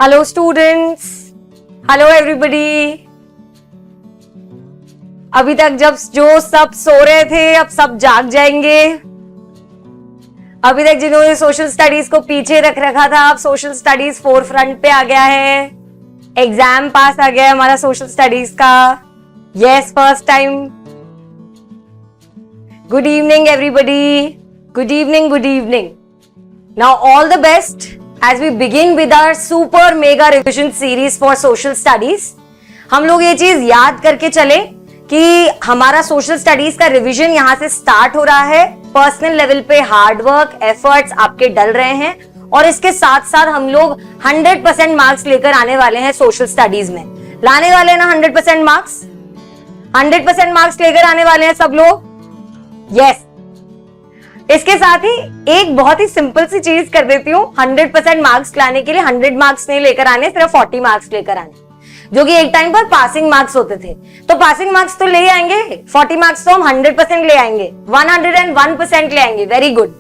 Hello students, hello everybody. अभी तक जब जो सब सो रहे थे अब सब जाग जाएंगे। अभी तक जिन्होंने सोशल स्टडीज को पीछे रख रखा था अब सोशल स्टडीज फोर फ्रंट पे आ गया है। एग्जाम पास आ गया है हमारा सोशल स्टडीज का। Yes, first time. Good evening everybody, good evening, good evening. Now all the best as we begin with our super mega revision series for social studies। हम लोग ये चीज याद करके चले कि हमारा सोशल स्टडीज का रिवीजन यहां से स्टार्ट हो रहा है। पर्सनल लेवल पे हार्ड वर्क एफर्ट्स आपके डल रहे हैं और इसके साथ साथ हम लोग 100% मार्क्स लेकर आने वाले हैं। सोशल स्टडीज में लाने वाले हैं ना 100% मार्क्स, 100% मार्क्स लेकर आने वाले हैं सब लोग। यस, इसके साथ ही एक बहुत ही सिंपल सी चीज कर देती हूँ। 100% मार्क्स लाने के लिए 100 मार्क्स नहीं लेकर आने, सिर्फ 40 मार्क्स लेकर आने, जो कि एक टाइम पर पासिंग मार्क्स होते थे। तो पासिंग मार्क्स तो ले आएंगे, 40 मार्क्स तो हम 100% ले आएंगे, 101% ले आएंगे। Very good.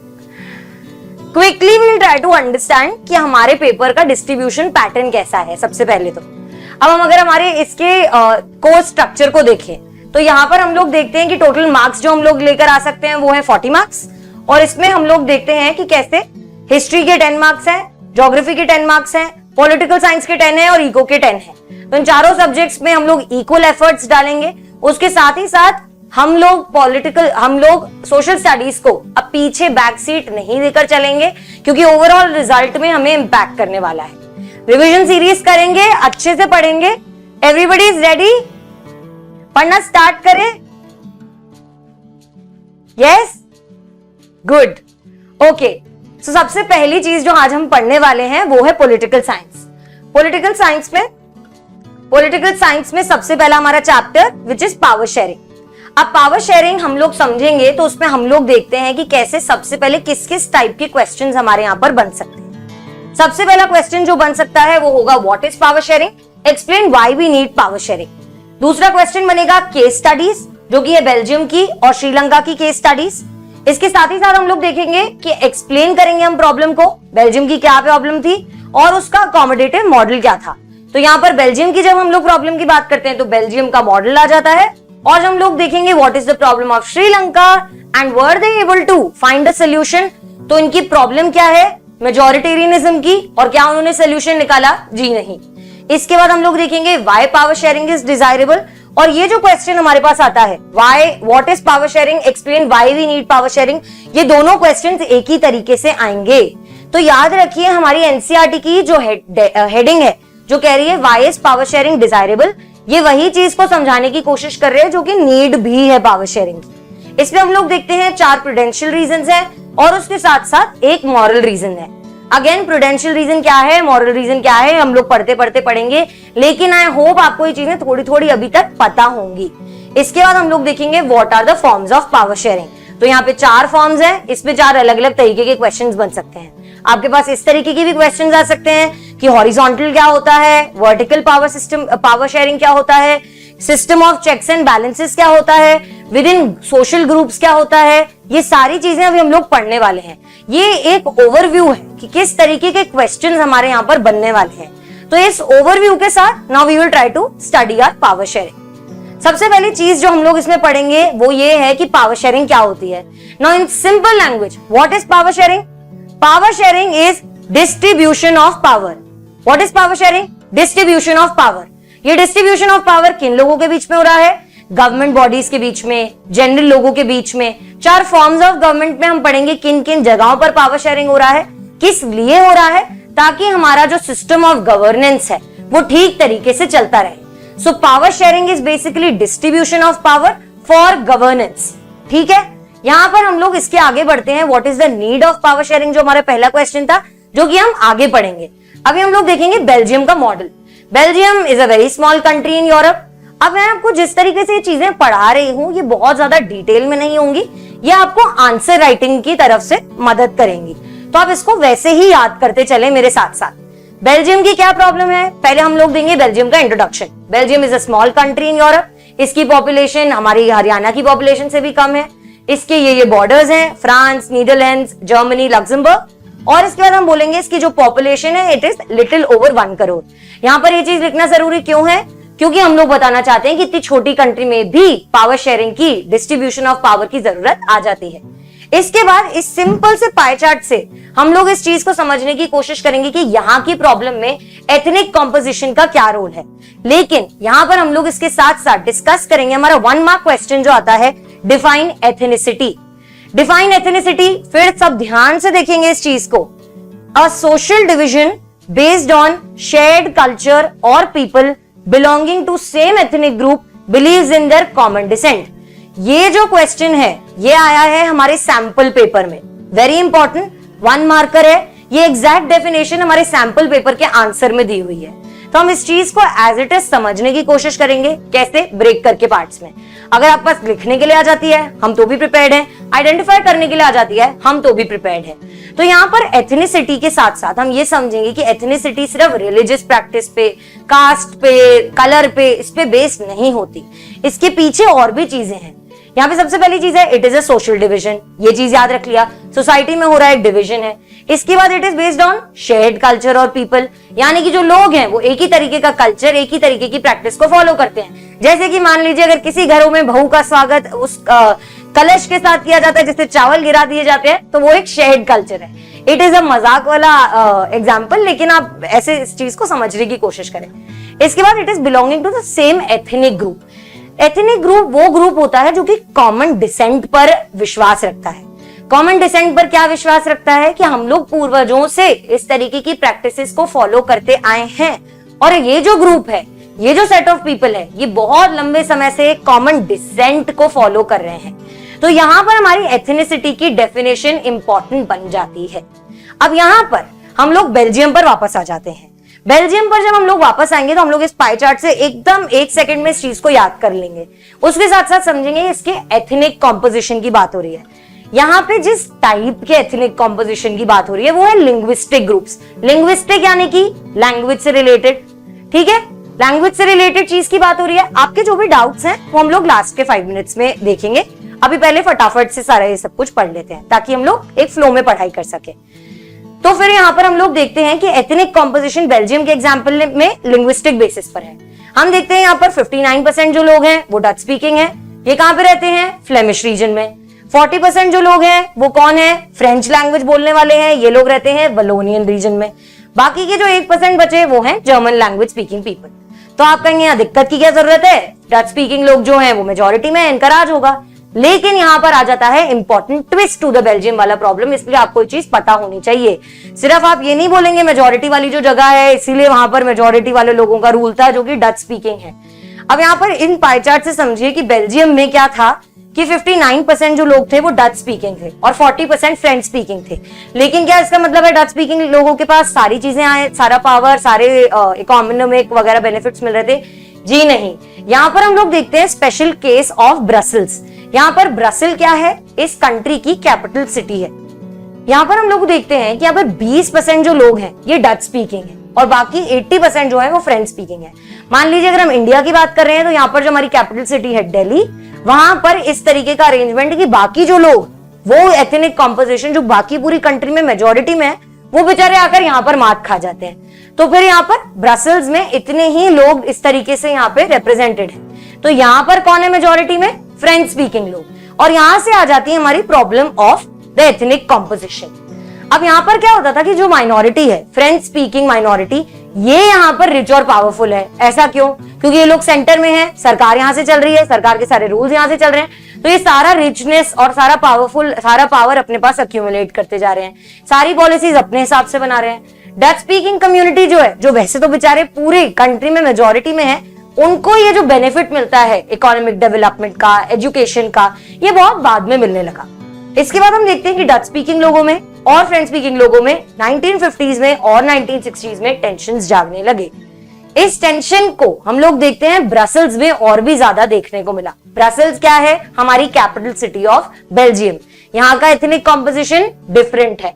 Quickly we will try to understand कि हमारे पेपर का डिस्ट्रीब्यूशन पैटर्न कैसा है। सबसे पहले तो अब हम अगर हमारे इसके कोर्स स्ट्रक्चर को देखें तो यहाँ पर हम लोग देखते हैं कि टोटल मार्क्स जो हम लोग लेकर आ सकते हैं वो है 40 मार्क्स। और इसमें हम लोग देखते हैं कि कैसे हिस्ट्री के 10 मार्क्स हैं, ज्योग्राफी के 10 मार्क्स हैं, पॉलिटिकल साइंस के 10 है और इको के 10 है। तो इन चारों सब्जेक्ट्स में हम लोग इक्वल एफर्ट्स डालेंगे। उसके साथ ही साथ हम लोग सोशल स्टडीज को अब पीछे बैक सीट नहीं देकर चलेंगे, क्योंकि ओवरऑल रिजल्ट में हमें इम्पैक्ट करने वाला है। रिविजन सीरीज करेंगे, अच्छे से पढ़ेंगे। Everybody is ready? पढ़ना स्टार्ट करें? Yes, good, okay. सो सबसे पहली चीज जो आज हम पढ़ने वाले हैं वो है पॉलिटिकल साइंस। पॉलिटिकल साइंस में सबसे पहला हमारा chapter which is power sharing. अब पावर शेयरिंग हम लोग समझेंगे तो उसमें हम लोग देखते हैं कि कैसे सबसे पहले किस किस टाइप के क्वेश्चंस हमारे यहां पर बन सकते हैं। सबसे पहला क्वेश्चन जो बन सकता है वो होगा what is power sharing, explain why we need power sharing. दूसरा क्वेश्चन बनेगा केस स्टडीज, जो कि है बेल्जियम की और श्रीलंका की केस स्टडीज। इसके साथ ही साथ हम लोग देखेंगे कि एक्सप्लेन करेंगे हम प्रॉब्लम को, बेल्जियम की क्या प्रॉब्लम थी और उसका अकोमोडेटिव मॉडल क्या था। तो यहाँ पर बेल्जियम की जब हम लोग प्रॉब्लम की बात करते हैं तो बेल्जियम का मॉडल आ जाता है। और हम लोग देखेंगे what is the problem of Sri Lanka and were they able to find a solution. तो इनकी प्रॉब्लम क्या है, मेजॉरिटेरियनिज्म की, और क्या उन्होंने सोल्यूशन निकाला? जी नहीं। इसके बाद हम लोग देखेंगे why power sharing is desirable. और ये जो क्वेश्चन हमारे पास आता है what is power sharing, explain why we need power sharing, ये दोनों क्वेश्चंस एक ही तरीके से आएंगे। तो याद रखिए हमारी एनसीईआरटी की जो हेडिंग है जो कह रही है why is power sharing desirable, ये वही चीज को समझाने की कोशिश कर रहे हैं जो कि नीड भी है पावर शेयरिंग की। इसमें हम लोग देखते हैं 4 प्रूडेंशियल रीजंस है और उसके साथ साथ एक मॉरल रीजन है। अगेन प्रूडेंशियल रीजन क्या है, मॉरल रीजन क्या है, हम लोग पढ़ते पढ़ते पढ़ेंगे, लेकिन आई होप आपको ये चीजें थोड़ी थोड़ी अभी तक पता होंगी। इसके बाद हम लोग देखेंगे what are the forms of power sharing. तो यहाँ पे 4 फॉर्म्स हैं, इसमें 4 अलग अलग तरीके के क्वेश्चंस बन सकते हैं। आपके पास इस तरीके के भी क्वेश्चंस आ सकते हैं कि हॉरिजॉन्टल क्या होता है, वर्टिकल पावर शेयरिंग क्या होता है, system of checks and balances क्या होता है, विद इन सोशल ग्रुप्स क्या होता है। ये सारी चीजें अभी हम लोग पढ़ने वाले हैं। ये एक ओवरव्यू है कि किस तरीके के क्वेश्चंस हमारे यहाँ पर बनने वाले हैं। तो इस ओवरव्यू के साथ now we will try to study our power sharing. सबसे पहली चीज जो हम लोग इसमें पढ़ेंगे वो ये है कि पावर शेयरिंग क्या होती है। Now in simple language what is power sharing? Power sharing is distribution of power. What is power sharing? Distribution of power. ये डिस्ट्रीब्यूशन ऑफ पावर किन लोगों के बीच में हो रहा है? गवर्नमेंट बॉडीज के बीच में, जनरल लोगों के बीच में। 4 फॉर्म्स ऑफ गवर्नमेंट में हम पढ़ेंगे किन किन जगहों पर पावर शेयरिंग हो रहा है, किस लिए हो रहा है, ताकि हमारा जो सिस्टम ऑफ गवर्नेंस है वो ठीक तरीके से चलता रहे। So power sharing is basically distribution of power for governance. ठीक है, यहाँ पर हम लोग इसके आगे बढ़ते हैं। What is the need of power sharing, जो हमारा पहला क्वेश्चन था, जो कि हम आगे पढ़ेंगे। अभी हम लोग देखेंगे बेल्जियम का model. Belgium is a very small country in Europe. अब मैं आपको जिस तरीके से ये चीजें पढ़ा रही हूँ ये बहुत ज्यादा डिटेल में नहीं होंगी, ये आपको आंसर राइटिंग की तरफ से मदद करेंगी। तो आप इसको वैसे ही याद करते चले मेरे साथ साथ। बेल्जियम की क्या प्रॉब्लम है, पहले हम लोग देंगे बेल्जियम का introduction. Belgium is a small country in Europe. इसकी पॉपुलेशन हमारी हरियाणा की पॉपुलेशन से भी कम है। इसके ये बॉर्डर्स हैं, फ्रांस, नीदरलैंड्स, जर्मनी, लक्समबर्ग। और इसके बाद हम बोलेंगे इसकी जो पॉपुलेशन है it is little over 1 crore. यहाँ पर ये चीज लिखना जरूरी क्यों है? क्योंकि हम लोग बताना चाहते हैं कि इतनी छोटी कंट्री में भी पावर शेयरिंग की, डिस्ट्रीब्यूशन ऑफ पावर की जरूरत आ जाती है। इसके बाद इस सिंपल से पाई चार्ट से हम लोग इस चीज को समझने की कोशिश करेंगे कि यहाँ की प्रॉब्लम में एथनिक कॉम्पोजिशन का क्या रोल है। लेकिन यहाँ पर हम लोग इसके साथ साथ डिस्कस करेंगे हमारा 1 मार्क क्वेश्चन जो आता है, डिफाइन एथनिसिटी। डिफाइन एथनिसिटी, फिर सब ध्यान से देखेंगे इस चीज को। A social division based on shared culture और people belonging to same ethnic group believes in their common descent. ये जो क्वेश्चन है ये आया है हमारे सैंपल पेपर में, वेरी इंपॉर्टेंट 1 मार्कर है। ये एग्जैक्ट डेफिनेशन हमारे सैंपल पेपर के आंसर में दी हुई है। तो हम इस चीज को एज इट इज समझने की कोशिश करेंगे, कैसे? ब्रेक करके पार्ट्स में। अगर आप पास लिखने के लिए आ जाती है हम तो भी प्रिपेयर्ड हैं, आइडेंटिफाई करने के लिए आ जाती है हम तो भी प्रिपेयर्ड हैं। तो यहाँ पर एथनिसिटी के साथ साथ हम ये समझेंगे कि एथनिसिटी सिर्फ रिलीजियस प्रैक्टिस पे, कास्ट पे, कलर पे, इस पे बेस्ड नहीं होती, इसके पीछे और भी चीजें हैं। यहाँ पे सबसे पहली चीज है it is a social division, ये चीज याद रख लिया, सोसाइटी में हो रहा है एक डिवीजन है। इसके बाद it is based on shared culture और पीपल, यानी कि जो लोग हैं वो एक ही तरीके का कल्चर, एक ही तरीके की प्रैक्टिस को फॉलो करते हैं। जैसे कि मान लीजिए अगर किसी घरों में बहू का स्वागत उस कलश के साथ किया जाता है जिससे चावल गिरा दिए जाते हैं, तो वो एक शेयर्ड कल्चर है। इट इज अ मजाक वाला एग्जाम्पल, लेकिन आप ऐसे इस चीज को समझने की कोशिश करें। इसके बाद it is belonging to the same ethnic group. Ethnic group वो ग्रुप होता है जो कि कॉमन डिसेंट पर विश्वास रखता है। कॉमन डिसेंट पर क्या विश्वास रखता है? कि हम लोग पूर्वजों से इस तरीके की प्रैक्टिसेस को फॉलो करते आए हैं, और ये जो ग्रुप है, ये जो सेट ऑफ पीपल है, ये बहुत लंबे समय से कॉमन डिसेंट को फॉलो कर रहे हैं। तो यहाँ पर हमारी एथनिसिटी की डेफिनेशन इंपॉर्टेंट बन जाती है। अब यहाँ पर हम लोग बेल्जियम पर वापस आ जाते हैं। बेल्जियम पर जब हम लोग वापस आएंगे तो हम लोग इस पाई चार्ट से एकदम 1 सेकंड में इस चीज को याद कर लेंगे, उसके साथ साथ समझेंगे इसके एथनिक कॉम्पोजिशन की बात हो रही है। यहाँ पे जिस टाइप के एथनिक कॉम्पोजिशन की बात हो रही है वो है लिंग्विस्टिक ग्रुप्स। लिंग्विस्टिक यानी कि लैंग्वेज से रिलेटेड, ठीक है, लैंग्वेज से रिलेटेड चीज की बात हो रही है। आपके जो भी डाउट्स हैं वो हम लोग लास्ट के 5 मिनट्स में देखेंगे। अभी पहले फटाफट से सारा ये सब कुछ पढ़ लेते हैं ताकि हम लोग एक फ्लो में पढ़ाई कर सके। तो फिर यहाँ पर हम लोग देखते हैं कि एथनिक कॉम्पोजिशन बेल्जियम के एग्जाम्पल में लिंग्विस्टिक बेसिस पर है। हम देखते हैं यहाँ पर 59% जो लोग हैं वो डच स्पीकिंग है। ये कहाँ पे रहते हैं? फ्लेमिश रीजन में। 40% जो लोग हैं वो कौन है? फ्रेंच लैंग्वेज बोलने वाले हैं, ये लोग रहते हैं वलोनियन रीजन में। बाकी के जो 1% बचे वो हैं जर्मन लैंग्वेज स्पीकिंग पीपल। तो आप कहेंगे यहाँ दिक्कत की क्या जरूरत है, डच स्पीकिंग लोग जो हैं वो मेजोरिटी में, इनका राज होगा। लेकिन यहाँ पर आ जाता है important twist to the Belgium वाला प्रॉब्लम, इसलिए आपको ये चीज पता होनी चाहिए। सिर्फ आप ये नहीं बोलेंगे मेजोरिटी वाली जो जगह है इसीलिए वहां पर मेजोरिटी वाले लोगों का रूल था जो कि डच स्पीकिंग है। अब यहाँ पर इन पाई चार्ट से समझिए कि बेल्जियम में क्या था कि 59% जो लोग थे वो डच स्पीकिंग थे और 40% फ्रेंच स्पीकिंग थे। लेकिन क्या इसका मतलब है डच स्पीकिंग लोगों के पास सारी चीजें आए, सारा पावर, सारे इकोनॉमिक वगैरह बेनिफिट्स मिल रहे थे? जी नहीं। यहाँ पर हम लोग देखते हैं स्पेशल केस ऑफ ब्रसल्स। यहाँ पर ब्रसल क्या है? इस कंट्री की कैपिटल सिटी है। यहाँ पर हम लोग देखते हैं कि यहाँ पर 20% जो लोग हैं ये डच स्पीकिंग है और बाकी 80% जो है वो फ्रेंच स्पीकिंग है। मान लीजिए अगर हम इंडिया की बात कर रहे हैं तो यहाँ पर जो हमारी कैपिटल सिटी है दिल्ली, वहां पर इस तरीके का अरेंजमेंट कि बाकी जो लोग वो एथनिक कॉम्पोजिशन जो बाकी पूरी कंट्री में मेजोरिटी में है वो बेचारे आकर यहाँ पर मात खा जाते हैं। तो फिर यहाँ पर ब्रसल्स में इतने ही लोग इस तरीके से यहाँ पे रिप्रेजेंटेड हैं। तो यहाँ पर कौन है मेजोरिटी में? फ्रेंच स्पीकिंग लोग। और यहां से आ जाती है हमारी problem of the ethnic composition. अब यहाँ पर क्या होता था कि जो माइनॉरिटी है, फ्रेंच स्पीकिंग माइनॉरिटी, ये यहाँ पर रिच और पावरफुल है। ऐसा क्यों? क्योंकि ये लोग सेंटर में है, सरकार यहाँ से चल रही है, सरकार के सारे रूल्स यहाँ से चल रहे हैं, तो ये सारा रिचनेस और सारा पावर अपने पास अक्यूमुलेट करते जा रहे हैं, सारी पॉलिसीज अपने हिसाब से बना रहे हैं। डच स्पीकिंग कम्युनिटी जो है, जो वैसे तो बेचारे पूरी कंट्री में मेजोरिटी में है, उनको ये जो बेनिफिट मिलता है इकोनॉमिक डेवलपमेंट का, एजुकेशन का, ये बहुत बाद में मिलने लगा। इसके बाद हम देखते हैं कि डच स्पीकिंग लोगों में और फ्रेंच स्पीकिंग लोगों में 1950s में और 1960s में टेंशन्स जागने लगे। इस टेंशन को हम लोग देखते हैं ब्रसल्स में और भी ज्यादा देखने को मिला। ब्रसल्स क्या है? हमारी कैपिटल सिटी ऑफ बेल्जियम। यहाँ का एथनिक कॉम्पोजिशन डिफरेंट है।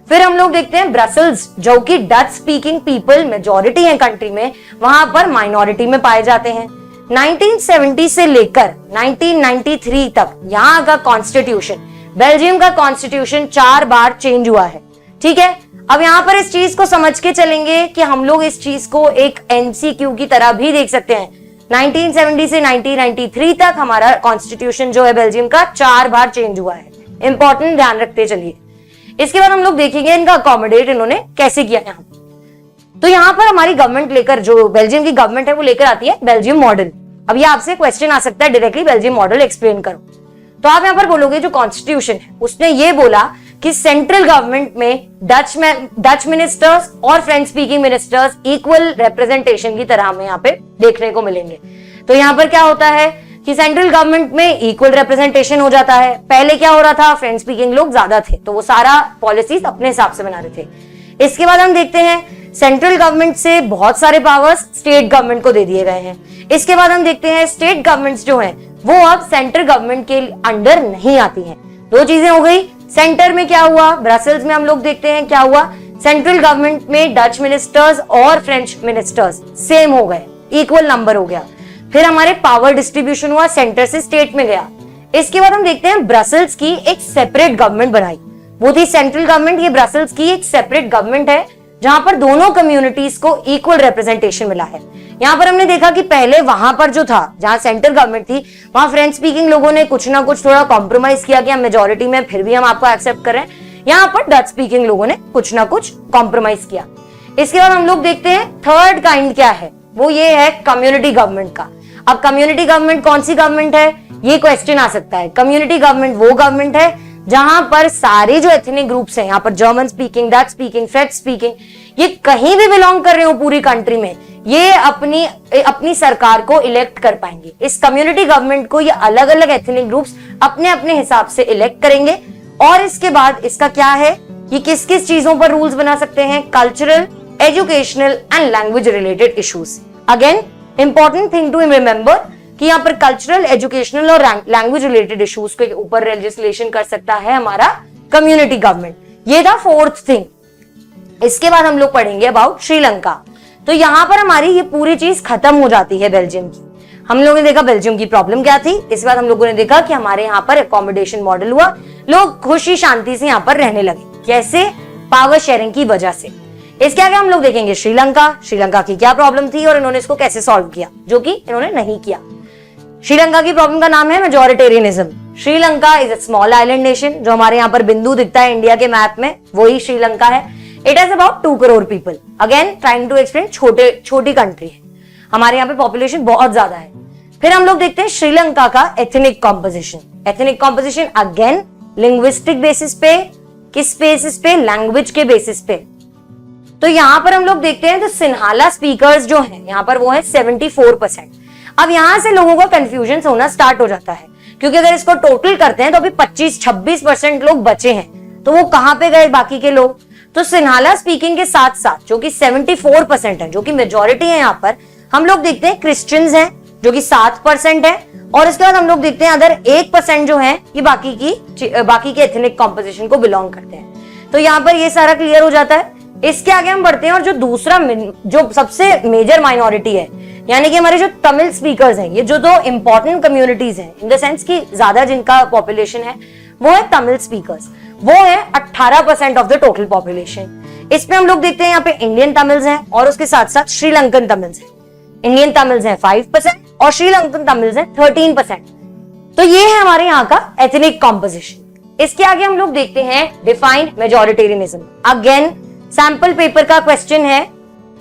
फिर हम लोग देखते हैं ब्रसल्स जो कि डच स्पीकिंग पीपल मेजोरिटी है कंट्री में, वहां पर माइनॉरिटी में पाए जाते हैं। 1970 से लेकर 1993 तक यहाँ का कॉन्स्टिट्यूशन, बेल्जियम का कॉन्स्टिट्यूशन 4 बार चेंज हुआ है। ठीक है, अब यहाँ पर इस चीज को समझ के चलेंगे कि हम लोग इस चीज को एक एमसीक्यू की तरह भी देख सकते हैं। 1970 से 1993 तक हमारा कॉन्स्टिट्यूशन जो है बेल्जियम का 4 बार चेंज हुआ है, इंपॉर्टेंट, ध्यान रखते चलिए। इसके बाद हम लोग देखेंगे इनका अकोमोडेट इन्होंने कैसे किया यहाँ। तो यहाँ पर हमारी गवर्नमेंट लेकर, जो बेल्जियम की गवर्नमेंट है वो लेकर आती है बेल्जियम मॉडल। अब ये आपसे क्वेश्चन आ सकता है डायरेक्टली, बेल्जियम मॉडल एक्सप्लेन करो। तो आप यहाँ पर बोलोगे जो कॉन्स्टिट्यूशन है उसने ये बोला कि सेंट्रल गवर्नमेंट में डच मिनिस्टर्स और French speaking ministers equal representation की तरह हमें यहाँ पे देखने को मिलेंगे। तो यहाँ पर क्या होता है कि सेंट्रल गवर्नमेंट में इक्वल रिप्रेजेंटेशन हो जाता है। पहले क्या हो रहा था, फ्रेंच स्पीकिंग लोग ज्यादा थे तो वो सारा पॉलिसीज अपने हिसाब से बना रहे थे। इसके बाद हम देखते हैं सेंट्रल गवर्नमेंट से बहुत सारे पावर्स स्टेट गवर्नमेंट को दे दिए गए हैं। इसके बाद हम देखते हैं स्टेट गवर्नमेंट्स जो हैं वो अब सेंट्रल गवर्नमेंट के अंडर नहीं आती हैं। दो चीजें हो गई। सेंटर में क्या हुआ, ब्रसेल्स में हम लोग देखते हैं क्या हुआ, सेंट्रल गवर्नमेंट में डच मिनिस्टर्स और फ्रेंच मिनिस्टर्स सेम हो गए, इक्वल नंबर हो गया। फिर हमारे पावर डिस्ट्रीब्यूशन हुआ, सेंटर से स्टेट में गया। इसके बाद हम देखते हैं ब्रसेल्स की एक सेपरेट गवर्नमेंट बनाई, वो थी सेंट्रल गवर्नमेंट। ये ब्रसेल्स की एक सेपरेट गवर्नमेंट है जहां पर दोनों कम्युनिटीज को इक्वल रिप्रेजेंटेशन मिला है। यहाँ पर हमने देखा कि पहले वहां पर जो था, जहां सेंट्रल गवर्नमेंट थी, वहां फ्रेंच स्पीकिंग लोगों ने कुछ ना कुछ थोड़ा कॉम्प्रोमाइज किया कि हम मेजोरिटी में फिर भी हम आपको एक्सेप्ट कर रहे हैं। यहाँ पर डच स्पीकिंग लोगों ने कुछ ना कुछ कॉम्प्रोमाइज किया। इसके बाद हम लोग देखते हैं थर्ड काइंड क्या है, वो ये है कम्युनिटी गवर्नमेंट का। अब कम्युनिटी गवर्नमेंट कौन सी गवर्नमेंट है, ये क्वेश्चन आ सकता है। कम्युनिटी गवर्नमेंट वो गवर्नमेंट है जहां पर सारे जो एथनिक ग्रुप्स हैं, यहाँ पर German speaking, Dutch speaking, French speaking, ये कहीं भी बिलोंग कर रहे हो पूरी कंट्री में, ये अपनी सरकार को इलेक्ट कर पाएंगे। इस कम्युनिटी गवर्नमेंट को ये अलग अलग एथनिक ग्रुप्स अपने अपने हिसाब से इलेक्ट करेंगे। और इसके बाद इसका क्या है कि किस किस चीजों पर रूल्स बना सकते हैं, cultural, educational and language related issues. Again important thing to remember कि यहाँ पर कल्चरल, एजुकेशनल और लैंग्वेज रिलेटेड इश्यूज के ऊपर लेजिस्लेशन कर सकता है हमारा कम्युनिटी गवर्नमेंट। ये था फोर्थ थिंग। इसके बाद हम लोग पढ़ेंगे अबाउट श्रीलंका। तो यहाँ पर हमारी ये पूरी चीज खत्म हो जाती है बेल्जियम की। हम लोगों ने देखा बेल्जियम की प्रॉब्लम क्या थी। इसके बाद हम लोगों ने देखा कि हमारे यहाँ पर अकोमोडेशन मॉडल हुआ, लोग खुशी शांति से यहाँ पर रहने लगे। कैसे? पावर शेयरिंग की वजह से। इसके आगे हम लोग देखेंगे श्रीलंका। श्रीलंका की क्या प्रॉब्लम थी और इन्होंने इसको कैसे सॉल्व किया, जो कि इन्होंने नहीं किया। श्रीलंका की प्रॉब्लम का नाम है majoritarianism. Sri Lanka is a small island nation. जो हमारे यहाँ पर बिंदु दिखता है इंडिया के मैप में, वही श्रीलंका है। It has about 2 crore people. Again trying to explain, छोटी कंट्री है, हमारे यहाँ पे पॉपुलेशन बहुत ज्यादा है। फिर हम लोग देखते हैं श्रीलंका का ethnic composition. Ethnic composition again linguistic basis पे, किस बेसिस पे, लैंग्वेज के बेसिस पे। तो यहाँ पर हम लोग देखते हैं तो सिन्हाला स्पीकर्स जो हैं यहाँ पर वो है 74%। अब यहां से लोगों का कंफ्यूजन होना स्टार्ट हो जाता है, क्योंकि अगर इसको टोटल करते हैं तो अभी 25-26% लोग बचे हैं, तो वो कहां पे गए बाकी के लोग। तो सिन्हाला स्पीकिंग के साथ साथ जो कि 74% है, जो कि मेजोरिटी है, यहाँ पर हम लोग देखते हैं क्रिश्चियंस हैं जो कि 7% है। और इसके बाद हम लोग देखते हैं अदर 1% जो है ये बाकी के एथनिक कॉम्पोजिशन को बिलोंग करते हैं। तो यहाँ पर ये सारा क्लियर हो जाता है। इसके आगे हम बढ़ते हैं और जो दूसरा, जो सबसे मेजर माइनॉरिटी है, यानी कि हमारे जो तमिल स्पीकर्स हैं, ये जो 2 इंपॉर्टेंट कम्युनिटीज हैं इन द सेंस कि ज्यादा जिनका पॉपुलेशन है, वो है तमिल स्पीकर्स। वो है 18% ऑफ द टोटल पॉपुलेशन। इसमें हम लोग देखते हैं यहाँ पे इंडियन तमिल्स हैं और उसके साथ साथ श्रीलंकन तमिल्स हैं। इंडियन तमिल्स हैं 5% और श्रीलंकन तमिल्स हैं 13%। तो ये है हमारे यहाँ का एथनिक कॉम्पोजिशन। इसके आगे हम लोग देखते हैं define majoritarianism. Again sample paper का क्वेश्चन है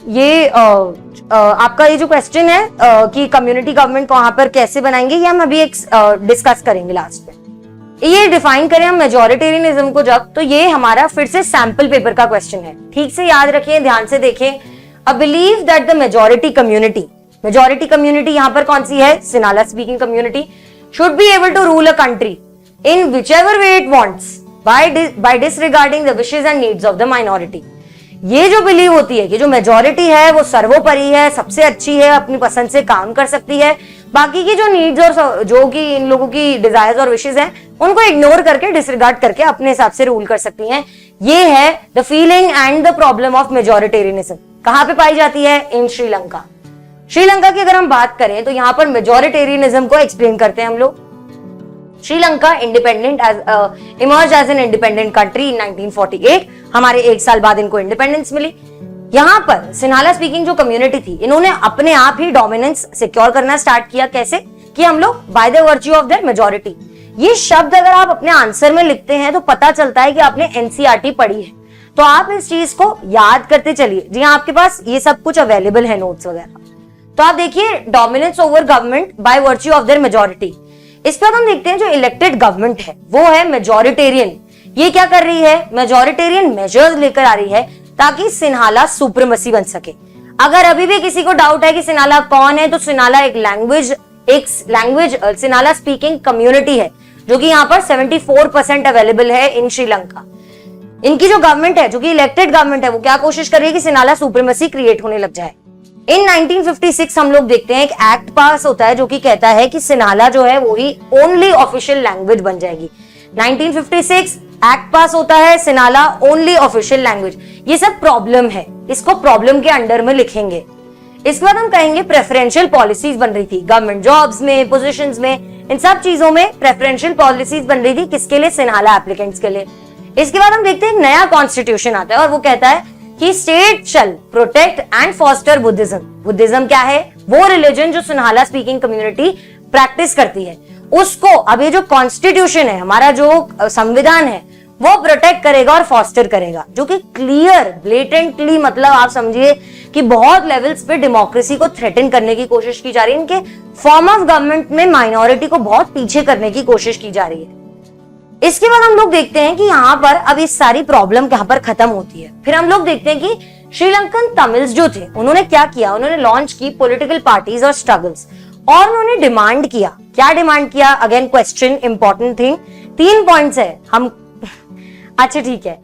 ये। आपका ये जो क्वेश्चन है कि कम्युनिटी गवर्नमेंट को वहां पर कैसे बनाएंगे, ये हम अभी एक डिस्कस करेंगे लास्ट में। ये डिफाइन करें हम मेजोरिटेरियनिज्म को जब, तो ये हमारा फिर से सैंपल पेपर का क्वेश्चन है। ठीक से याद रखिए, ध्यान से देखें। A believe that the majority community यहाँ पर कौन सी है, Sinhala speaking community, should be able to rule a country in whichever way it wants by disregarding the wishes and needs of the minority. ये जो बिलीव होती है कि जो मेजोरिटी है वो सर्वोपरि है, सबसे अच्छी है, अपनी पसंद से काम कर सकती है, बाकी की जो नीड्स और जो कि इन लोगों की डिजायर्स और विशेस हैं उनको इग्नोर करके, डिसरिगार्ड करके अपने हिसाब से रूल कर सकती हैं। ये है the feeling and the problem of majoritarianism. कहां पे पाई जाती है? इन श्रीलंका। श्रीलंका की अगर हम बात करें तो यहाँ पर मेजोरिटेरियनिज्म को एक्सप्लेन करते हैं हम लोग। Sri Lanka independent emerge as an independent country in 1948। हमारे 1 साल बाद इनको इंडिपेंडेंस मिली। यहाँ पर सिन्हाला स्पीकिंग जो कम्युनिटी थी, इन्होंने अपने आप ही डोमिनेंस सिक्योर करना स्टार्ट किया। कैसे कि हम लोग by the virtue of their majority. ये शब्द अगर आप अपने आंसर में लिखते हैं तो पता चलता है कि आपने एनसीईआरटी पढ़ी है, तो आप इस चीज को याद करते चलिए। जी हाँ, आपके पास ये सब कुछ अवेलेबल है, नोट्स वगैरह। तो आप देखिए dominance over government by virtue of their majority. इस पर हम देखते हैं जो इलेक्टेड गवर्नमेंट है वो है मेजॉरिटेरियन। ये क्या कर रही है? मेजॉरिटेरियन मेजर्स लेकर आ रही है ताकि सिन्हाला सुप्रीमेसी बन सके। अगर अभी भी किसी को डाउट है कि सिन्हाला कौन है, तो सिन्हाला एक लैंग्वेज सिन्हाला स्पीकिंग कम्युनिटी है जो कि यहाँ पर 74% अवेलेबल है इन श्रीलंका। इनकी जो गवर्नमेंट है, जो कि इलेक्टेड गवर्नमेंट है, वो क्या कोशिश कर रही है कि सिन्हाला सुप्रीमेसी क्रिएट होने लग जाए। इन 1956 हम लोग देखते हैं एक एक्ट पास होता है जो कि कहता है कि सिन्हाला जो है वो ही ओनली ऑफिशियल लैंग्वेज बन जाएगी। 1956 एक्ट पास होता है, सिन्हाला ओनली ऑफिशियल लैंग्वेज। ये सब प्रॉब्लम है, इसको प्रॉब्लम के अंडर में लिखेंगे। इसके बाद हम कहेंगे प्रेफरेंशियल पॉलिसीज बन रही थी गवर्नमेंट जॉब्स में, पोजीशंस में, इन सब चीजों में प्रेफरेंशियल पॉलिसीज बन रही थी। किसके लिए? सिन्हाला एप्लीकेंट्स के लिए। इसके बाद हम देखते हैं एक नया कॉन्स्टिट्यूशन आता है और वो कहता है कि state shall protect and foster Buddhism. Buddhism क्या है? वो रिलीजन जो सिन्हाला स्पीकिंग कम्युनिटी प्रैक्टिस करती है, उसको अब ये जो कॉन्स्टिट्यूशन है, हमारा जो संविधान है, वो प्रोटेक्ट करेगा और फॉस्टर करेगा। जो कि क्लियर ब्लेटेंटली, मतलब आप समझिए कि बहुत लेवल्स पे डेमोक्रेसी को थ्रेटन करने की कोशिश की जा रही है। इनके फॉर्म ऑफ गवर्नमेंट में माइनॉरिटी को बहुत पीछे करने की कोशिश की जा रही है। इसके बाद हम लोग देखते हैं कि यहाँ पर अब इस सारी प्रॉब्लम यहाँ पर खत्म होती है। फिर हम लोग देखते हैं कि श्रीलंकन तमिल्स जो थे, उन्होंने क्या किया? उन्होंने लॉन्च की पॉलिटिकल पार्टीज और स्ट्रगल्स, और उन्होंने डिमांड किया। क्या डिमांड किया? Again question, important thing. 3 points है हम अच्छा ठीक है,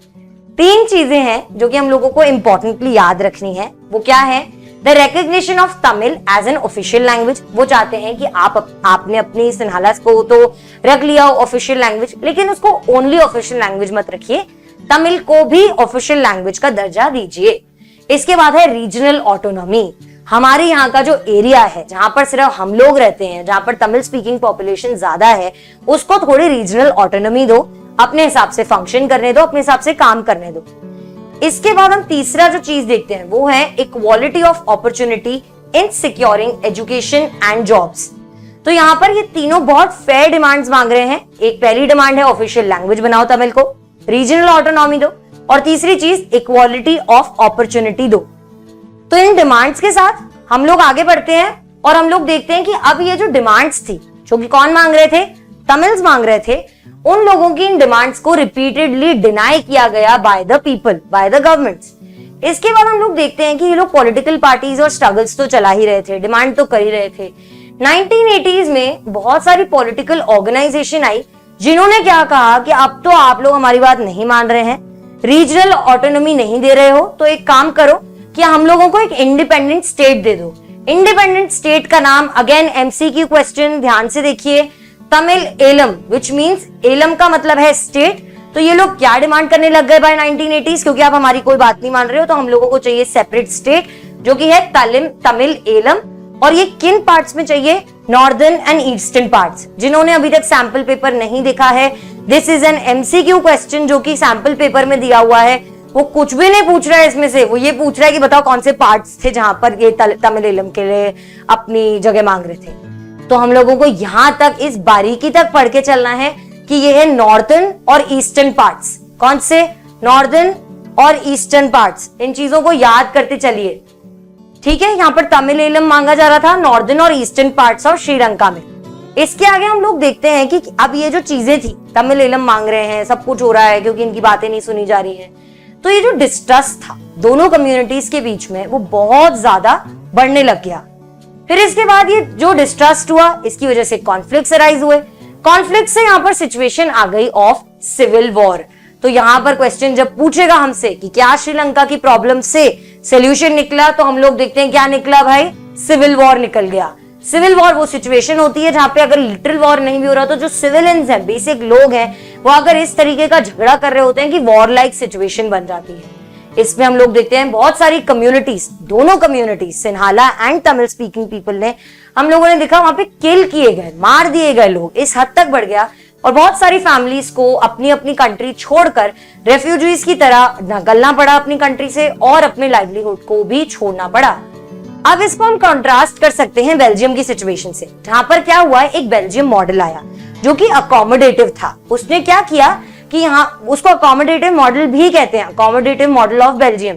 3 चीजें हैं जो कि हम लोगों को इंपॉर्टेंटली याद रखनी है। वो क्या है? The recognition of Tamil as an official language. वो चाहते हैं कि आपने अपनी सिन्हाला को तो रख लिया ऑफिशियल लैंग्वेज, लेकिन उसको ओनली ऑफिशियल लैंग्वेज मत रखिए, तमिल को भी ऑफिशियल लैंग्वेज का दर्जा दीजिए। इसके बाद है रीजनल ऑटोनॉमी। हमारे यहाँ का जो एरिया है जहां पर सिर्फ हम लोग रहते हैं, जहां पर तमिल स्पीकिंग पॉपुलेशन ज्यादा है, उसको थोड़ी रीजनल ऑटोनॉमी दो, अपने हिसाब से फंक्शन करने दो, अपने हिसाब से काम करने दो। इसके बाद हम तीसरा जो चीज देखते हैं वो है equality of opportunity in securing education and jobs. तो यहाँ पर ये तीनों बहुत फेयर डिमांड्स मांग रहे हैं। एक पहली डिमांड है ऑफिशियल लैंग्वेज बनाओ तमिल को, रीजनल ऑटोनॉमी दो, और तीसरी चीज इक्वालिटी ऑफ अपॉर्चुनिटी दो। तो इन डिमांड्स के साथ हम लोग आगे बढ़ते हैं और हम लोग देखते हैं कि अब ये जो डिमांड्स थी, जो कि कौन मांग रहे थे? तमिल्स मांग रहे थे। उन लोगों की इन डिमांड्स को रिपीटेडली डिनाई किया गया bye the people, by the governments. इसके बाद हम लोग देखते हैं कि ये लोग पॉलिटिकल पार्टीज और स्ट्रगल्स तो चला ही रहे थे, डिमांड तो कर ही रहे थे। 1980s में बहुत सारी पॉलिटिकल ऑर्गेनाइजेशन आई जिन्होंने क्या कहा कि अब तो आप लोग हमारी बात नहीं मान रहे हैं, रीजनल ऑटोनॉमी नहीं दे रहे हो, तो एक काम करो कि हम लोगों को एक इंडिपेंडेंट स्टेट दे दो। इंडिपेंडेंट स्टेट का नाम, अगेन एमसीक्यू क्वेश्चन, ध्यान से देखिए, तमिल एलम, विच मीन्स एलम का मतलब है स्टेट। तो ये लोग क्या डिमांड करने लग गए बाय 1980s? क्योंकि आप हमारी कोई बात नहीं मान रहे हो तो हम लोगों को चाहिए सेपरेट स्टेट, जो कि है तमिल एलम। और ये किन पार्ट्स में चाहिए? Northern and eastern parts. जिन्होंने अभी तक सैंपल पेपर नहीं देखा है, this is an MCQ question जो कि सैंपल पेपर में दिया हुआ है। वो कुछ भी नहीं पूछ रहा है इसमें से, वो ये पूछ रहा है कि बताओ कौन से पार्ट्स थे जहां पर ये तमिल एलम के लिए अपनी जगह मांग रहे थे। तो हम लोगों को यहां तक इस बारीकी तक पढ़ के चलना है कि ये है नॉर्दर्न और ईस्टर्न पार्ट्स। कौन से? नॉर्दर्न और ईस्टर्न पार्ट्स। इन चीजों को याद करते चलिए, ठीक है। यहाँ पर तमिल एलम मांगा जा रहा था नॉर्दर्न और ईस्टर्न पार्ट्स ऑफ श्रीलंका में। इसके आगे हम लोग देखते हैं कि अब ये जो चीजें थी, तमिल एलम मांग रहे हैं, सब कुछ हो रहा है क्योंकि इनकी बातें नहीं सुनी जा रही है, तो ये जो डिस्ट्रस्ट था दोनों कम्युनिटीज के बीच में वो बहुत ज्यादा बढ़ने लग गया। फिर इसके बाद ये जो डिस्ट्रस्ट हुआ, इसकी वजह से कॉन्फ्लिक्ट्स अराइज हुए। कॉन्फ्लिक्ट से यहाँ पर सिचुएशन आ गई ऑफ सिविल वॉर। तो यहाँ पर क्वेश्चन जब पूछेगा हमसे कि क्या श्रीलंका की प्रॉब्लम से सोल्यूशन निकला, तो हम लोग देखते हैं क्या निकला भाई, सिविल वॉर निकल गया। सिविल वॉर वो सिचुएशन होती है जहां पे अगर लिटरल वॉर नहीं भी हो रहा तो जो सिविलियंस हैं, बेसिक लोग हैं, वो अगर इस तरीके का झगड़ा कर रहे होते हैं कि वॉर लाइक सिचुएशन बन जाती है। इसमें हम लोग देखते हैं बहुत सारी कम्युनिटीज, दोनों communities Sinhala and Tamil speaking people ने, हम लोगों ने देखा वहां पे किल किए गए, मार दिए गए लोग। इस हद तक बढ़ गया और बहुत सारी फैमिलीज को अपनी अपनी कंट्री छोड़कर रेफ्यूजीज की तरह निकलना पड़ा अपनी कंट्री से और अपने लाइवलीहुड को भी छोड़ना पड़ा। अब इसको हम कंट्रास्ट कर सकते हैं बेल्जियम की सिचुएशन से, जहां पर क्या हुआ, एक बेल्जियम मॉडल आया जो कि अकोमोडेटिव था। उसने क्या किया कि यहाँ उसको अकोमोडेटिव मॉडल भी कहते हैं, अकोमोडेटिव मॉडल ऑफ बेल्जियम।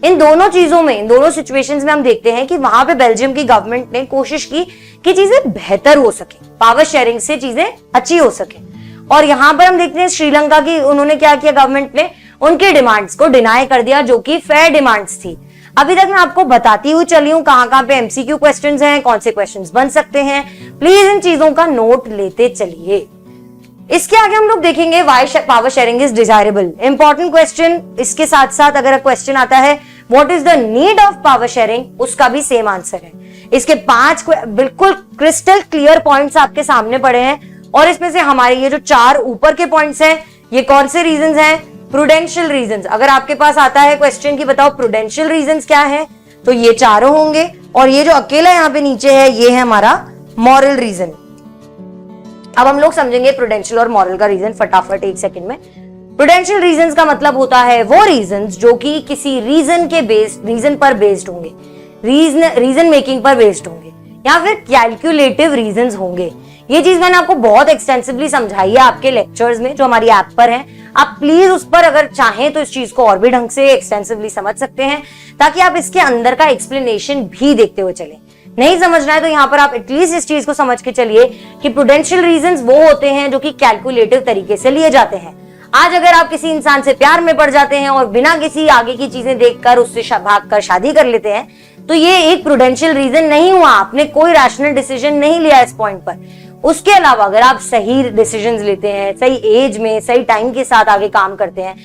इन दोनों चीजों में, इन दोनों सिचुएशंस में हम देखते हैं कि वहां पे बेल्जियम की गवर्नमेंट ने कोशिश की कि चीजें बेहतर हो सके, पावर शेयरिंग से चीजें अच्छी हो सके। और यहाँ पर हम देखते हैं श्रीलंका की, उन्होंने क्या किया, गवर्नमेंट ने उनकी डिमांड्स को डिनाई कर दिया जो कि फेयर डिमांड्स थी। अभी तक मैं आपको बताती हुई चली हूँ कहाँ पे एमसीक्यू क्वेश्चंस हैं, कौन से क्वेश्चंस बन सकते हैं। प्लीज इन चीजों का नोट लेते चलिए। इसके आगे हम लोग देखेंगे why power sharing is desirable, important question. इसके साथ साथ अगर क्वेश्चन आता है what is the need of power sharing, उसका भी सेम आंसर है। इसके 5 बिल्कुल क्रिस्टल क्लियर पॉइंट्स आपके सामने पड़े हैं और इसमें से हमारे ये जो 4 ऊपर के पॉइंट्स हैं, ये कौन से रीजंस हैं, प्रूडेंशियल रीजंस। अगर आपके पास आता है क्वेश्चन की बताओ प्रूडेंशियल रीजंस क्या है, तो ये चारों होंगे। और ये जो अकेला यहाँ पे नीचे है, ये है हमारा मॉरल रीजन। अब हम लोग समझेंगे प्रूडेंशियल और मॉरल का रीजन फटाफट 1 सेकंड में। प्रूडेंशियल रीजंस का मतलब होता है वो रीजंस जो कि किसी रीजन पर बेस्ड होंगे, रीजन मेकिंग पर बेस्ड होंगे या फिर कैलकुलेटिव रीजंस होंगे। ये चीज मैंने आपको बहुत एक्सटेंसिवली समझाई है आपके लेक्चर्स में जो हमारी ऐप पर है। आप प्लीज उस पर अगर चाहें तो इस चीज को और भी ढंग से एक्सटेंसिवली समझ सकते हैं, ताकि आप इसके अंदर का एक्सप्लेनेशन भी देखते हुए चलें। नहीं समझना है तो यहाँ पर आप एटलीस्ट इस चीज को समझ के चलिए कि प्रूडेंशियल रीजंस वो होते हैं जो कि कैलकुलेटिव तरीके से लिए जाते हैं। आज अगर आप किसी इंसान से प्यार में पड़ जाते हैं और बिना किसी आगे की चीजें देखकर उससे भागकर शादी कर लेते हैं, तो ये एक प्रूडेंशियल रीजन नहीं हुआ, आपने कोई रैशनल डिसीजन नहीं लिया इस पॉइंट पर। उसके अलावा अगर आप सही डिसीजंस लेते हैं, सही एज में, सही टाइम के साथ आगे काम करते हैं,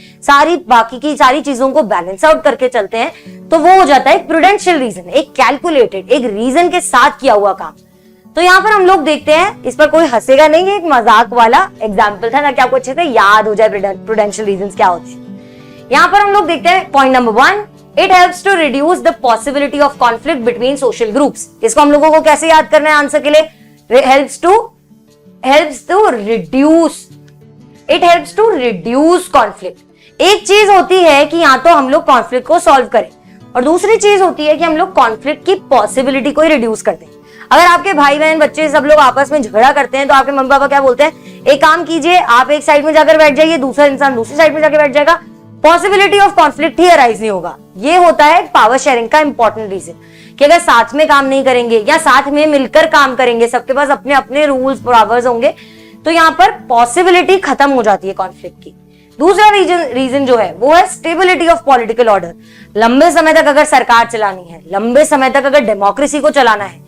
बाकी की सारी चीजों को बैलेंस आउट करके चलते हैं, तो वो हो जाता है एक प्रूडेंशियल रीजन, एक कैलकुलेटेड, एक रीजन के साथ किया हुआ काम। तो यहाँ पर हम लोग देखते हैं, इस पर कोई हंसेगा नहीं, एक मजाक वाला एग्जाम्पल था ताकि आपको अच्छे से याद हो जाए प्रूडेंशियल रीजंस क्या होते हैं। यहाँ पर हम लोग देखते हैं point number 1, it helps to reduce the possibility of conflict between social groups. इसको हम लोगों को कैसे याद करना है आंसर के लिए, helps to reduce conflict। एक चीज होती है कि या तो हम लोग कॉन्फ्लिक्ट को सॉल्व करें और दूसरी चीज होती है कि हम लोग कॉन्फ्लिक्ट की पॉसिबिलिटी को रिड्यूस कर दें। अगर आपके भाई बहन बच्चे सब लोग आपस में झगड़ा करते हैं तो आपके मम्मी पापा क्या बोलते हैं, एक काम कीजिए, आप एक साइड में जाकर बैठ जाइए, दूसरा इंसान दूसरी साइड में जाकर बैठ जाएगा, possibility of conflict he arise नहीं होगा। ये होता है पावर शेयरिंग का इंपॉर्टेंट रीजन कि अगर साथ में काम नहीं करेंगे या साथ में मिलकर काम करेंगे, सबके पास अपने अपने रूल्स पावर्स होंगे, तो यहाँ पर पॉसिबिलिटी खत्म हो जाती है कॉन्फ्लिक्ट की। दूसरा रीजन जो है वो है स्टेबिलिटी ऑफ पॉलिटिकल ऑर्डर। लंबे समय तक अगर सरकार चलानी है, लंबे समय तक अगर डेमोक्रेसी को चलाना है,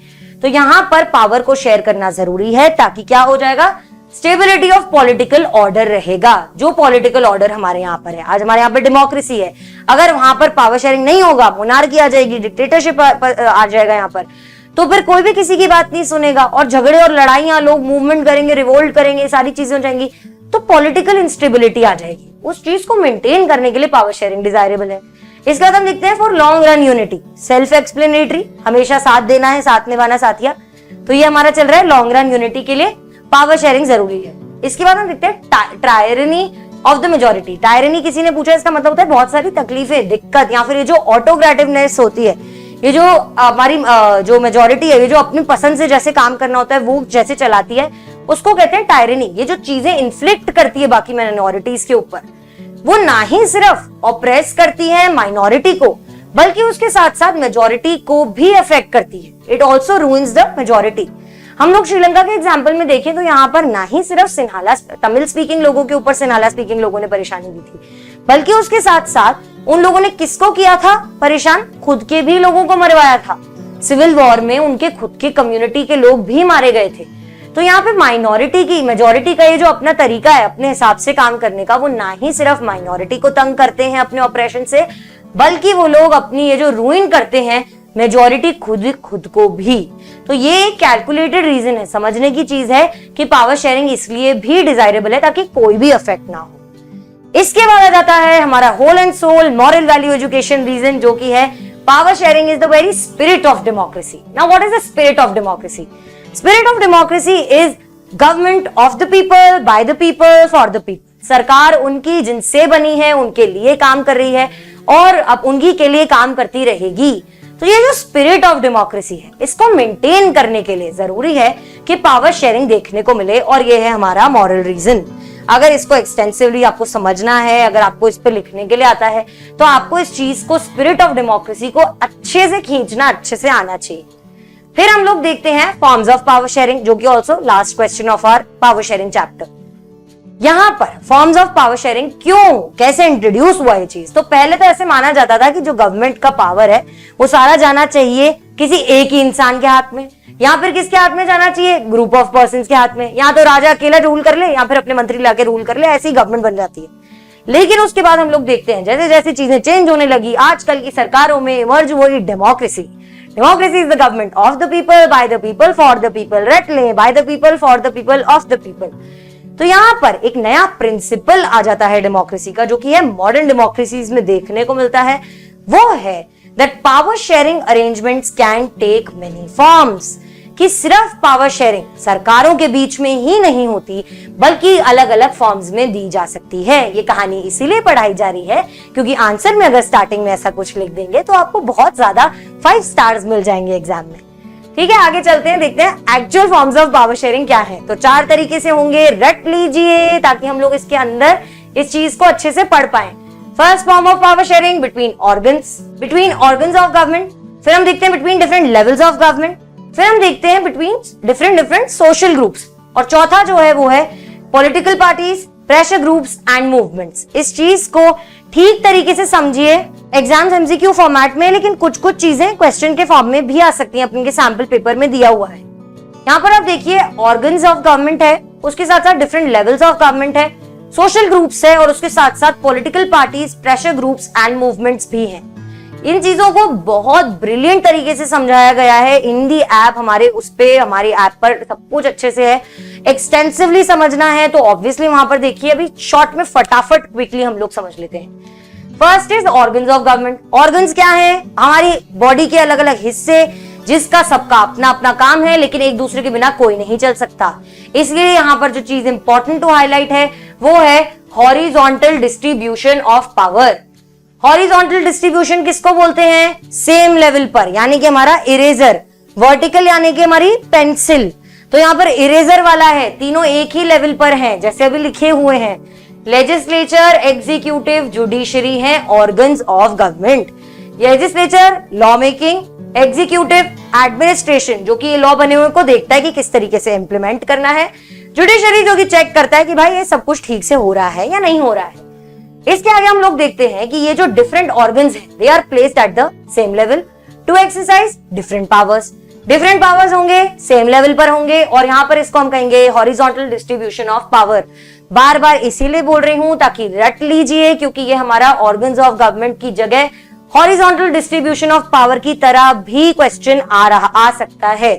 तो यहाँ पर पावर को शेयर करना जरूरी है, ताकि क्या हो जाएगा, स्टेबिलिटी ऑफ पॉलिटिकल ऑर्डर रहेगा। जो पॉलिटिकल ऑर्डर हमारे यहाँ पर है, आज हमारे यहाँ पर डेमोक्रेसी है, अगर वहां पर पावर शेयरिंग नहीं होगा, मोनार्की आ जाएगी, डिक्टेटरशिप आ जाएगा यहाँ पर, तो फिर कोई भी किसी की बात नहीं सुनेगा और झगड़े और लड़ाइयां, लोग मूवमेंट करेंगे, रिवोल्ट करेंगे, सारी चीजें हो जाएंगी, तो पॉलिटिकल इंस्टेबिलिटी आ जाएगी। उस चीज को मेंटेन करने के लिए पावर शेयरिंग डिजायरेबल है। इसके बाद हम देखते हैं for long run unity, self explanatory, हमेशा साथ देना है, साथ निभाना साथिया, तो ये हमारा चल रहा है लॉन्ग रन यूनिटी के लिए पावर शेयरिंग जरूरी है। इसके बाद हम देखते हैं tyranny of the majority. Tyranny किसी ने पूछा, इसका मतलब होता है बहुत सारी तकलीफें, दिक्कत, या फिर ये जो ऑटोक्रेटिवनेस होती है, ये जो हमारी जो मेजोरिटी है, ये जो अपनी पसंद से जैसे काम करना होता है वो जैसे चलाती है, उसको कहते हैं टायरनी। ये जो चीजें इन्फ्लिक्ट करती है बाकी माइनॉरिटीज के ऊपर, वो ना ही सिर्फ ऑप्रेस करती है माइनॉरिटी को, बल्कि उसके साथ साथ मेजोरिटी को भी अफेक्ट करती है। It also ruins the majority. हम लोग श्रीलंका के एग्जाम्पल में देखें तो यहाँ पर ना ही सिर्फ सिन्हाला तमिल स्पीकिंग लोगों के ऊपर सिन्हाला स्पीकिंग लोगों ने परेशानी दी थी, बल्कि उसके साथ साथ उन लोगों ने किसको किया था परेशान, खुद के भी लोगों को मरवाया था। सिविल वॉर में उनके खुद के कम्युनिटी के लोग भी मारे गए थे। तो यहाँ पे माइनॉरिटी की, मेजोरिटी का ये जो अपना तरीका है अपने हिसाब से काम करने का, वो ना ही सिर्फ माइनॉरिटी को तंग करते हैं अपने ऑपरेशन से, बल्कि वो लोग अपनी ये जो रूइन करते हैं मेजोरिटी खुद को भी। तो ये एक कैलकुलेटेड रीजन है, समझने की चीज है कि पावर शेयरिंग इसलिए भी डिजायरेबल है ताकि कोई भी अफेक्ट ना हो। इसके बाद आ जाता है हमारा whole and sole moral value education reason, जो कि है power sharing is the very spirit of democracy. Now what is the spirit of democracy? Spirit of democracy is government of the people, by the people, for the people. सरकार उनकी, जिनसे बनी है, उनके लिए काम कर रही है और अब उनकी के लिए काम करती रहेगी। तो ये जो स्पिरिट ऑफ डेमोक्रेसी है, इसको मेंटेन करने के लिए जरूरी है कि पावर शेयरिंग देखने को मिले, और ये है हमारा मॉरल रीजन। अगर इसको एक्सटेंसिवली आपको समझना है, अगर आपको इस पे लिखने के लिए आता है, तो आपको इस चीज को, स्पिरिट ऑफ डेमोक्रेसी को अच्छे से खींचना, अच्छे से आना चाहिए। फिर हम लोग देखते हैं फॉर्म्स ऑफ पावर शेयरिंग, जो कि also last question of our power sharing chapter. यहां पर फॉर्म्स ऑफ पावर शेयरिंग क्यों, कैसे इंट्रोड्यूस हुआ ये चीज। तो पहले तो ऐसे माना जाता था कि जो गवर्नमेंट का पावर है वो सारा जाना चाहिए किसी एक ही इंसान के हाथ में, या फिर किसके हाथ में जाना चाहिए, ग्रुप ऑफ पर्संस के हाथ में। या तो राजा अकेला रूल कर ले, या फिर अपने मंत्री लाके रूल कर ले, ऐसी गवर्नमेंट बन जाती है। लेकिन उसके बाद हम लोग देखते हैं जैसे जैसे चीजें चेंज होने लगी, आजकल की सरकारों में इमर्ज हुई democracy. Democracy is the government of the people, by the people, for the people. रट ले, bye the people, for the people, of the people. तो यहाँ पर एक नया प्रिंसिपल आ जाता है डेमोक्रेसी का, जो कि है मॉडर्न डेमोक्रेसीज में देखने को मिलता है। वो है that power sharing arrangements can take many forms, कि सिर्फ पावर शेयरिंग सरकारों के बीच में ही नहीं होती, बल्कि अलग अलग फॉर्म्स में दी जा सकती है। ये कहानी इसीलिए पढ़ाई जा रही है क्योंकि आंसर में अगर स्टार्टिंग में ऐसा कुछ लिख देंगे तो आपको बहुत ज्यादा 5 स्टार्स मिल जाएंगे एग्जाम में। ठीक है, आगे चलते हैं, देखते हैं actual forms of power sharing क्या है। तो 4 तरीके से होंगे, रट लीजिए ताकि हम लोग इसके अंदर इस चीज को अच्छे से पढ़ पाए। First form of power sharing between organs of government. फिर हम देखते हैं between different levels of government. फिर हम देखते हैं बिटवीन डिफरेंट सोशल ग्रुप्स। और चौथा जो है वो है political parties, pressure groups and movements. इस चीज को ठीक तरीके से समझिए। एग्जाम्स एमसीक्यू फॉर्मेट में, लेकिन कुछ कुछ चीजें क्वेश्चन के फॉर्म में भी आ सकती हैं, अपने सैंपल पेपर में दिया हुआ है। यहाँ पर आप देखिए ऑर्गन्स ऑफ गवर्नमेंट है, उसके साथ साथ डिफरेंट लेवल्स ऑफ गवर्नमेंट है, सोशल ग्रुप्स है, और उसके साथ साथ political parties, pressure groups and movements भी हैं। इन चीजों को बहुत ब्रिलियंट तरीके से समझाया गया है इन दी ऐप। हमारे उस पे, हमारी ऐप पर सब कुछ अच्छे से है। एक्सटेंसिवली समझना है तो ऑब्वियसली वहां पर देखिए, अभी शॉर्ट में फटाफट क्विकली हम लोग समझ लेते हैं। First is organs of government. Organs क्या है, हमारी बॉडी के अलग अलग हिस्से, जिसका सबका अपना अपना काम है, लेकिन एक दूसरे के बिना कोई नहीं चल सकता। इसलिए यहाँ पर जो चीज इंपॉर्टेंट टू हाईलाइट है वो है horizontal distribution of power. Horizontal distribution किसको बोलते हैं, सेम लेवल पर, यानी कि हमारा इरेजर। वर्टिकल यानी कि हमारी पेंसिल। तो यहाँ पर इरेजर वाला है, तीनों एक ही लेवल पर हैं, जैसे अभी लिखे हुए हैं। लेजिस्लेचर, एग्जीक्यूटिव, जुडिशरी हैं organs of government. Legislature law making, executive administration, जो कि ये लॉ बने हुए को देखता है कि किस तरीके से इंप्लीमेंट करना है। जुडिशरी जो कि चेक करता है कि भाई ये सब कुछ ठीक से हो रहा है या नहीं हो रहा है। इसके आगे हम लोग देखते हैं कि ये जो डिफरेंट ऑर्गन्स हैं, they are placed at the same level to exercise different powers. Different powers होंगे, सेम लेवल पर होंगे, और यहाँ पर इसको हम कहेंगे हॉरिजॉन्टल डिस्ट्रीब्यूशन ऑफ पावर। बार बार इसीलिए बोल रही हूं ताकि रट लीजिए, क्योंकि ये हमारा ऑर्गन्स ऑफ गवर्नमेंट की जगह हॉरिजॉन्टल डिस्ट्रीब्यूशन ऑफ पावर की तरह भी क्वेश्चन आ सकता है।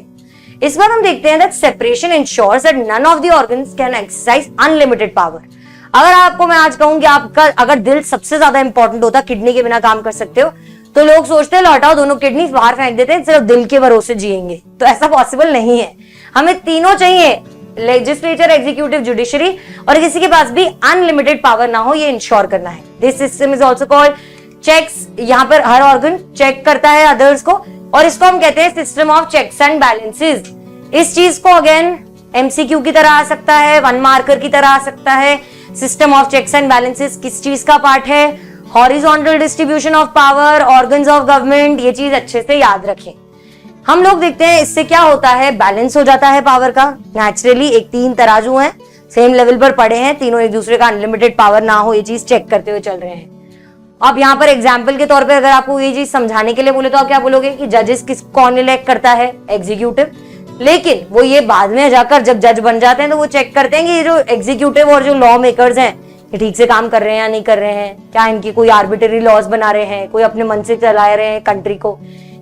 इस बार हम देखते हैं that separation ensures that none of the organs can exercise unlimited power. अगर आपको मैं आज कहूं कि आपका अगर दिल सबसे ज्यादा इंपॉर्टेंट होता, किडनी के बिना काम कर सकते हो, तो लोग सोचते हैं लौटाओ दोनों किडनी, बाहर फेंक देते हैं, सिर्फ दिल के भरोसे जिएंगे। तो ऐसा पॉसिबल नहीं है, हमें तीनों चाहिए, लेजिस्लेचर, एग्जीक्यूटिव, जुडिशरी, और किसी के पास भी अनलिमिटेड पावर ना हो, ये इंश्योर करना है। This system is also called checks. यहाँ पर हर ऑर्गन चेक करता है अदर्स को, और इसको हम कहते हैं system of checks and balances. इस चीज को अगेन एमसीक्यू की तरह आ सकता है, 1 मार्कर की तरह आ सकता है। System of checks and balances किस चीज का पार्ट है, horizontal distribution of power, organs of government. ये चीज अच्छे से याद रखें। हम लोग देखते हैं इससे क्या होता है, बैलेंस हो जाता है पावर का नेचुरली। एक 3 तराजू हैं, सेम लेवल पर पड़े हैं, तीनों एक दूसरे का अनलिमिटेड पावर ना हो, ये चीज चेक करते हुए चल रहे हैं। अब यहाँ पर एग्जाम्पल के तौर पे अगर आपको ये चीज समझाने के लिए बोले तो आप क्या बोलोगे कि जजेस कौन इलेक्ट करता है, एग्जीक्यूटिव। लेकिन वो ये बाद में जाकर जब जज बन जाते हैं तो वो चेक करते हैं कि ये जो एग्जीक्यूटिव और जो लॉ मेकर्स हैं ये ठीक से काम कर रहे हैं या नहीं कर रहे हैं, क्या इनकी कोई आर्बिट्ररी लॉज बना रहे हैं, कोई अपने मन से चला रहे हैं कंट्री को।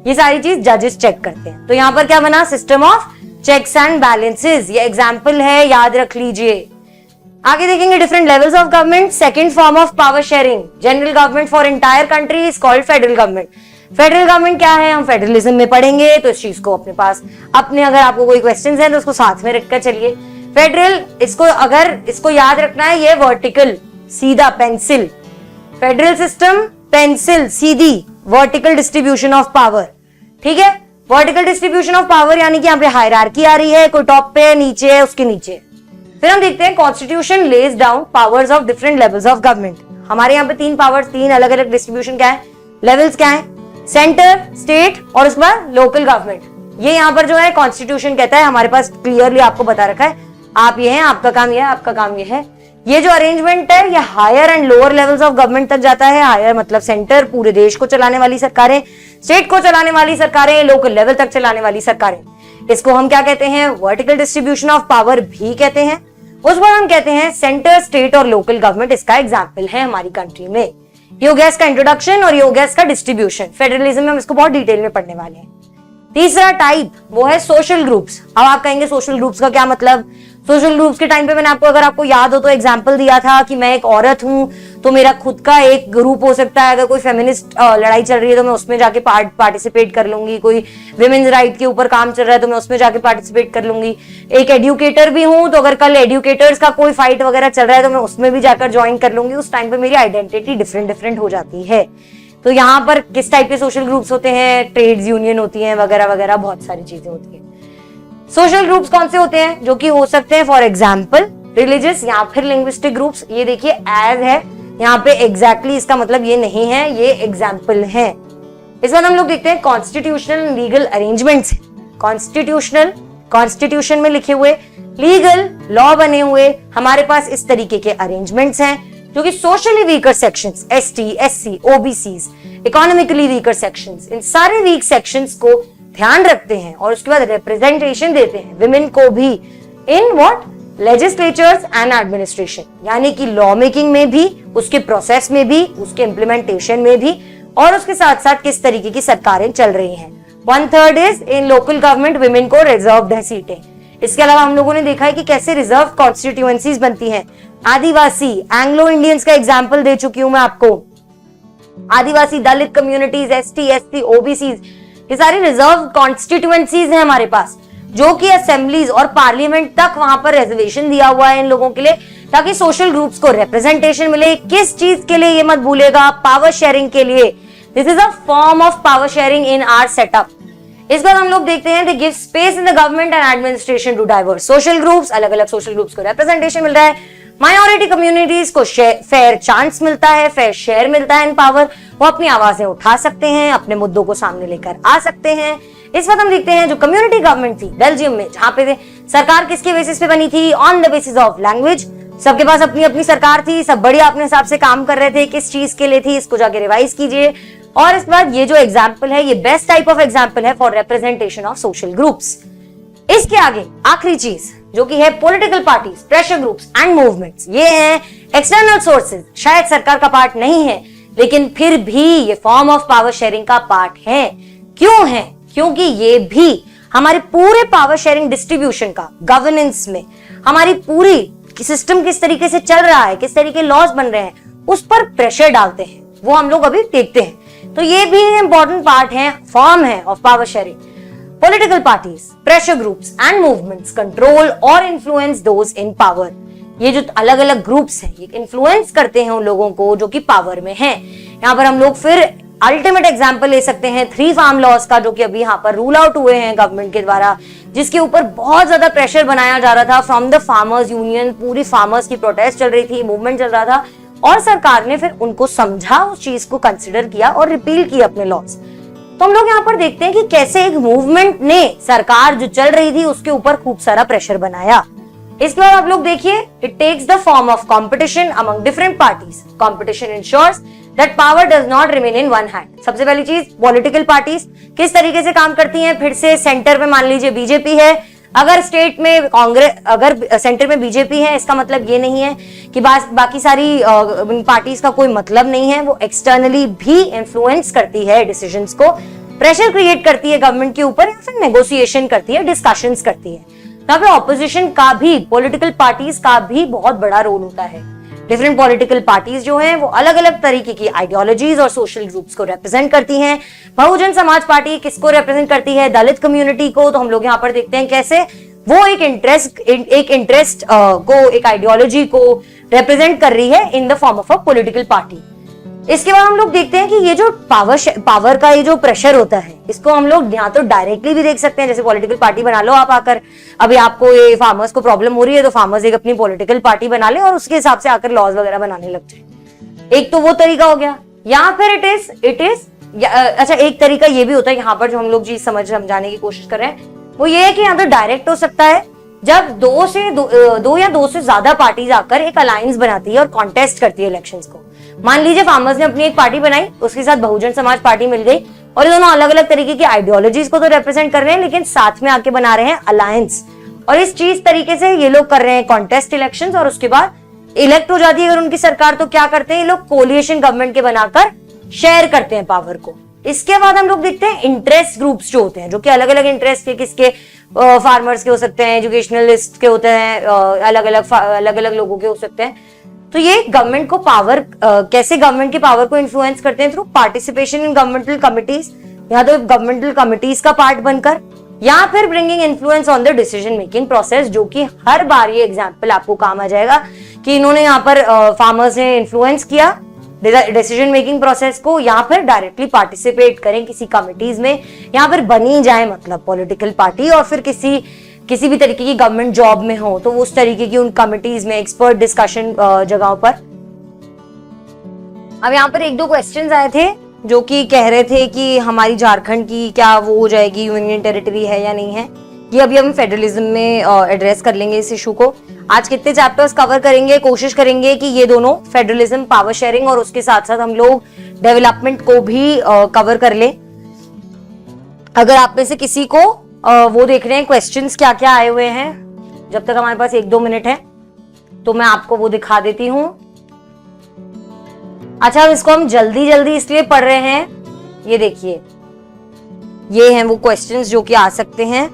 ये सारी चीज जजेस चेक करते हैं। तो यहाँ पर क्या बना, system of checks and balances. ये एग्जाम्पल है, याद रख लीजिए। आगे देखेंगे different levels of government. Second form of power sharing, general government for entire country is called federal government. Federal government क्या है, हम फेडरलिज्म में पढ़ेंगे, तो इस चीज को अपने पास अपने अगर आपको कोई क्वेश्चंस हैं तो उसको साथ में रखकर चलिए। फेडरल, इसको याद रखना है, ये वर्टिकल सीधा pencil, federal system pencil Sidhi vertical distribution of power, ठीक है। वर्टिकल डिस्ट्रीब्यूशन ऑफ पावर यानी कि यहाँ पे हायरार्की आ रही है, कोई टॉप पे है, नीचे है, उसके नीचे। फिर हम देखते हैं constitution lays down powers of different levels of government. हमारे यहाँ पे 3 पावर्स, 3 अलग अलग डिस्ट्रीब्यूशन क्या है, लेवल्स क्या है, सेंटर, स्टेट और उसके बाद लोकल गवर्नमेंट। ये यहाँ पर जो है कॉन्स्टिट्यूशन कहता है, हमारे पास क्लियरली आपको बता रखा है, आप ये हैं, आपका काम ये है, आपका काम ये है। ये जो अरेंजमेंट है ये higher and lower levels of government तक जाता है। हायर मतलब सेंटर, पूरे देश को चलाने वाली सरकारें, स्टेट को चलाने वाली सरकारें, लोकल लेवल तक चलाने वाली सरकारें। इसको हम क्या कहते हैं, वर्टिकल डिस्ट्रीब्यूशन ऑफ पावर भी कहते हैं। उस पर हम कहते हैं सेंटर, स्टेट और लोकल गवर्नमेंट इसका एग्जाम्पल है हमारी कंट्री में। ये हो गया इसका इंट्रोडक्शन और ये हो गया इसका डिस्ट्रीब्यूशन। फेडरलिज्म में हम इसको बहुत डिटेल में पढ़ने वाले हैं। तीसरा टाइप वो है सोशल ग्रुप्स। अब आप कहेंगे सोशल ग्रुप्स का क्या मतलब, सोशल ग्रुप्स के टाइम पे मैंने अगर आपको याद हो तो एग्जांपल दिया था कि मैं एक औरत हूं तो मेरा खुद का एक ग्रुप हो सकता है। अगर कोई फेमिनिस्ट लड़ाई चल रही है तो मैं उसमें जाके पार्टिसिपेट कर लूंगी। कोई विमेन्स राइट के ऊपर काम चल रहा है तो मैं उसमें जाके पार्टिसिपेट कर लूंगी। एक एडुकेटर भी हूं तो अगर कल एडुकेटर्स का कोई फाइट वगैरह चल रहा है तो मैं उसमें भी जाकर ज्वाइन कर लूंगी। उस टाइम पे मेरी आइडेंटिटी डिफरेंट हो जाती है। तो यहाँ पर किस टाइप के सोशल ग्रुप्स होते हैं, ट्रेड्स यूनियन होती हैं वगैरह वगैरह, बहुत सारी चीजें होती हैं। सोशल ग्रुप्स कौन से होते हैं, जो कि हो सकते हैं फॉर एग्जांपल रिलीजियस या फिर लिंग्विस्टिक ग्रुप्स। ये देखिए एज है, यहाँ पे एग्जैक्टली इसका मतलब ये नहीं है, ये एग्जाम्पल है। इस बार हम लोग देखते हैं कॉन्स्टिट्यूशनल लीगल अरेंजमेंट्स। कॉन्स्टिट्यूशन में लिखे हुए लीगल लॉ बने हुए हमारे पास इस तरीके के अरेंजमेंट्स हैं जो कि socially weaker sections, ST, SC, OBCs, economically weaker sections, इन सारे वीक सेक्शंस को ध्यान रखते हैं और उसके बाद रिप्रेजेंटेशन देते हैं विमेन को भी in what legislatures and administration, यानी कि लॉ मेकिंग में भी, उसके प्रोसेस में भी, उसके इम्प्लीमेंटेशन में भी, और उसके साथ साथ किस तरीके की सरकारें चल रही हैं। 1/3 is in local government women को रिजर्व्ड है सीटें। इसके अलावा हम लोगों ने देखा है कि कैसे रिजर्व कॉन्स्टिट्यूएंसीज बनती हैं। आदिवासी, एंग्लो इंडियंस का एग्जाम्पल दे चुकी हूं मैं आपको। आदिवासी, दलित कम्युनिटीज, एसटी, एससी, ओबीसीज, ये सारी रिजर्व कॉन्स्टिट्यूएंसीज हैं हमारे पास, जो कि असेंबलीज और पार्लियामेंट तक वहां पर रिजर्वेशन दिया हुआ है इन लोगों के लिए, ताकि सोशल ग्रुप्स को रिप्रेजेंटेशन मिले। किस चीज के लिए, ये मत भूलेगा, पावर शेयरिंग के लिए। This is a form of power sharing in our setup. इस बार हम लोग देखते हैं they give space in the government and administration to diverse social groups. अलग अलग सोशल ग्रुप्स को रिप्रेजेंटेशन मिल रहा है। माइनॉरिटी कम्युनिटीज को फेयर चांस मिलता है, फेयर शेयर मिलता है इन पावर। वो अपनी आवाजें उठा सकते हैं, अपने मुद्दों को सामने लेकर आ सकते हैं। इस वक्त हम देखते हैं जो कम्युनिटी गवर्नमेंट थी बेल्जियम में, जहां पे सरकार किसके बेसिस पे बनी थी, on the basis of language. सबके पास अपनी अपनी सरकार थी, सब बढ़िया अपने हिसाब से काम कर रहे थे। किस चीज के लिए थी, इसको जाके रिवाइज कीजिए। और इस बार ये जो एग्जाम्पल है ये बेस्ट टाइप ऑफ एग्जाम्पल है for representation of social groups. इसके आगे आखिरी चीज जो कि है political parties, pressure groups and movements. ये हैं एक्सटर्नल सोर्सेज, शायद सरकार का पार्ट नहीं है लेकिन फिर भी ये फॉर्म ऑफ पावर शेयरिंग का पार्ट है। क्यों है? क्योंकि ये भी हमारे पूरे पावर शेयरिंग डिस्ट्रीब्यूशन का गवर्नेंस में, हमारी पूरी सिस्टम किस तरीके से चल रहा है, किस तरीके लॉज बन रहे हैं, उस पर प्रेशर डालते हैं। वो हम लोग अभी देखते हैं। तो ये भी इंपॉर्टेंट पार्ट है, फॉर्म है of power sharing. Political parties, pressure groups and movements control और influence those in power। ये जो अलग अलग ग्रुप्स हैं ये इन्फ्लुएंस करते हैं उन लोगों को जो कि पावर में हैं। यहाँ पर हम लोग फिर अल्टीमेट एग्जांपल ले सकते हैं 3 फार्म लॉज का, जो कि अभी यहाँ पर रूल आउट हुए हैं गवर्नमेंट के द्वारा, जिसके ऊपर बहुत ज्यादा प्रेशर बनाया जा रहा था फ्रॉम द फार्मर्स यूनियन। पूरी फार्मर्स की प्रोटेस्ट चल रही थी, मूवमेंट चल रहा था, और सरकार ने फिर उनको समझा, उस चीज को कंसिडर किया और रिपील किया अपने लॉज। तो हम लोग यहाँ पर देखते हैं कि कैसे एक मूवमेंट ने सरकार जो चल रही थी उसके ऊपर खूब सारा प्रेशर बनाया। इसके बाद आप लोग देखिए, it takes the form of competition among different parties. Competition ensures that power does not remain in one hand. सबसे पहली चीज, पॉलिटिकल पार्टीज किस तरीके से काम करती हैं। फिर से सेंटर में मान लीजिए बीजेपी है, अगर स्टेट में कांग्रेस, अगर सेंटर में बीजेपी है, इसका मतलब ये नहीं है कि बाकी सारी पार्टीज का कोई मतलब नहीं है। वो एक्सटर्नली भी इन्फ्लुएंस करती है डिसीजंस को, प्रेशर क्रिएट करती है गवर्नमेंट के ऊपर, फिर नेगोशिएशन करती है, डिस्कशंस करती है। यहाँ पे ऑपोजिशन का भी, पॉलिटिकल पार्टीज का भी बहुत बड़ा रोल होता है। डिफरेंट पॉलिटिकल पार्टीज जो हैं वो अलग अलग तरीके की आइडियोलॉजीज और सोशल ग्रुप्स को रिप्रेजेंट करती हैं। बहुजन समाज पार्टी किसको रिप्रेजेंट करती है? दलित कम्युनिटी को। तो हम लोग यहाँ पर देखते हैं कैसे वो एक इंटरेस्ट को, एक आइडियोलॉजी को रिप्रेजेंट कर रही है in the form of a political party. इसके बाद हम लोग देखते हैं कि ये जो पावर का ये जो प्रेशर होता है, इसको हम लोग यहाँ तो डायरेक्टली भी देख सकते हैं, जैसे पॉलिटिकल पार्टी बना लो आप आकर, अभी आपको ये फार्मर्स को प्रॉब्लम हो रही है तो फार्मर्स एक अपनी पॉलिटिकल पार्टी बना ले और उसके हिसाब से आकर लॉज वगैरह बनाने लग जाए। एक तो वो तरीका हो गया, या फिर इट इज अच्छा, एक तरीका ये भी होता है यहाँ पर जो हम लोग चीज समझाने की कोशिश कर रहे हैं, वो ये है कि यहाँ तो डायरेक्ट हो सकता है जब दो या दो से ज्यादा पार्टीज आकर एक अलायंस बनाती है और कॉन्टेस्ट करती है इलेक्शंस को। मान लीजिए फार्मर्स ने अपनी एक पार्टी बनाई, उसके साथ बहुजन समाज पार्टी मिल गई, और ये दोनों अलग अलग तरीके की आइडियोलॉजीज को तो रिप्रेजेंट कर रहे हैं लेकिन साथ में आके बना रहे हैं अलायंस, और इस चीज तरीके से ये लोग कर रहे हैं कॉन्टेस्ट इलेक्शंस, और उसके बाद इलेक्ट हो जाती है अगर उनकी सरकार, तो क्या करते हैं ये लोग कोलिएशन गवर्नमेंट के बनाकर शेयर करते हैं पावर को। इसके बाद हम लोग देखते हैं इंटरेस्ट ग्रुप्स जो होते हैं, जो कि अलग अलग इंटरेस्ट के, किसके, फार्मर्स के हो सकते हैं, एजुकेशनलिस्ट के होते हैं, अलग अलग लोगों के हो सकते हैं। तो ये गवर्नमेंट को पावर, कैसे गवर्नमेंट की पावर को इन्फ्लुएंस करते हैं, through participation in governmental committees, या तो गवर्नमेंटल कमिटीज का पार्ट बनकर, या फिर bringing influence on the decision making process, जो कि हर बार ये एग्जाम्पल आपको काम आ जाएगा कि इन्होंने यहाँ पर फार्मर्स ने इन्फ्लुएंस किया डिसीजन मेकिंग प्रोसेस को, या फिर डायरेक्टली पार्टिसिपेट करें किसी कमिटीज में, या फिर बनी जाए मतलब पॉलिटिकल पार्टी, और फिर किसी भी तरीके की गवर्नमेंट जॉब में हो तो उस तरीके की उन कमिटीज में एक्सपर्ट डिस्कशन जगहों पर। अब यहाँ पर एक दो क्वेश्चंस आए थे जो कि कह रहे थे कि हमारी झारखंड की क्या वो हो जाएगी, यूनियन टेरिटरी है या नहीं है। ये अभी हम फेडरलिज्म में एड्रेस कर लेंगे इस इशू को। आज कितने चैप्टर्स कवर करेंगे, कोशिश करेंगे कि ये दोनों फेडरलिज्म, पावर शेयरिंग, और उसके साथ साथ हम लोग डेवलपमेंट को भी कवर कर ले। अगर आप में से किसी को वो देख रहे हैं क्वेश्चंस क्या क्या आए हुए हैं, जब तक हमारे पास 1-2 मिनट है तो मैं आपको वो दिखा देती हूँ। अच्छा, इसको हम जल्दी जल्दी इसलिए पढ़ रहे हैं, ये देखिए, ये हैं वो क्वेश्चंस जो कि आ सकते हैं।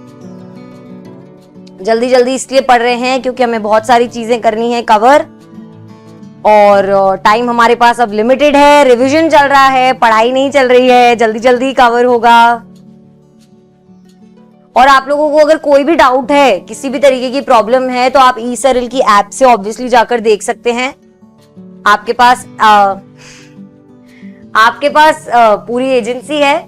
जल्दी जल्दी इसलिए पढ़ रहे हैं क्योंकि हमें बहुत सारी चीजें करनी है कवर, और टाइम हमारे पास अब लिमिटेड है, रिवीजन चल रहा है, पढ़ाई नहीं चल रही है, जल्दी जल्दी कवर होगा। और आप लोगों को अगर कोई भी डाउट है, किसी भी तरीके की प्रॉब्लम है, तो आप ई-सरल की ऐप से ऑब्वियसली जाकर देख सकते हैं। आपके पास पूरी एजेंसी है,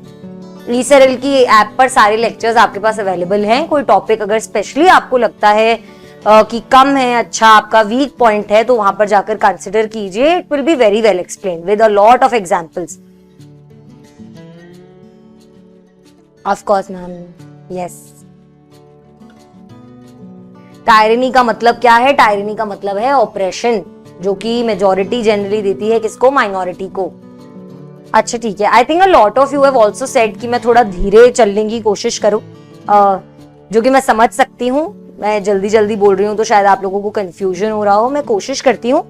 ई-सरल की ऐप पर सारे लेक्चर्स आपके पास अवेलेबल हैं। कोई टॉपिक अगर स्पेशली आपको लगता है कि कम है, अच्छा आपका वीक पॉइंट है, तो वहां पर जाकर कंसिडर कीजिए। It will be very well explained with a lot of examples. Of course ma'am, yes. Tyranny का मतलब क्या है? टायरनी का मतलब है ऑपरेशन, जो कि मेजॉरिटी जनरली देती है किसको? माइनॉरिटी को। अच्छा ठीक है, I think a lot of you have also said कि मैं थोड़ा धीरे चलने की कोशिश करूं, जो कि मैं समझ सकती हूँ। मैं जल्दी जल्दी बोल रही हूँ तो शायद आप लोगों को कंफ्यूजन हो रहा हो। मैं कोशिश करती हूँ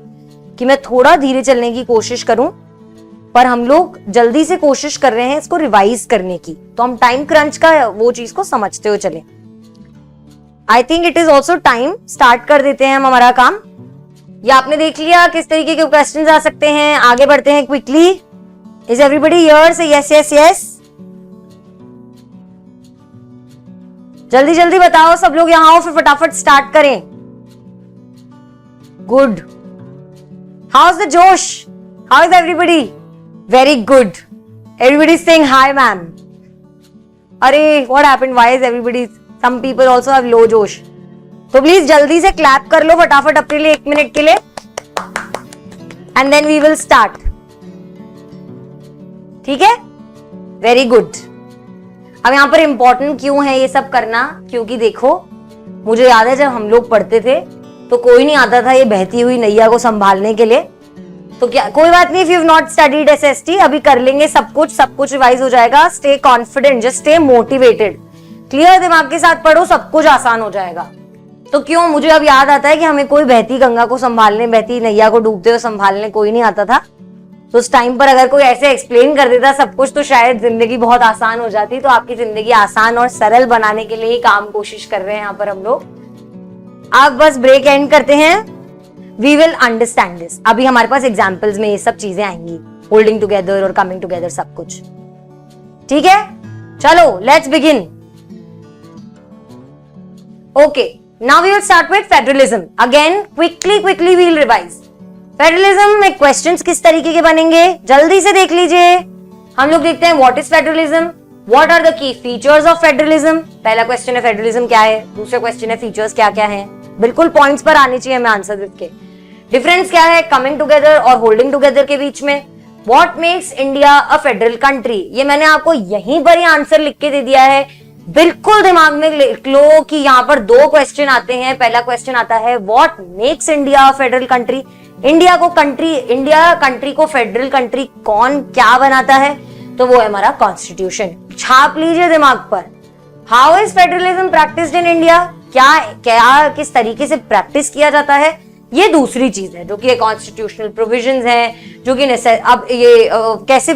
कि मैं थोड़ा धीरे चलने की कोशिश करूं, पर हम लोग जल्दी से कोशिश कर रहे हैं इसको रिवाइज करने की, तो हम टाइम क्रंच का वो चीज को समझते हुए चले। I think it is also time, start कर देते हैं हम हमारा काम। ये आपने देख लिया किस तरीके के क्वेश्चंस आ सकते हैं। आगे बढ़ते हैं क्विकली। Is everybody here? से यस यस यस। जल्दी जल्दी बताओ सब लोग, यहां आओ, फिर फटाफट स्टार्ट करें। Good. How is the josh? How is everybody? Very good. Everybody is saying hi ma'am. अरे what happened? Why is everybody, some people also have low josh. तो प्लीज जल्दी से क्लैप कर लो फटाफट अपने लिए 1 मिनट के लिए, and then we will start. ठीक है, वेरी गुड। अब यहां पर इंपॉर्टेंट क्यों है ये सब करना? क्योंकि देखो, मुझे याद है जब हम लोग पढ़ते थे तो कोई नहीं आता था ये बहती हुई नैया को संभालने के लिए। तो क्या, कोई बात नहीं, if you have not studied SST, अभी कर लेंगे सब कुछ रिवाइज हो जाएगा। Stay confident, just stay motivated. Clear दिमाग के साथ पढ़ो, सब कुछ आसान हो जाएगा। तो क्यों, मुझे अब याद आता है कि हमें कोई बहती गंगा को संभालने, बहती नैया को डूबते हुए संभालने कोई नहीं आता था। तो उस टाइम पर अगर कोई ऐसे एक्सप्लेन कर देता सब कुछ, तो शायद जिंदगी बहुत आसान हो जाती। तो आपकी जिंदगी आसान और सरल बनाने के लिए ही काम कोशिश कर रहे हैं यहाँ पर हम लोग। अब बस ब्रेक एंड करते हैं। We will understand this. अभी हमारे पास एग्जाम्पल्स में ये सब चीजें आएंगी, होल्डिंग टुगेदर और कमिंग टुगेदर, सब कुछ। ठीक है, चलो let's begin. Okay, now we will start with federalism. Again quickly we will revise. Federalism में क्वेश्चंस किस तरीके के बनेंगे जल्दी से देख लीजिए। हम लोग देखते हैं what is federalism, what are the key features of federalism. पहला क्वेश्चन है फेडरलिज्म क्या है, दूसरा क्वेश्चन है फीचर्स क्या क्या है। बिल्कुल पॉइंट्स पर आनी चाहिए हमें आंसर लिख के। डिफरेंस क्या है कमिंग टुगेदर और होल्डिंग टुगेदर के बीच में। What makes India a federal country, ये मैंने आपको यहीं पर ही आंसर लिख के दे दिया है। बिल्कुल दिमाग में लिख लो कि यहाँ पर दो क्वेश्चन आते हैं। पहला क्वेश्चन आता है what makes India a federal country, India country को फेडरल कंट्री कौन क्या बनाता है, तो वो है हमारा कॉन्स्टिट्यूशन। छाप लीजिए दिमाग पर। How is federalism practised in India, क्या किस तरीके से प्रैक्टिस किया जाता है, ये दूसरी चीज है जो कि कॉन्स्टिट्यूशनल प्रोविजंस हैं, जो कि अब ये कैसे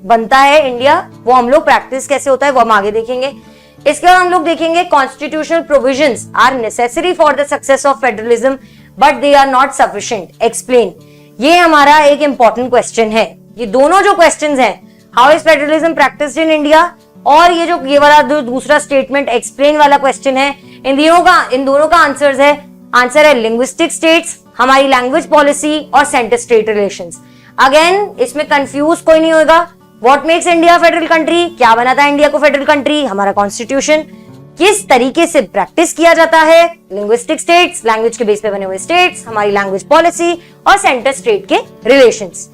बनता है इंडिया, वो हम लोग प्रैक्टिस कैसे होता है वो हम आगे देखेंगे। इसके बाद हम लोग देखेंगे constitutional provisions are necessary for the success of federalism but they are not sufficient, explain. ये हमारा एक इंपॉर्टेंट क्वेश्चन है। ये दोनों जो क्वेश्चंस हैं, how is federalism practised in India और ये वाला दूसरा स्टेटमेंट एक्सप्लेन वाला क्वेश्चन है, इन दोनों का आंसर है लिंग्विस्टिक स्टेट्स, हमारी लैंग्वेज पॉलिसी और सेंटर स्टेट रिलेशंस। अगेन इसमें कंफ्यूज कोई नहीं होगा। What makes India federal country, क्या बनाता है इंडिया को फेडरल कंट्री, हमारा कॉन्स्टिट्यूशन। किस तरीके से प्रैक्टिस किया जाता है, लिंग्विस्टिक स्टेट्स, लैंग्वेज के बेस पे बने हुए स्टेट्स, हमारी लैंग्वेज पॉलिसी और सेंटर स्टेट के रिलेशंस।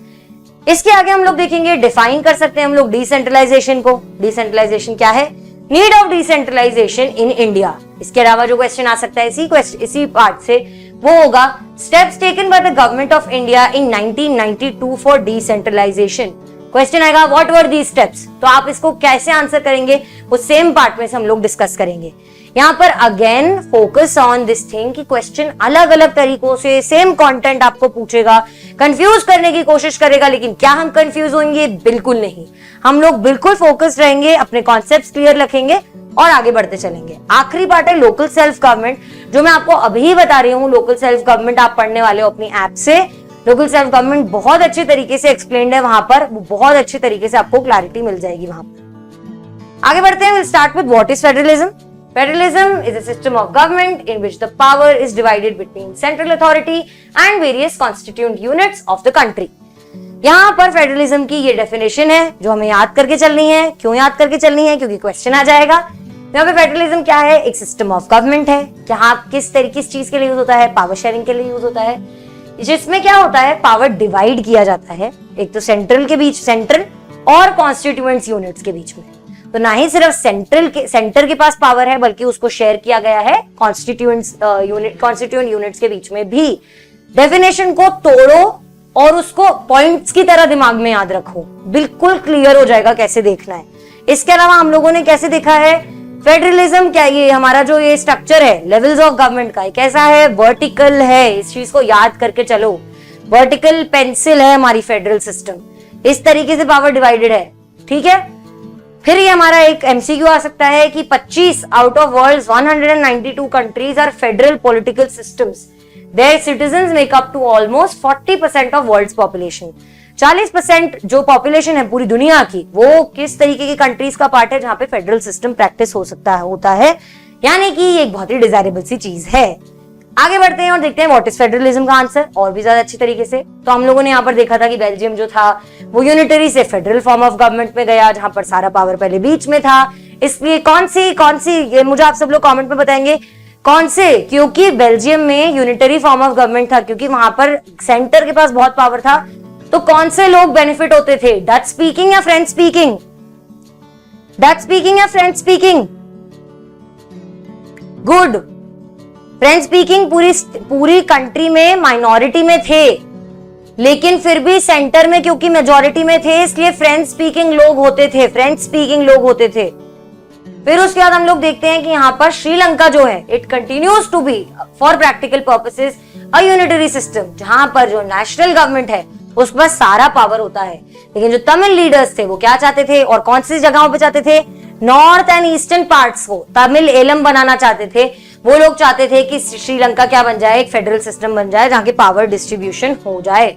इसके आगे हम लोग देखेंगे, डिफाइन कर सकते हैं हम लोग डिसेंट्रलाइजेशन को। डिसेंट्रलाइजेशन क्या है, need of decentralisation in India. इसके अलावा जो क्वेश्चन आ सकता है इसी पार्ट से, वो होगा steps taken by the government of India in 1992 for decentralisation. Question आएगा व्हाट वर दी स्टेप्स, तो आप इसको कैसे आंसर करेंगे वो सेम पार्ट में से हम लोग डिस्कस करेंगे। यहाँ पर again focus on this thing कि क्वेश्चन अलग अलग तरीकों से सेम कंटेंट आपको पूछेगा, कंफ्यूज करने की कोशिश करेगा, लेकिन क्या हम कंफ्यूज होंगे, बिल्कुल नहीं। हम लोग बिल्कुल फोकस्ड रहेंगे, अपने कॉन्सेप्ट्स क्लियर रखेंगे और आगे बढ़ते चलेंगे। आखिरी पार्ट है लोकल सेल्फ गवर्नमेंट, जो मैं आपको अभी बता रही हूँ। लोकल सेल्फ गवर्नमेंट आप पढ़ने वाले हो अपनी ऐप से। लोकल सेल्फ गवर्नमेंट बहुत अच्छी तरीके से एक्सप्लेन्ड है वहां पर, बहुत अच्छी तरीके से आपको क्लैरिटी मिल जाएगी वहां पर। आगे बढ़ते हैं, will start with what is federalism. Federalism is a system of government in which the power is divided between central authority and various constituent units of the country. यहाँ पर फेडरलिज्म की ये डेफिनेशन है जो हमें याद करके चलनी है। क्यों याद करके चलनी है, क्योंकि क्वेश्चन आ जाएगा। यहाँ पे फेडरलिज्म क्या है, एक सिस्टम ऑफ गवर्नमेंट है। यहाँ किस चीज के लिए यूज होता है, पावर शेयरिंग के लिए यूज होता है, जिसमें क्या होता है पावर डिवाइड किया जाता है, एक तो सेंट्रल और कॉन्स्टिट्यूएंट्स यूनिट्स के बीच में। तो ना ही सिर्फ सेंटर के पास पावर है, बल्कि उसको शेयर किया गया है कॉन्स्टिट्यूएंट यूनिट्स के बीच में भी। डेफिनेशन को तोड़ो और उसको पॉइंट्स की तरह दिमाग में याद रखो, बिल्कुल क्लियर हो जाएगा कैसे देखना है। इसके अलावा हम लोगों ने कैसे देखा है फेडरलिज्म, क्या ये हमारा जो ये स्ट्रक्चर है लेवल्स ऑफ गवर्नमेंट का, कैसा है, वर्टिकल है। इस चीज को याद करके चलो, वर्टिकल पेंसिल है हमारी फेडरल सिस्टम, इस तरीके से पावर डिवाइडेड है, ठीक है। फिर ये हमारा एक एमसीक्यू आ सकता है कि 25 out of world's 192 countries are federal political systems, their citizens make up to almost 40% of world's population. 40% जो पॉपुलेशन है पूरी दुनिया की, वो किस तरीके की कंट्रीज का पार्ट है जहां पे फेडरल सिस्टम प्रैक्टिस होता है, यानी कि ये एक बहुत ही डिजायरेबल सी चीज है। आगे बढ़ते हैं और देखते हैं व्हाट इज फेडरलिज्म का आंसर और भी ज्यादा अच्छी तरीके से। तो हम लोगों ने यहाँ पर देखा था कि बेल्जियम जो था वो यूनिटरी से फेडरल फॉर्म ऑफ गवर्नमेंट में गया, जहां पर सारा पावर पहले बीच में था। इसलिए कौन सी ये मुझे आप सब लोग कमेंट में बताएंगे कौन से, क्योंकि बेल्जियम में यूनिटरी फॉर्म ऑफ गवर्नमेंट था, क्योंकि वहां पर सेंटर के पास बहुत पावर था। तो कौन से लोग बेनिफिट होते थे, डच स्पीकिंग या फ्रेंच स्पीकिंग, डच स्पीकिंग या French speaking, good. French speaking पूरी कंट्री में माइनॉरिटी में थे, लेकिन फिर भी सेंटर में क्योंकि मेजॉरिटी में थे, इसलिए फ्रेंच स्पीकिंग लोग होते थे। फिर उसके बाद हम लोग देखते हैं कि यहाँ पर श्रीलंका जो है, it continues to be for practical purposes a unitary system, जहां पर जो नेशनल गवर्नमेंट है उसके पास सारा पावर होता है। लेकिन जो तमिल लीडर्स थे वो क्या चाहते थे और कौन सी जगहों पे चाहते थे, नॉर्थ एंड ईस्टर्न पार्ट्स को तमिल एलम बनाना चाहते थे। वो लोग चाहते थे कि श्रीलंका क्या बन जाए, एक फेडरल सिस्टम बन जाए जहां की पावर डिस्ट्रीब्यूशन हो जाए।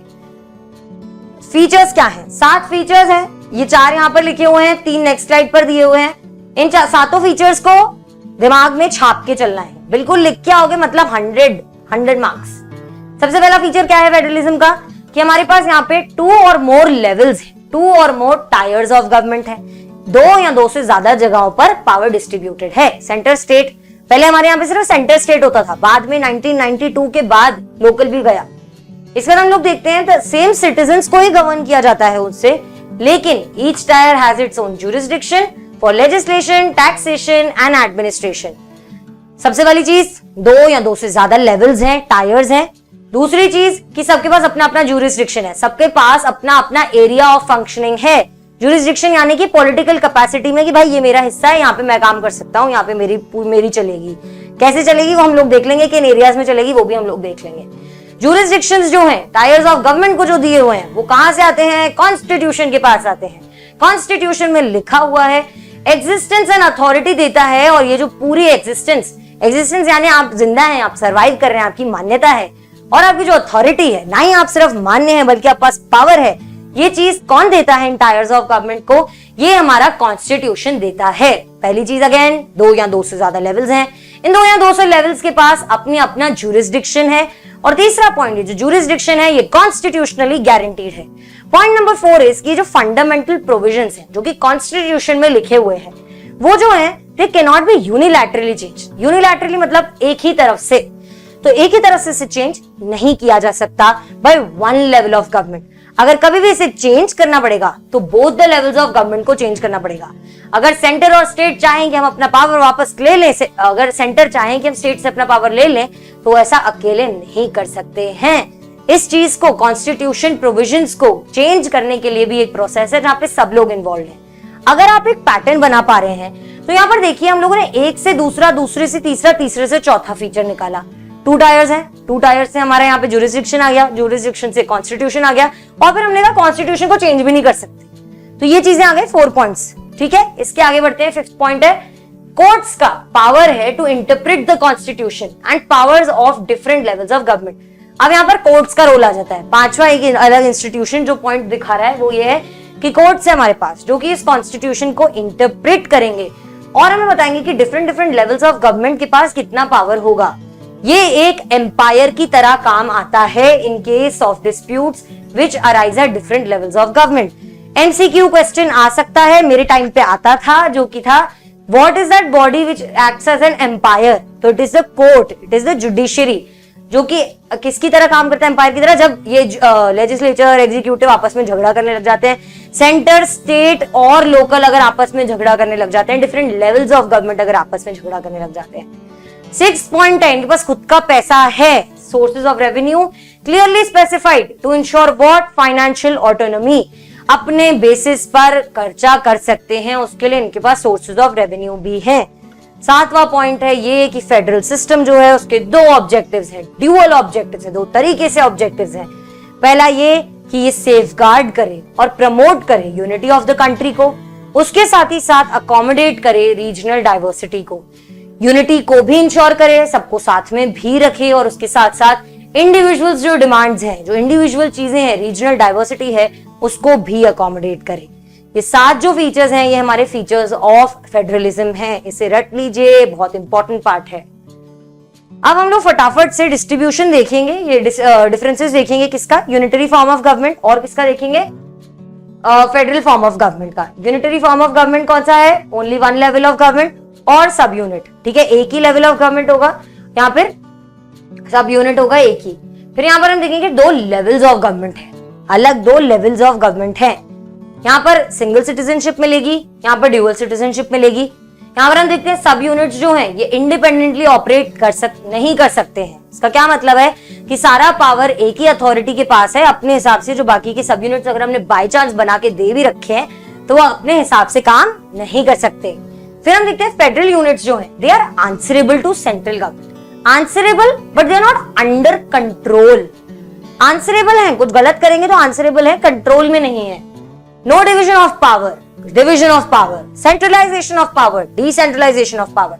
फीचर्स क्या है, 7 फीचर्स हैं, ये 4 यहाँ पर लिखे हुए हैं, 3 नेक्स्ट स्लाइड पर दिए हुए हैं। इन 7 फीचर्स को दिमाग में छाप के चलना है, बिल्कुल लिख के आओगे मतलब 100 मार्क्स। सबसे पहला फीचर क्या है फेडरलिज्म का कि हमारे पास यहाँ पे 2 और मोर लेवल्स है, 2 और मोर टायर्स ऑफ गवर्नमेंट है, 2 या 2 से ज्यादा जगहों पर पावर डिस्ट्रीब्यूटेड है। सेंटर स्टेट, पहले हमारे यहाँ पे सिर्फ सेंटर स्टेट होता था, बाद में 1992 के बाद लोकल भी गया। इसका हम लोग देखते हैं तो सेम सिटीजन्स को ही गवर्न किया जाता है उससे, लेकिन each tyre has its own jurisdiction for legislation, taxation and administration. सबसे वाली चीज 2 या 2 से ज्यादा लेवल्स हैं, टायर्स हैं। दूसरी चीज कि सबके पास अपना अपना ज्यूरिसडिक्शन है, सबके पास अपना अपना एरिया ऑफ फंक्शनिंग है। ज्यूरिसडिक्शन यानी कि पॉलिटिकल कैपेसिटी में कि भाई ये मेरा हिस्सा है, यहाँ पे मैं काम कर सकता हूँ, यहाँ पे मेरी चलेगी। कैसे चलेगी वो हम लोग देख लेंगे, किन एरियाज में चलेगी वो भी हम लोग देख लेंगे। ज्यूरिसडिक्शंस जो हैं, टायर्स ऑफ गवर्नमेंट को जो दिए हुए हैं, वो कहां से आते हैं? कॉन्स्टिट्यूशन के पास आते हैं। कॉन्स्टिट्यूशन में लिखा हुआ है, एग्जिस्टेंस एंड अथॉरिटी देता है। और ये जो पूरी एग्जिस्टेंस यानी आप जिंदा हैं, आप सर्वाइव कर रहे हैं, आपकी मान्यता है, और आपकी जो अथॉरिटी है, ना ही आप सिर्फ मान्य हैं बल्कि आपके पास पावर है, ये चीज कौन देता है इन टायर्स ऑफ गवर्नमेंट को? ये हमारा कॉन्स्टिट्यूशन देता है। पहली चीज अगेन 2 या 2 से ज्यादा लेवल्स हैं, इन 2 या 2 से लेवल्स के पास अपनी अपना ज्यूरिसडिक्शन है। और तीसरा पॉइंट, ये जो ज्यूरिसडिक्शन है ये कॉन्स्टिट्यूशनली गारंटीड है। पॉइंट नंबर 4 इज कि जो फंडामेंटल प्रोविजंस हैं जो कि कॉन्स्टिट्यूशन में लिखे हुए हैं, वो जो है they can not be unilaterally change. Unilaterally मतलब एक ही तरफ से, तो एक ही तरफ से इसे चेंज नहीं किया जा सकता by one level of government. अगर कभी भी इसे चेंज करना पड़ेगा तो both the levels of government को चेंज करना पड़ेगा। अगर सेंटर और स्टेट चाहें कि हम अपना पावर वापस ले लें, अगर सेंटर चाहें कि हम स्टेट से अपना पावर ले लें, तो ऐसा अकेले नहीं कर सकते हैं। इस चीज को, कॉन्स्टिट्यूशन प्रोविजंस को चेंज करने के लिए भी एक प्रोसेस है जहां पे सब लोग इन्वॉल्व हैं। अगर आप एक पैटर्न बना पा रहे हैं तो यहाँ पर देखिए हम लोगों ने एक से दूसरा, दूसरे से तीसरा, तीसरे से चौथा फीचर निकाला। 2 टायर्स हैं, 2 टायर्स से हमारे यहाँ पे ज्यूरिसडिक्शन आ गया, ज्यूरिसडिक्शन से कॉन्स्टिट्यूशन आ गया, और फिर हमने कहा कॉन्स्टिट्यूशन को चेंज भी नहीं कर सकते। तो ये चीजें आ गई 4 पॉइंट्स। ठीक है, इसके आगे बढ़ते हैं। 5th पॉइंट है कोर्ट्स का पावर है to interpret the constitution and powers of different levels of government. अब यहाँ पर कोर्ट्स का रोल आ जाता है। 5वां एक अलग इंस्टीट्यूशन जो पॉइंट दिखा रहा है वो ये है कि कोर्ट्स है हमारे पास जो कि इस कॉन्स्टिट्यूशन को इंटरप्रेट करेंगे और हमें बताएंगे कि डिफरेंट लेवल्स ऑफ गवर्नमेंट के पास कितना पावर होगा। ये एक एम्पायर की तरह काम आता है in case of disputes which arise at different levels of government. MCQ question आ सकता है, मेरे टाइम पे आता था, जो कि था what is that body which acts as an umpire? तो it is the court, it is the judiciary, जो कि किसकी तरह काम करता है? एम्पायर की तरह। जब ये लेजिस्लेचर, एग्जीक्यूटिव आपस में झगड़ा करने लग जाते हैं, सेंटर, स्टेट और लोकल अगर आपस में झगड़ा करने लग जाते हैं, डिफरेंट लेवल्स ऑफ गवर्नमेंट अगर आपस में झगड़ा करने लग जाते हैं। 6th पॉइंट है इनके पास खुद का पैसा है, sources of revenue clearly specified to ensure what? Financial autonomy. अपने बेसिस पर खर्चा कर सकते हैं, उसके लिए इनके पास सोर्सेज ऑफ रेवेन्यू भी हैं। 7वां पॉइंट है ये कि फेडरल सिस्टम जो है उसके 2 ऑब्जेक्टिव्स हैं, ड्यूअल ऑब्जेक्टिव्स हैं, 2 तरीके से ऑब्जेक्टिव्स हैं। पहला ये कि ये सेफगार्ड करे और प्रमोट करे यूनिटी ऑफ द कंट्री को, उसके साथ ही साथ अकोमोडेट करे रीजनल डाइवर्सिटी को, यूनिटी को भी इंश्योर करे, सबको साथ में भी रखे, और उसके साथ साथ इंडिविजुअल्स जो डिमांड्स हैं, जो इंडिविजुअल चीजें हैं, रीजनल डाइवर्सिटी है, उसको भी अकोमोडेट करे। ये 7 जो फीचर्स हैं ये हमारे फीचर्स ऑफ फेडरलिज्म हैं, इसे रट लीजिए, बहुत इंपॉर्टेंट पार्ट है। अब हम लोग फटाफट से डिस्ट्रीब्यूशन देखेंगे, ये डिफरेंसेस देखेंगे किसका? यूनिटरी फॉर्म ऑफ गवर्नमेंट, और किसका देखेंगे? फेडरल फॉर्म ऑफ गवर्नमेंट का। यूनिटरी फॉर्म ऑफ गवर्नमेंट कौन सा है? ओनली 1 लेवल ऑफ गवर्नमेंट और सब यूनिट। ठीक है, एक ही लेवल ऑफ गवर्नमेंट होगा, यहाँ पर सब यूनिट होगा एक ही। फिर यहाँ पर हम देखेंगे 2 लेवल्स ऑफ गवर्नमेंट है, अलग 2 लेवल्स ऑफ गवर्नमेंट है। यहाँ पर सिंगल सिटीजनशिप मिलेगी, यहाँ पर ड्यूअल सिटीजनशिप मिलेगी। यहाँ पर हम देखते हैं सब यूनिट्स जो हैं ये इंडिपेंडेंटली ऑपरेट नहीं कर सकते हैं। इसका क्या मतलब है कि सारा पावर एक ही अथॉरिटी के पास है अपने हिसाब से। जो बाकी के सब यूनिट्स अगर हमने बाय चांस बना के दे भी रखे हैं तो वो अपने हिसाब से काम नहीं कर सकते। फिर हम देखते हैं फेडरल यूनिट्स जो हैं they are answerable to central government. Answerable but they are not under control. Answerable है, कुछ गलत करेंगे तो आंसरेबल है, कंट्रोल में नहीं है। No division of power, division of power, centralization of power, decentralization of power.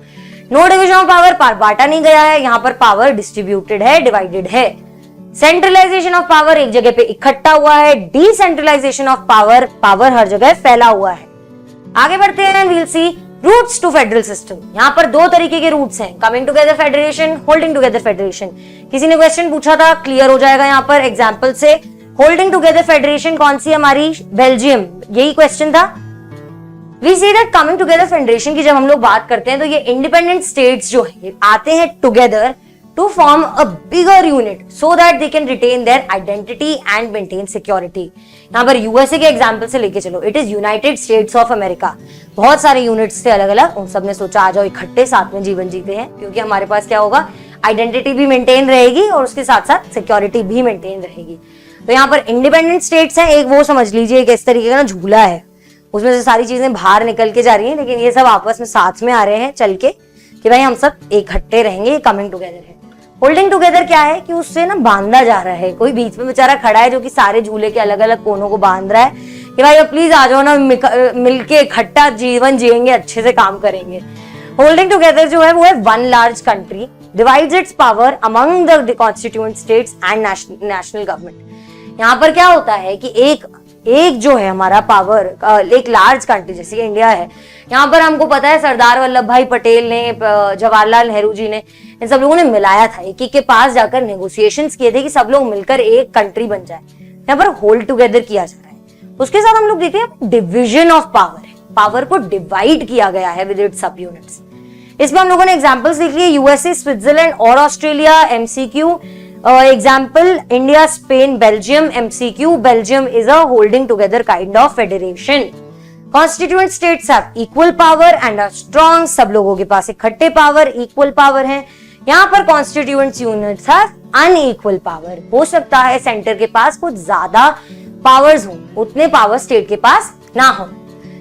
No division of power, बांटा नहीं गया है, यहाँ पर पावर डिस्ट्रीब्यूटेड है, डिवाइडेड है। सेंट्रलाइजेशन ऑफ पावर एक जगह पे इकट्ठा हुआ है, डिसेंट्रलाइजेशन ऑफ पावर, पावर हर जगह फैला हुआ है। आगे बढ़ते हैं, we'll see roots to federal system, यहाँ पर दो तरीके के रूट्स हैं, coming together federation, holding together federation. किसी ने क्वेश्चन पूछा था, क्लियर हो जाएगा यहाँ पर एग्जाम्पल से। होल्डिंग टुगेदर फेडरेशन कौन सी हमारी? बेल्जियम, यही क्वेश्चन था। We see that coming together federation की जब हम लोग बात करते हैं तो ये इंडिपेंडेंट स्टेट्स जो है आते हैं together to form a bigger unit so that they can retain their identity and maintain security। यहाँ पर यूएसए के एग्जाम्पल से लेके चलो, it is United states of America. बहुत सारे यूनिट्स थे अलग अलग, उन सब ने सोचा आ जाओ इकट्ठे साथ में जीवन जीते हैं, क्योंकि हमारे पास क्या होगा, आइडेंटिटी भी मेंटेन रहेगी और उसके साथ साथ सिक्योरिटी भी मेंटेन रहेगी। तो यहाँ पर इंडिपेंडेंट स्टेट्स हैं, एक वो समझ लीजिए एक इस तरीके का ना झूला है, उसमें से सारी चीजें बाहर निकल के जा रही हैं, लेकिन ये सब आपस में साथ में आ रहे हैं चल के कि भाई हम सब इकट्ठे रहेंगे, ये कमिंग टुगेदर है। होल्डिंग टुगेदर क्या है कि उससे ना बांधा जा रहा है, कोई बीच में बेचारा खड़ा है जो कि सारे झूले के अलग अलग कोनों को बांध रहा है कि भाई अब प्लीज आ जाओ ना, मिलके इकट्ठा जीवन जिएंगे, अच्छे से काम करेंगे। होल्डिंग टुगेदर जो है वो है one large country divides it's power among the constituent states and national government. यहाँ पर क्या होता है कि एक जो है हमारा पावर, एक लार्ज कंट्री जैसे इंडिया है, यहाँ पर हमको पता है सरदार वल्लभ भाई पटेल ने, जवाहरलाल नेहरू जी ने, इन सब लोगों ने मिलाया था, एक के पास जाकर नेगोशिएशंस किए थे कि सब लोग मिलकर एक कंट्री बन जाए। यहाँ पर होल्ड टुगेदर किया जा रहा है। उसके साथ हम लोग देखते हैं डिविजन ऑफ पावर है, पावर को डिवाइड किया गया है विद इट्स सब यूनिट्स। इसमें हम लोगों ने एग्जांपल्स देख लिए, यूएसए, स्विट्जरलैंड और Australia. MCQ example, India, Spain, Belgium. MCQ, Belgium is a holding together kind of federation. Constituent states have equal power and are strong, सब लोगों के पास इकट्ठे पावर, इक्वल पावर है। यहाँ पर constituent units have unequal power, हो सकता है सेंटर के पास कुछ ज्यादा पावर्स हो, उतने पावर स्टेट के पास ना हो।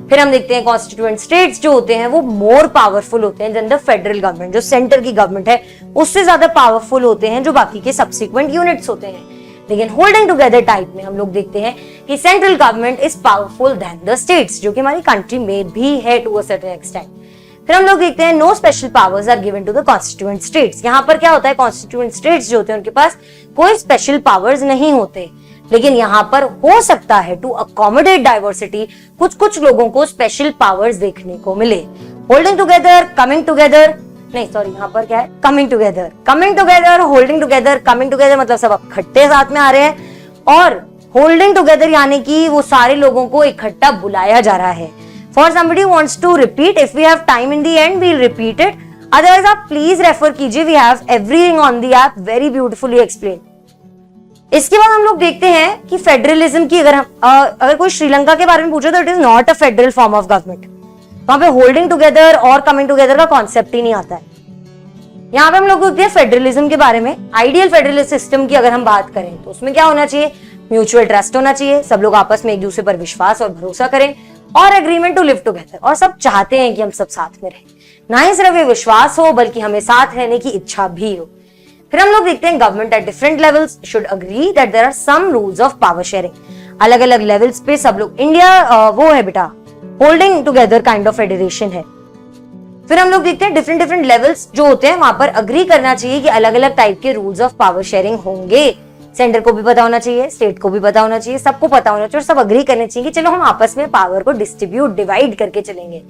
फिर हम देखते हैं कॉन्स्टिट्यूएंट स्टेट्स जो होते हैं वो मोर पावरफुल होते हैं देन द फेडरल गवर्नमेंट, जो सेंटर की गवर्नमेंट है उससे ज्यादा पावरफुल होते हैं जो बाकी के सब्सिक्वेंट यूनिट्स होते हैं। लेकिन होल्डिंग टुगेदर टाइप में हम लोग देखते हैं कि central government is powerful than the states, जो कि हमारी कंट्री में भी है टू अ सर्टेन एक्सटेंट। फिर हम लोग देखते हैं no special powers are given to the constituent states. यहाँ पर क्या होता है, कॉन्स्टिट्यूएंट स्टेट्स जो होते हैं उनके पास कोई स्पेशल पावर्स नहीं होते, लेकिन यहाँ पर हो सकता है टू अकोमोडेट डाइवर्सिटी कुछ लोगों को स्पेशल पावर्स देखने को मिले। होल्डिंग टुगेदर, कमिंग टुगेदर, नहीं सॉरी यहाँ पर क्या है, coming together, coming together, holding together. Coming together मतलब सब इकट्ठे साथ में आ रहे हैं, और होल्डिंग टुगेदर यानी कि वो सारे लोगों को इकट्ठा बुलाया जा रहा है। For somebody wants to repeat, if we have time in the end we'll repeat it, otherwise आप प्लीज रेफर कीजिए, we have everything on the app very beautifully explained। इसके बाद हम लोग देखते हैं कि फेडरलिज्म की अगर कोई श्रीलंका के बारे में पूछे तो it is not a federal form of government, वहां पे होल्डिंग टुगेदर और कमिंग टुगेदर का कॉन्सेप्ट ही नहीं आता है। यहाँ पे हम लोग देखते हैं फेडरलिज्म के बारे में। आइडियल फेडरल सिस्टम की अगर हम बात करें तो उसमें क्या होना चाहिए, म्यूचुअल ट्रस्ट होना चाहिए, सब लोग आपस में एक दूसरे पर विश्वास और भरोसा करें, और एग्रीमेंट टू लिव टुगेदर, और सब चाहते हैं कि हम सब साथ में रहें, ना ही सिर्फ ये विश्वास हो बल्कि हमें साथ रहने की इच्छा भी हो। फिर हम लोग देखते हैं government at different levels should agree that there are some rules of power sharing. अलग अलग लेवल्स पे सब लोग, इंडिया वो है बेटा holding together kind of federation है। फिर हम लोग देखते हैं डिफरेंट लेवल्स जो होते हैं वहां पर अग्री करना चाहिए कि अलग अलग टाइप के रूल्स ऑफ पावर शेयरिंग होंगे। सेंटर को भी पता होना चाहिए, स्टेट को भी पता होना चाहिए, सबको पता होना चाहिए, और सब अग्री करने चाहिए कि चलो हम आपस में पावर को डिवाइड करके चलेंगे।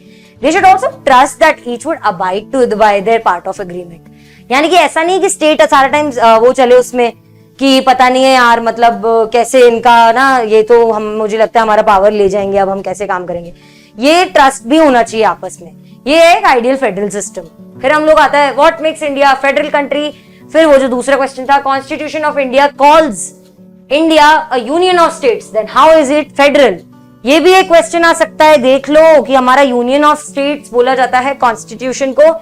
They should also trust that each would abide to by their part of agreement। यानी कि ऐसा नहीं कि स्टेट सारा टाइम वो चले उसमें कि पता नहीं है यार, मतलब कैसे इनका ना, ये तो हम, मुझे लगता है हमारा पावर ले जाएंगे, अब हम कैसे काम करेंगे। ये ट्रस्ट भी होना चाहिए आपस में, ये है एक आइडियल फेडरल सिस्टम। फिर हम लोग आता है what makes India federal country. फिर वो जो दूसरा क्वेश्चन था, constitution of India calls India a union of states, then how is it federal. ये भी एक क्वेश्चन आ सकता है, देख लो कि हमारा यूनियन ऑफ स्टेट्स बोला जाता है कॉन्स्टिट्यूशन को,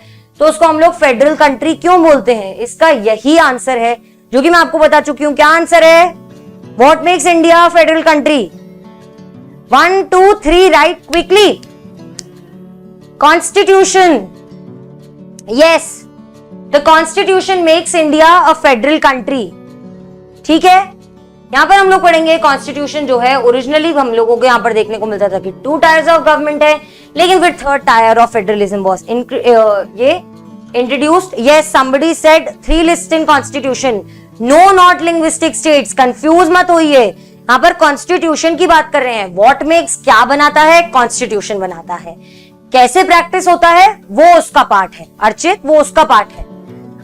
तो उसको हम लोग फेडरल कंट्री क्यों बोलते हैं। इसका यही आंसर है जो कि मैं आपको बता चुकी हूं। क्या आंसर है, what makes India federal country. 1 2 3 right quickly. Constitution, yes the constitution makes India a federal country. ठीक है, यहाँ पर हम लोग पढ़ेंगे कॉन्स्टिट्यूशन जो है ओरिजिनली हम लोगों को यहाँ पर देखने को मिलता था कि 2 टायर्स ऑफ गवर्नमेंट है, लेकिन फिर 3rd tier of federalism was ये introduced. Yes somebody said 3 list in constitution, no not linguistic states, confuse मत होइए, यहाँ पर कॉन्स्टिट्यूशन की बात कर रहे हैं। व्हाट मेक्स क्या बनाता है, कॉन्स्टिट्यूशन बनाता है। कैसे प्रैक्टिस होता है वो उसका पार्ट है, अर्चित वो उसका पार्ट है।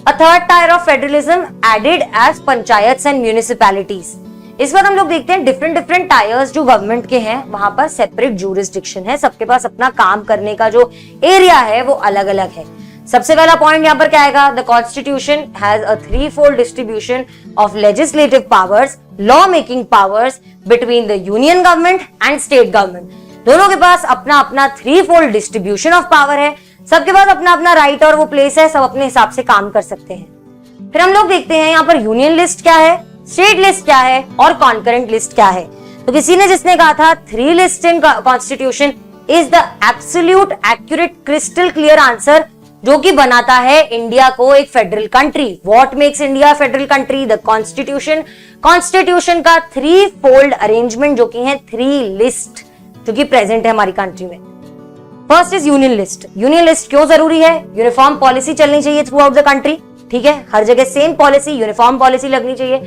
A third tier of federalism added as panchayat and municipalities. इस बार हम लोग देखते हैं डिफरेंट टायर्स जो गवर्नमेंट के हैं वहां पर सेपरेट ज्यूरिसडिक्शन है, सबके पास अपना काम करने का जो एरिया है वो अलग अलग है। सबसे पहला पॉइंट यहाँ पर क्या आएगा, the constitution has a three-fold distribution of legislative powers, law making powers between the union government and state government. दोनों के पास अपना अपना थ्री-फोल्ड डिस्ट्रीब्यूशन ऑफ पावर है, सबके पास अपना अपना राइट और वो प्लेस है, सब अपने हिसाब से काम कर सकते हैं। फिर हम लोग देखते हैं यहाँ पर यूनियन लिस्ट क्या है, स्टेट लिस्ट क्या है और कॉन्करेंट लिस्ट क्या है। तो किसी ने जिसने कहा था 3 list in constitution is the absolute accurate crystal clear answer, जो कि बनाता है इंडिया को एक federal country. What makes India federal country, the constitution. Constitution का 3-फोल्ड अरेंजमेंट जो कि है 3 लिस्ट जो कि प्रेजेंट है हमारी कंट्री में। First is union list. Union list क्यों जरूरी है, यूनिफॉर्म पॉलिसी चलनी चाहिए थ्रू आउट द कंट्री, ठीक है, हर जगह सेम पॉलिसी, यूनिफॉर्म पॉलिसी लगनी चाहिए।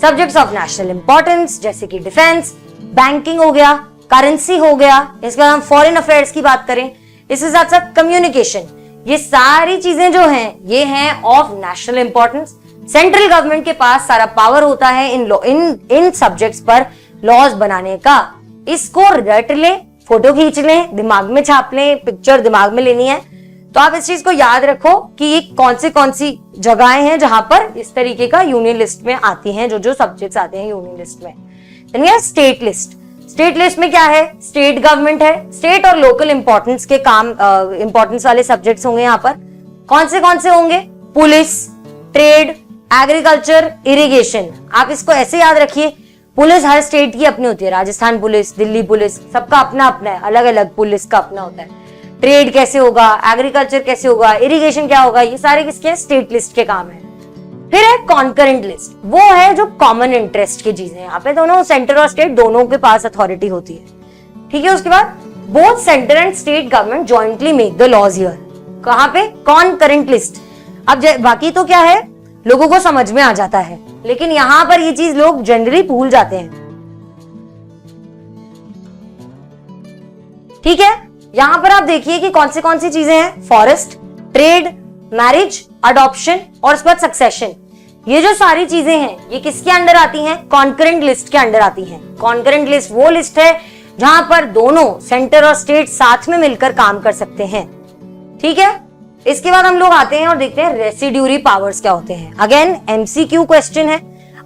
सब्जेक्ट्स ऑफ नेशनल इंपॉर्टेंस जैसे कि डिफेंस, बैंकिंग हो गया, करेंसी हो गया, इसके बाद हम फॉरेन अफेयर्स की बात करें, इसके साथ साथ कम्युनिकेशन, ये सारी चीजें जो हैं ये हैं of national importance. Central government के पास सारा पावर होता है इन सब्जेक्ट्स पर लॉज बनाने का। इसको रट ले, फोटो खींच लें, दिमाग में छाप लें, पिक्चर दिमाग में लेनी है तो आप इस चीज को याद रखो कि ये कौन सी जगहें हैं जहां पर इस तरीके का यूनियन लिस्ट में आती हैं, जो सब्जेक्ट्स आते हैं यूनियन लिस्ट में। Then state list. State list में क्या है, स्टेट गवर्नमेंट है, स्टेट और लोकल इंपॉर्टेंस के काम, इंपॉर्टेंस वाले सब्जेक्ट्स होंगे यहाँ पर। कौन से होंगे, पुलिस, ट्रेड, एग्रीकल्चर, इरिगेशन। आप इसको ऐसे याद रखिए, पुलिस हर स्टेट की अपनी होती है, राजस्थान पुलिस, दिल्ली पुलिस, सबका अपना अपना है, अलग अलग पुलिस का अपना होता है। ट्रेड कैसे होगा, एग्रीकल्चर कैसे होगा, इरिगेशन क्या होगा, ये सारे किसके, स्टेट लिस्ट के काम है। फिर है कॉन्करेंट लिस्ट, वो है जो कॉमन इंटरेस्ट की चीजें, यहाँ पे दोनों सेंटर और स्टेट दोनों के पास अथॉरिटी होती है, ठीक है। उसके बाद both centre and state government jointly make the laws here. कहाँ पे, कॉन्करेंट लिस्ट। अब बाकी तो क्या है, लोगों को समझ में आ जाता है, लेकिन यहां पर ये चीज लोग जनरली भूल जाते हैं, ठीक है। यहां पर आप देखिए कि कौन सी चीजें हैं, फॉरेस्ट, ट्रेड, मैरिज, अडॉप्शन और उसके बाद सक्सेशन। ये जो सारी चीजें हैं ये किसके अंडर आती हैं, कॉन्करेंट लिस्ट के अंडर आती हैं। कॉन्करेंट लिस्ट वो लिस्ट है जहां पर दोनों सेंटर और स्टेट साथ में मिलकर काम कर सकते हैं, ठीक है। इसके बाद हम लोग आते हैं और देखते हैं रेसिड्यूरी पावर्स क्या होते हैं। अगेन एमसीक्यू क्वेश्चन है।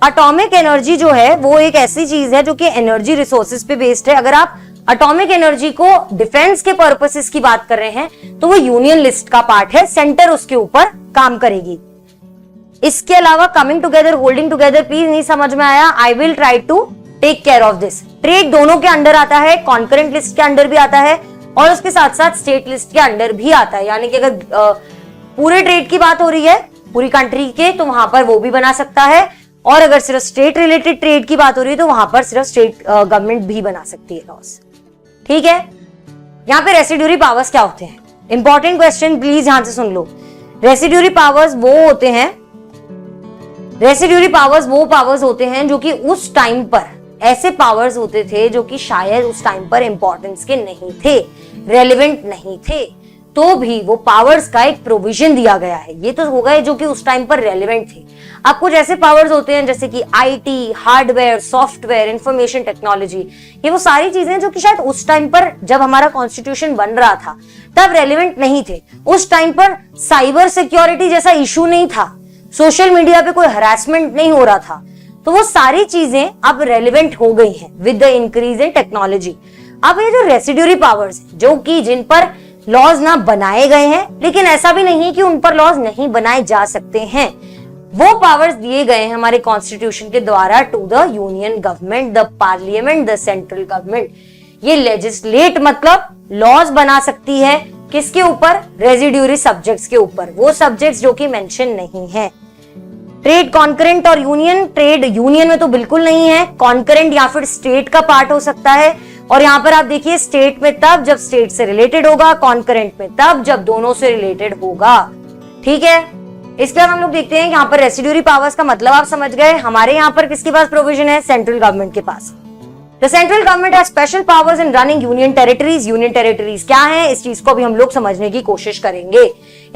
एटॉमिक एनर्जी जो है वो एक ऐसी चीज है जो कि एनर्जी रिसोर्सेज पे बेस्ड है। अगर आप एटॉमिक एनर्जी को डिफेंस के पर्पसेस की बात कर रहे हैं तो वो यूनियन लिस्ट का पार्ट है, सेंटर उसके ऊपर काम करेगी। इसके अलावा coming together, holding together, please नहीं समझ में आया, I will try to take care of this. Trade दोनों के अंडर आता है, कॉन्करेंट लिस्ट के अंडर भी आता है और उसके साथ साथ स्टेट लिस्ट के अंडर भी आता है। यानी कि अगर पूरे ट्रेड की बात हो रही है पूरी कंट्री के तो वहां पर वो भी बना सकता है, और अगर सिर्फ स्टेट रिलेटेड ट्रेड की बात हो रही है तो वहां पर सिर्फ स्टेट गवर्नमेंट भी बना सकती है लॉस, ठीक है। यहाँ पे रेसिड्यूरी पावर्स क्या होते हैं, इंपॉर्टेंट क्वेश्चन, प्लीज ध्यान से सुन लो। रेसिड्यूरी पावर्स वो होते हैं, रेसिड्यूरी पावर्स वो पावर्स होते हैं जो कि उस टाइम पर ऐसे पावर्स होते थे जो कि शायद उस टाइम पर इंपॉर्टेंस के नहीं थे, रेलेवेंट नहीं थे, तो भी वो पावर्स का एक प्रोविजन दिया गया है। ये तो हो गए जो कि उस टाइम पर रेलेवेंट थे। अब कुछ ऐसे पावर्स होते हैं जैसे कि IT, hardware, software, information technology, ये वो सारी चीजें जो कि शायद उस टाइम पर जब हमारा कॉन्स्टिट्यूशन बन रहा था तब रेलेवेंट नहीं थे। उस टाइम पर साइबर सिक्योरिटी जैसा इशू नहीं था, सोशल मीडिया पे कोई हरासमेंट नहीं हो रहा था, तो वो सारी चीजें अब रेलेवेंट हो गई हैं with the increase in technology. अब ये जो रेसिड्यूरी पावर्स जो कि जिन पर लॉज ना बनाए गए हैं, लेकिन ऐसा भी नहीं है कि उन पर लॉज नहीं बनाए जा सकते हैं, वो पावर्स दिए गए हैं हमारे कॉन्स्टिट्यूशन के द्वारा to the union government, the parliament, the central government. ये लेजिस्लेट मतलब लॉज बना सकती है किसके ऊपर, रेसिड्यूरी सब्जेक्ट्स के ऊपर, वो सब्जेक्ट्स जो कि मेंशन नहीं है। ट्रेड कॉन्करेंट और यूनियन, ट्रेड यूनियन में तो बिल्कुल नहीं है, कॉन्करेंट या फिर स्टेट का पार्ट हो सकता है। और यहाँ पर आप देखिए स्टेट में तब जब स्टेट से रिलेटेड होगा, कॉन्करेंट में तब जब दोनों से रिलेटेड होगा, ठीक है। इसके बाद हम लोग देखते हैं यहाँ पर रेसिड्यूरी पावर्स का मतलब आप समझ गए। हमारे यहाँ पर किसके पास प्रोविजन है, सेंट्रल गवर्नमेंट के पास। The central government has special powers in running union territories. Union territories क्या है, इस चीज को भी हम लोग समझने की कोशिश करेंगे।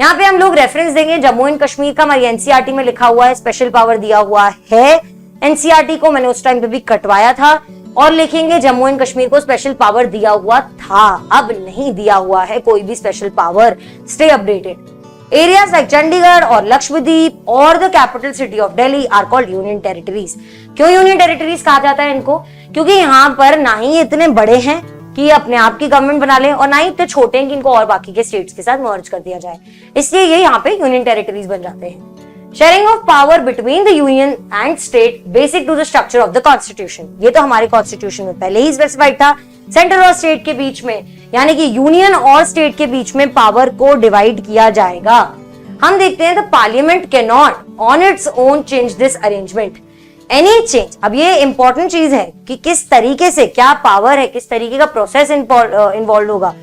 यहाँ पे हम लोग रेफरेंस देंगे जम्मू एंड कश्मीर का, हमारी एनसीईआरटी में लिखा हुआ है, स्पेशल पावर दिया हुआ है। एनसीईआरटी को मैंने उस टाइम पे भी कटवाया था, और लिखेंगे जम्मू एंड कश्मीर को स्पेशल पावर दिया हुआ था, अब नहीं दिया हुआ है कोई भी special power. Stay updated. Areas like Chandigarh और लक्षद्वीप और the capital city of Delhi are called union territories. क्यों यूनियन टेरिटरीज कहा जाता है इनको? क्योंकि यहाँ पर ना ही इतने बड़े हैं कि अपने आप की गवर्नमेंट बना ले, और ना ही इतने छोटे हैं कि इनको और बाकी के स्टेट्स के साथ मर्ज कर दिया जाए, इसलिए ये यहाँ पे यूनियन टेरिटरीज बन जाते हैं। Sharing of power between the union and state basic to the structure of the constitution. ये तो हमारे कॉन्स्टिट्यूशन में पहले ही स्पेसिफाइड था। सेंट्रल और स्टेट के बीच में, यानी कि यूनियन और स्टेट के बीच में पावर को डिवाइड किया जाएगा। हम देखते हैं the parliament can not on its own change this arrangement any change. अब ये इंपॉर्टेंट चीज है कि किस तरीके से क्या पावर है, किस तरीके का प्रोसेस इन्वॉल्व होगा।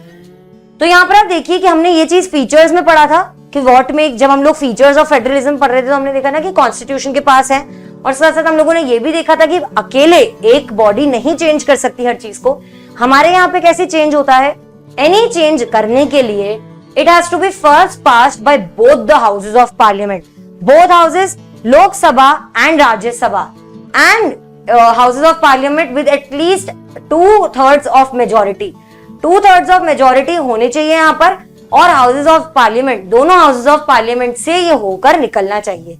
तो यहाँ पर आप देखिए कि हमने ये चीज फीचर्स में पढ़ा था कि व्हाट मेक, जब हम लोग फीचर्स ऑफ फेडरलिज्म पढ़ रहे थे तो हमने देखा ना कि कॉन्स्टिट्यूशन के पास है, और साथ साथ हम लोगों ने ये भी देखा था कि अकेले एक बॉडी नहीं चेंज कर सकती हर चीज को। हमारे यहाँ पे कैसे चेंज होता है, एनी चेंज करने के लिए it has to be first passed by both the houses of parliament. Both houses, Lok Sabha and Rajya Sabha, and houses of parliament with at least 2/3 of majority. 2/3 of majority होने चाहिए यहाँ पर, और हाउसेज ऑफ पार्लियामेंट, दोनों हाउसेज ऑफ पार्लियामेंट से ये होकर निकलना चाहिए।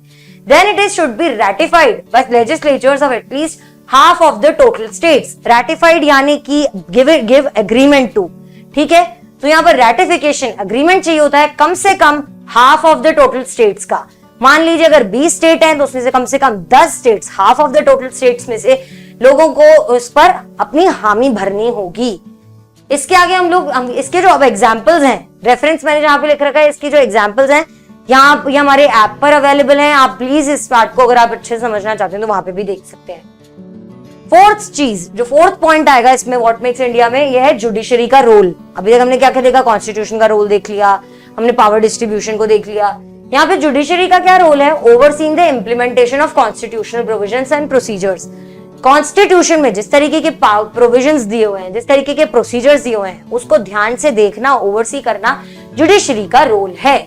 Then it is should be ratified by legislatures of at least half of the total states. Ratified यानी कि गिव एग्रीमेंट टू, ठीक है। तो यहाँ पर रैटिफिकेशन एग्रीमेंट चाहिए होता है कम से कम half of the total states का। मान लीजिए अगर 20 स्टेट हैं तो उसमें से कम 10 states, half of the total states में से लोगों को उस पर अपनी हामी भरनी होगी। इसके आगे हम इसके जो अब एग्जांपल्स हैं, रेफरेंस मैंने जहां पे लिख रखा है, इसकी जो एग्जांपल्स हैं यहाँ ये हमारे ऐप पर अवेलेबल हैं। आप प्लीज इस पार्ट को अगर आप अच्छे से समझना चाहते हैं तो वहां पे भी देख सकते हैं। फोर्थ चीज, जो फोर्थ पॉइंट आएगा इसमें व्हाट मेक्स इंडिया में, यह है जुडिशरी का रोल। अभी तक हमने क्या क्या देखा, कॉन्स्टिट्यूशन का रोल देख लिया, हमने पावर डिस्ट्रीब्यूशन को देख लिया। यहाँ पे जुडिशरी का क्या रोल है, overseeing the implementation of constitutional provisions and procedures. Constitution में जिस तरीके के प्रोविजंस दिए हुए हैं, जिस तरीके के प्रोसीजर्स दिए हुए हैं, उसको ध्यान से देखना, ओवरसी करना जुडिशरी का रोल है।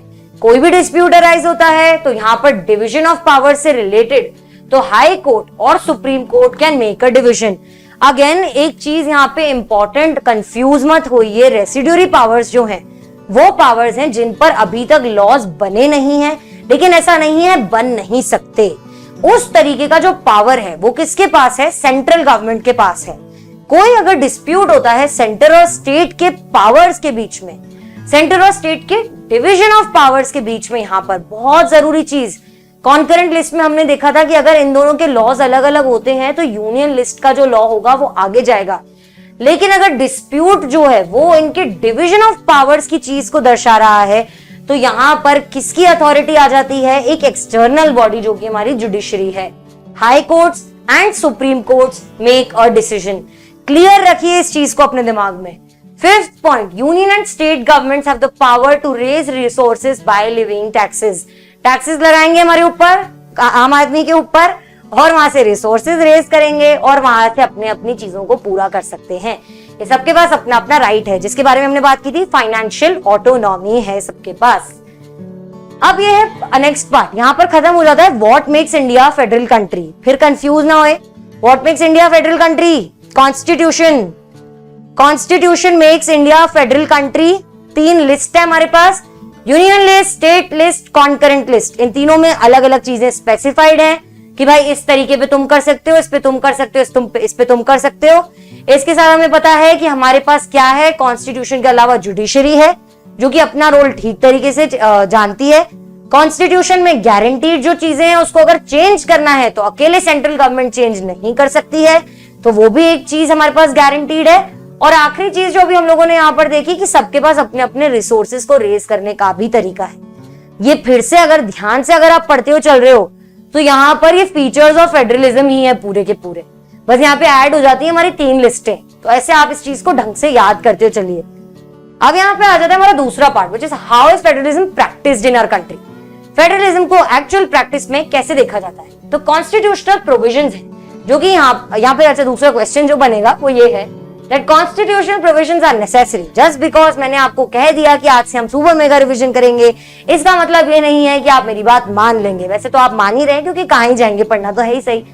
कोई भी डिस्प्यूट अराइज होता है तो यहाँ पर डिवीजन ऑफ पावर से रिलेटेड तो हाई कोर्ट और supreme court can make a division. Again एक चीज यहाँ पे इंपॉर्टेंट, कंफ्यूज मत होइए, रेसिड्यूरी पावर्स जो हैं वो पावर्स हैं जिन पर अभी तक लॉज बने नहीं हैं, लेकिन ऐसा नहीं है बन नहीं सकते। उस तरीके का जो पावर है वो किसके पास है, सेंट्रल गवर्नमेंट के पास है। कोई अगर डिस्प्यूट होता है सेंटर और स्टेट के पावर्स के बीच में, सेंटर और स्टेट के डिवीजन ऑफ पावर्स के बीच में, यहाँ पर बहुत जरूरी चीज, कॉन्करेंट लिस्ट में हमने देखा था कि अगर इन दोनों के लॉज अलग अलग होते हैं तो यूनियन लिस्ट का जो लॉ होगा वो आगे जाएगा। लेकिन अगर डिस्प्यूट जो है वो इनके डिवीजन ऑफ पावर्स की चीज को दर्शा रहा है तो यहां पर किसकी अथॉरिटी आ जाती है, एक एक्सटर्नल बॉडी जो कि हमारी जुडिशरी है। High courts and supreme courts make a decision. Clear रखिए इस चीज को अपने दिमाग में। Fifth point, union and state governments have the power to raise resources by levying taxes. Taxes लगाएंगे हमारे ऊपर, आम आदमी के ऊपर, और वहां से रिसोर्सेज रेज करेंगे और वहां से अपने अपनी चीजों को पूरा कर सकते हैं। ये सबके पास अपना अपना राइट है, जिसके बारे में हमने बात की थी, फाइनेंशियल ऑटोनॉमी है सबके पास। अब ये है नेक्स्ट पार्ट, यहां पर खत्म हो जाता है what makes India federal country. फिर कंफ्यूज ना होए, what makes India federal country, constitution. Constitution makes India federal country. 3 list है हमारे पास, union list, state list, concurrent list. इन तीनों में अलग अलग चीजें स्पेसिफाइड हैं कि भाई इस तरीके पे तुम कर सकते हो, इस पे तुम कर सकते हो, इस पे तुम कर सकते हो। इसके साथ हमें पता है कि हमारे पास क्या है, कॉन्स्टिट्यूशन के अलावा जुडिशरी है जो कि अपना रोल ठीक तरीके से जानती है। कॉन्स्टिट्यूशन में गारंटीड जो चीजें हैं उसको अगर चेंज करना है तो अकेले सेंट्रल गवर्नमेंट चेंज नहीं कर सकती है, तो वो भी एक चीज हमारे पास गारंटीड है। और आखिरी चीज जो भी हम लोगों ने यहाँ पर देखी कि सबके पास अपने अपने रिसोर्सेज को रेज करने का भी तरीका है। ये फिर से अगर ध्यान से अगर आप पढ़ते हो चल रहे हो तो यहाँ पर ये फीचर्स ऑफ फेडरलिज्म ही है पूरे के पूरे, बस यहाँ पे ऐड हो जाती है हमारी 3 लिस्टें। तो ऐसे आप इस चीज को ढंग से याद करते हो चलिए। अब यहाँ पे आ जाता है हमारा दूसरा part, which is how is federalism practised in our country. Federalism को एक्चुअल प्रैक्टिस में कैसे देखा जाता है। तो कॉन्स्टिट्यूशनल प्रोविजंस हैं जो कि यहाँ पे अच्छा दूसरा क्वेश्चन जो बनेगा वो ये है that constitutional provisions are necessary. Just because मैंने आपको कह दिया कि आज से हम सुपर मेगा रिवीजन करेंगे, इसका मतलब ये नहीं है कि आप मेरी बात मान लेंगे। वैसे तो आप मान ही रहे हैं क्योंकि कहाँ ही जाएंगे, पढ़ना तो है ही सही,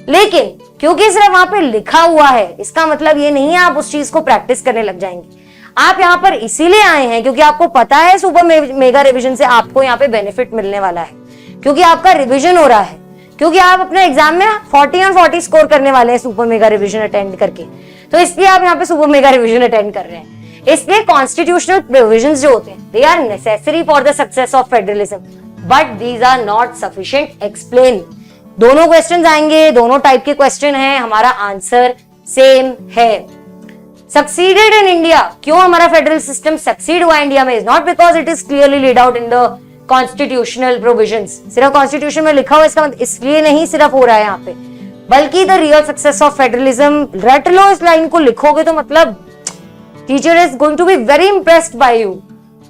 लेकिन क्योंकि सिर्फ वहां पे लिखा हुआ है इसका मतलब ये नहीं है आप उस चीज को प्रैक्टिस करने लग जाएंगे। आप यहाँ पर इसीलिए आए हैं क्योंकि आपको पता है सुपर मेगा रिवीजन से आपको यहाँ पे बेनिफिट मिलने वाला है, क्योंकि आपका रिवीजन हो रहा है, क्योंकि आप अपने एग्जाम में 40 और 40 स्कोर करने वाले हैं सुपर मेगा रिवीजन अटेंड करके, तो इसलिए आप यहाँ पे सुपर मेगा रिवीजन अटेंड कर रहे हैं। इसलिए कॉन्स्टिट्यूशनल प्रोविजंस जो होते हैं they are necessary for the success of federalism, but these are not sufficient explain. दोनों क्वेश्चन आएंगे, दोनों टाइप के क्वेश्चन है, हमारा आंसर सेम है। सक्सीडेड इन इंडिया, क्यों हमारा फेडरल सिस्टम सक्सीड हुआ इंडिया में, is not because it is clearly laid out in the constitutional provisions. सिर्फ कॉन्स्टिट्यूशन में लिखा हुआ इसका मतलब इसलिए नहीं सिर्फ हो रहा है यहाँ पे, बल्कि the real success of federalism, रट लो इस लाइन को, लिखोगे तो मतलब teacher is going to be very impressed by you.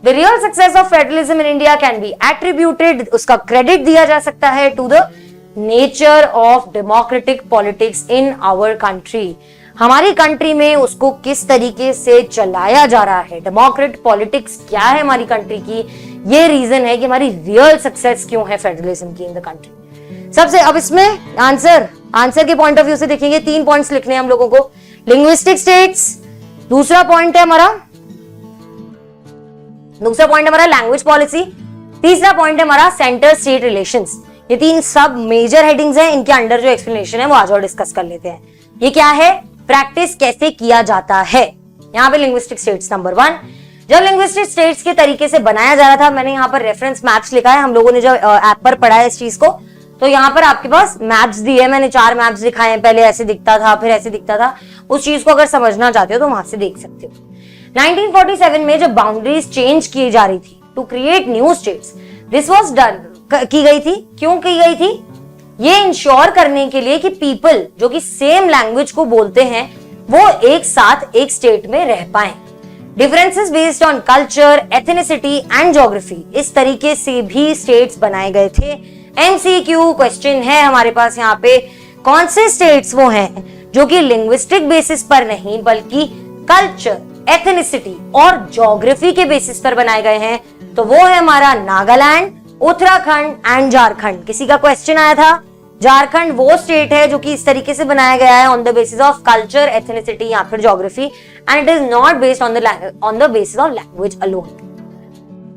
The real success of federalism in India can be attributed, उसका क्रेडिट दिया जा सकता है to the nature of democratic politics in our country. हमारी कंट्री में उसको किस तरीके से चलाया जा रहा है, डेमोक्रेट पॉलिटिक्स क्या है हमारी कंट्री की, ये रीजन है कि हमारी रियल सक्सेस क्यों है फेडरलिज्म की इन द कंट्री। सबसे अब इसमें आंसर के पॉइंट ऑफ व्यू से देखेंगे, 3 पॉइंट्स लिखने हैं हम लोगों को। लिंग्विस्टिक स्टेट्स, दूसरा पॉइंट है हमारा लैंग्वेज पॉलिसी, तीसरा पॉइंट है हमारा सेंटर स्टेट रिलेशंस। ये 3 सब मेजर हेडिंग्स हैं, इनके अंडर जो एक्सप्लेनेशन है वो आज और डिस्कस कर लेते हैं। ये क्या है, प्रैक्टिस कैसे किया जाता है। यहाँ पे लिंग्विस्टिक स्टेट्स नंबर 1, जब लिंग्विस्टिक स्टेट्स के तरीके से बनाया जा रहा था, मैंने यहाँ पर रेफरेंस मैप्स लिखा है, हम लोगों ने जब ऐप पर पढ़ा है इस चीज को, तो यहाँ पर आपके पास मैप्स दिए हैं, मैंने 4 मैप्स दिखाए हैं, पहले ऐसे दिखता था फिर ऐसे दिखता था। उस चीज को अगर समझना चाहते हो तो वहां से देख सकते हो। 1947 में जब बाउंड्रीज चेंज की जा रही थी to create new states, this was done, की गई थी, क्यों की गई थी, ये इंश्योर करने के लिए कि पीपल जो कि सेम लैंग्वेज को बोलते हैं वो एक साथ एक स्टेट में रह पाए। Differences based on culture, ethnicity and geography, इस तरीके से भी स्टेट्स बनाए गए थे। एमसीक्यू क्वेश्चन है हमारे पास यहाँ पे, कौन से स्टेट्स वो हैं जो कि लिंग्विस्टिक बेसिस पर नहीं बल्कि कल्चर, एथनिसिटी और ज्योग्राफी के बेसिस पर बनाए गए हैं, तो वो है हमारा नागालैंड, उत्तराखंड एंड झारखंड। किसी का क्वेश्चन आया था, झारखंड वो स्टेट है जो कि इस तरीके से बनाया गया है on the basis of culture, ethnicity या फिर geography, and it is not based on the basis of language alone.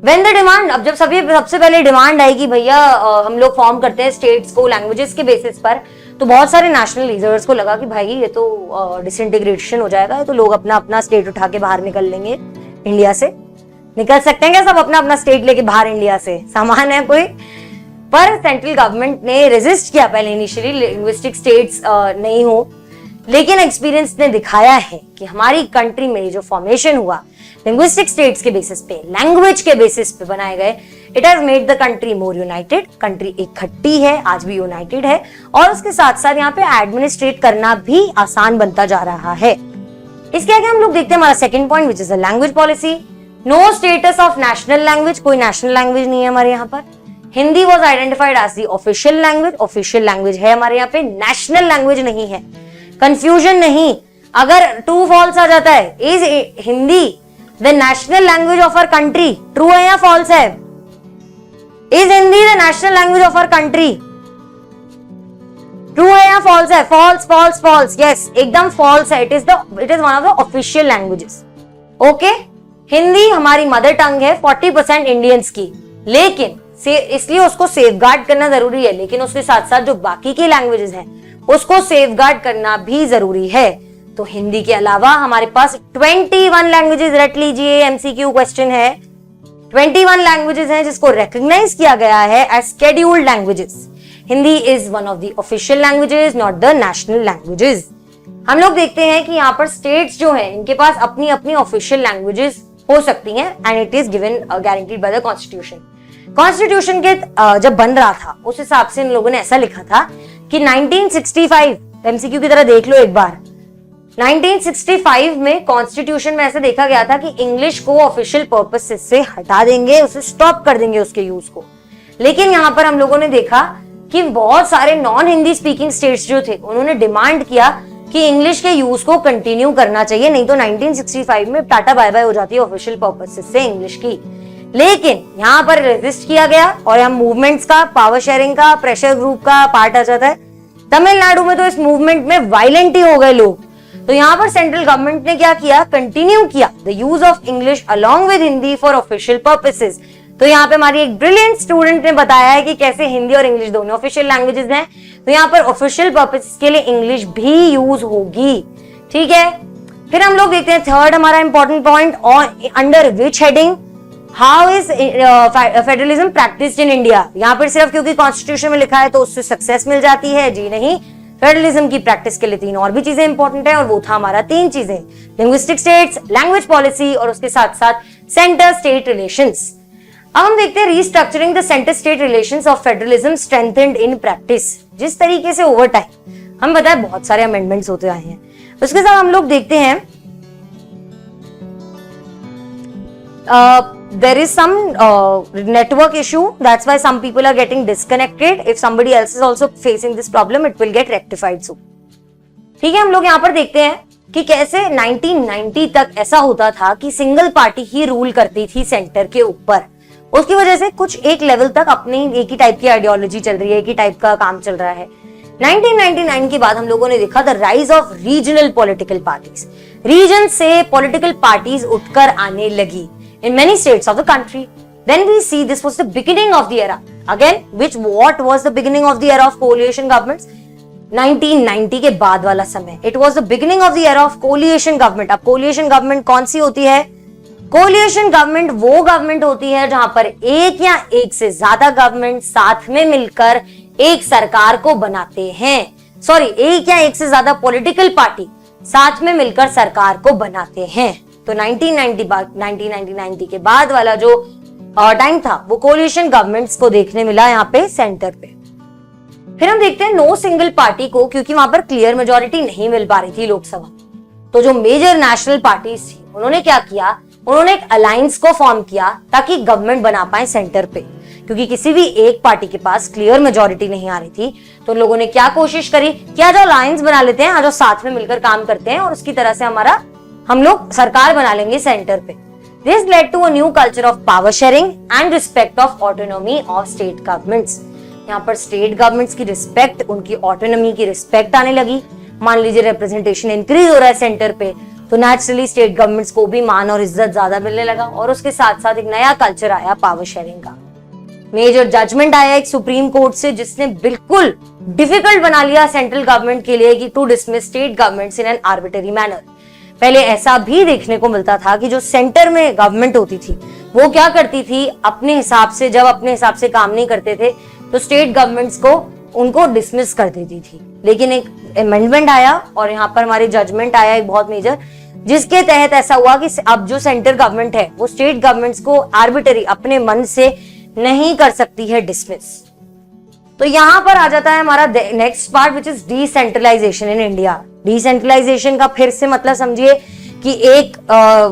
When the demand, अब जब सबसे पहले डिमांड आई कि भैया हम लोग फॉर्म करते हैं स्टेट्स को लैंग्वेजेस के बेसिस पर, तो बहुत सारे नेशनल लीडर्स को लगा कि भाई ये तो डिसइंटीग्रेशन हो जाएगा, तो लोग अपना अपना स्टेट उठा के बाहर निकल लेंगे इंडिया से। निकल सकते हैं क्या सब अपना अपना स्टेट लेके बाहर इंडिया से, सामान है कोई? पर सेंट्रल गवर्नमेंट ने रेजिस्ट किया पहले इनिशियली लिंग्विस्टिक स्टेट्स नहीं हो, लेकिन एक्सपीरियंस ने दिखाया है कि हमारी कंट्री में जो फॉर्मेशन हुआ लिंग्विस्टिक स्टेट्स के बेसिस पे, लैंग्वेज के बेसिस पे बनाए गए, it has made the country more United. Country इकट्ठी है, आज भी यूनाइटेड है, और उसके साथ साथ यहाँ पे एडमिनिस्ट्रेट करना भी आसान बनता जा रहा है। इसके आगे हम लोग देखते हैं हमारा second point which is the language policy. No status of national language, कोई नेशनल लैंग्वेज नहीं है हमारे यहाँ पर। Hindi was identified as the official language, official language है हमारे यहाँ पे, नेशनल लैंग्वेज नहीं है। कंफ्यूजन नहीं, अगर ट्रू फॉल्स आ जाता है, is Hindi the national language of our country, true है या फॉल्स है? Is Hindi the national language of our country, true है या फॉल्स है? फॉल्स फॉल्स फॉल्स, यस एकदम फॉल्स है। It is one of the official languages. Okay, Hindi हमारी mother टंग है 40% इंडियंस की, लेकिन इसलिए उसको सेफगार्ड करना जरूरी है, लेकिन उसके साथ साथ जो बाकी की लैंग्वेजेस हैं उसको सेफगार्ड करना भी जरूरी है। तो हिंदी के अलावा हमारे पास 21 लैंग्वेजेस, रट लीजिए, एमसीक्यू क्वेश्चन है, 21 लैंग्वेजेस हैं जिसको रिकॉग्नाइज किया गया है as scheduled languages. Hindi is one of the official languages, not the national languages. हम लोग देखते हैं कि यहाँ पर स्टेट्स जो हैं इनके पास अपनी अपनी ऑफिशियल लैंग्वेजेस हो सकती हैं, and it is given guaranteed by the constitution. Constitution के जब बन रहा था उस हिसाब से इन लोगों ने ऐसा लिखा था कि 1965, एमसीक्यू की तरह देख लो एक बार, 1965 में कॉन्स्टिट्यूशन में ऐसा देखा गया था कि इंग्लिश को ऑफिशियल पर्पस से हटा देंगे, उसे स्टॉप कर देंगे उसके यूज को। लेकिन यहाँ पर हम लोगों ने देखा कि बहुत सारे नॉन हिंदी स्पीकिंग स्टेट्स जो थे उन्होंने डिमांड किया कि इंग्लिश के यूज को कंटिन्यू करना चाहिए, नहीं तो 1965 में टाटा बाय बाय हो जाती है ऑफिशियल पर्पसेस से इंग्लिश की। लेकिन यहाँ पर रेजिस्ट किया गया और यहाँ मूवमेंट्स का, पावर शेयरिंग का, प्रेशर ग्रुप का पार्ट आ जाता है। तमिलनाडु में तो इस मूवमेंट में वायलेंट ही हो गए लोग, तो यहाँ पर सेंट्रल गवर्नमेंट ने क्या किया, कंटिन्यू किया the use of English along with Hindi for official purposes. तो यहाँ पे हमारी एक ब्रिलियंट स्टूडेंट ने बताया है कि कैसे हिंदी और इंग्लिश दोनों ऑफिशियल लैंग्वेजेस हैं, तो यहाँ पर ऑफिशियल पर्पसेस के लिए इंग्लिश भी यूज होगी। ठीक है, फिर हम लोग देखते हैं थर्ड हमारा इंपॉर्टेंट पॉइंट, और under which heading how is federalism practised in India. यहाँ पर सिर्फ क्योंकि कॉन्स्टिट्यूशन में लिखा है तो उससे सक्सेस मिल जाती है, जी नहीं। फेडरलिज्म की प्रैक्टिस के लिए 3 और भी चीजें इंपॉर्टेंट है, और वो था हमारा 3 चीजें, लिंग्विस्टिक स्टेट्स, लैंग्वेज पॉलिसी और उसके साथ साथ सेंटर स्टेट रिलेशंस। अब हम देखते हैं restructuring the centre state relations of federalism strengthened in practice. जिस तरीके से ओवर टाइम हम बताए बहुत सारे अमेंडमेंट्स होते आए हैं, उसके साथ हम लोग देखते हैं there is some network issue, that's why some people are getting disconnected. If somebody else is also facing this problem, it will get rectified soon. ठीक है, हम लोग यहाँ पर देखते हैं कि कैसे 1990 तक ऐसा होता था कि सिंगल पार्टी ही रूल करती थी सेंटर के ऊपर। उसकी वजह से कुछ एक लेवल तक अपनी एक ही टाइप की आइडियोलॉजी चल रही है, एक ही टाइप का काम चल रहा है। 1999 के बाद हम लोगों ने देखा the rise of regional political parties. Region से पॉलिटिकल पार्टीज उठकर आने लगी in many states of the country. Then we see this was the beginning of the era. Again, what was the beginning of the era of coalition governments? 1990 के बाद वाला समय. It was the beginning of the era of coalition government. अब coalition government कौन सी होती है? Coalition government वो government होती है जहां पर एक या एक से ज्यादा गवर्नमेंट साथ में मिलकर एक सरकार को बनाते हैं। एक या एक से ज्यादा पॉलिटिकल पार्टी साथ में मिलकर सरकार को बनाते हैं। तो 1990 के बाद वाला जो टाइम था वो कोलिशन गवर्नमेंट्स को देखने मिला यहाँ पे सेंटर पे। फिर हम देखते हैं नो सिंगल पार्टी को, क्योंकि वहां पर क्लियर मेजोरिटी नहीं मिल पा रही थी लोकसभा, तो जो मेजर नेशनल पार्टीज थी उन्होंने क्या किया, उन्होंने एक अलायंस को फॉर्म किया ताकि गवर्नमेंट बना पाए सेंटर पे। क्योंकि किसी भी एक पार्टी के पास क्लियर मेजोरिटी नहीं आ रही थी, तो लोगों ने क्या कोशिश करी कि आज अलायंस बना लेते हैं, आज साथ में मिलकर काम करते हैं और उसकी तरह से हम लोग सरकार बना लेंगे सेंटर पे। This led to a new culture of power sharing and respect of autonomy of state governments. यहाँ पर स्टेट गवर्नमेंट्स की रिस्पेक्ट, उनकी ऑटोनॉमी की रिस्पेक्ट आने लगी। मान लीजिए रिप्रेजेंटेशन इंक्रीज हो रहा है सेंटर पे, तो नेचुरली स्टेट गवर्नमेंट्स को भी मान और इज्जत ज्यादा मिलने लगा, और उसके साथ साथ एक नया कल्चर आया पावर शेयरिंग का। मेजर जजमेंट आया एक सुप्रीम कोर्ट से, जिसने बिल्कुल डिफिकल्ट बना लिया सेंट्रल गवर्नमेंट के लिए कि to dismiss state governments in an arbitrary manner. पहले ऐसा भी देखने को मिलता था कि जो सेंटर में गवर्नमेंट होती थी वो क्या करती थी, अपने हिसाब से जब अपने हिसाब से काम नहीं करते थे तो स्टेट गवर्नमेंट्स को उनको डिसमिस कर देती थी। लेकिन एक अमेंडमेंट आया और यहाँ पर हमारे जजमेंट आया एक बहुत मेजर, जिसके तहत ऐसा हुआ कि अब जो सेंटर गवर्नमेंट है वो स्टेट गवर्नमेंट्स को आर्बिट्रेरी अपने मन से नहीं कर सकती है डिसमिस। तो यहाँ पर आ जाता है हमारा next part which is decentralization in India. Decentralization का फिर से मतलब समझिए कि एक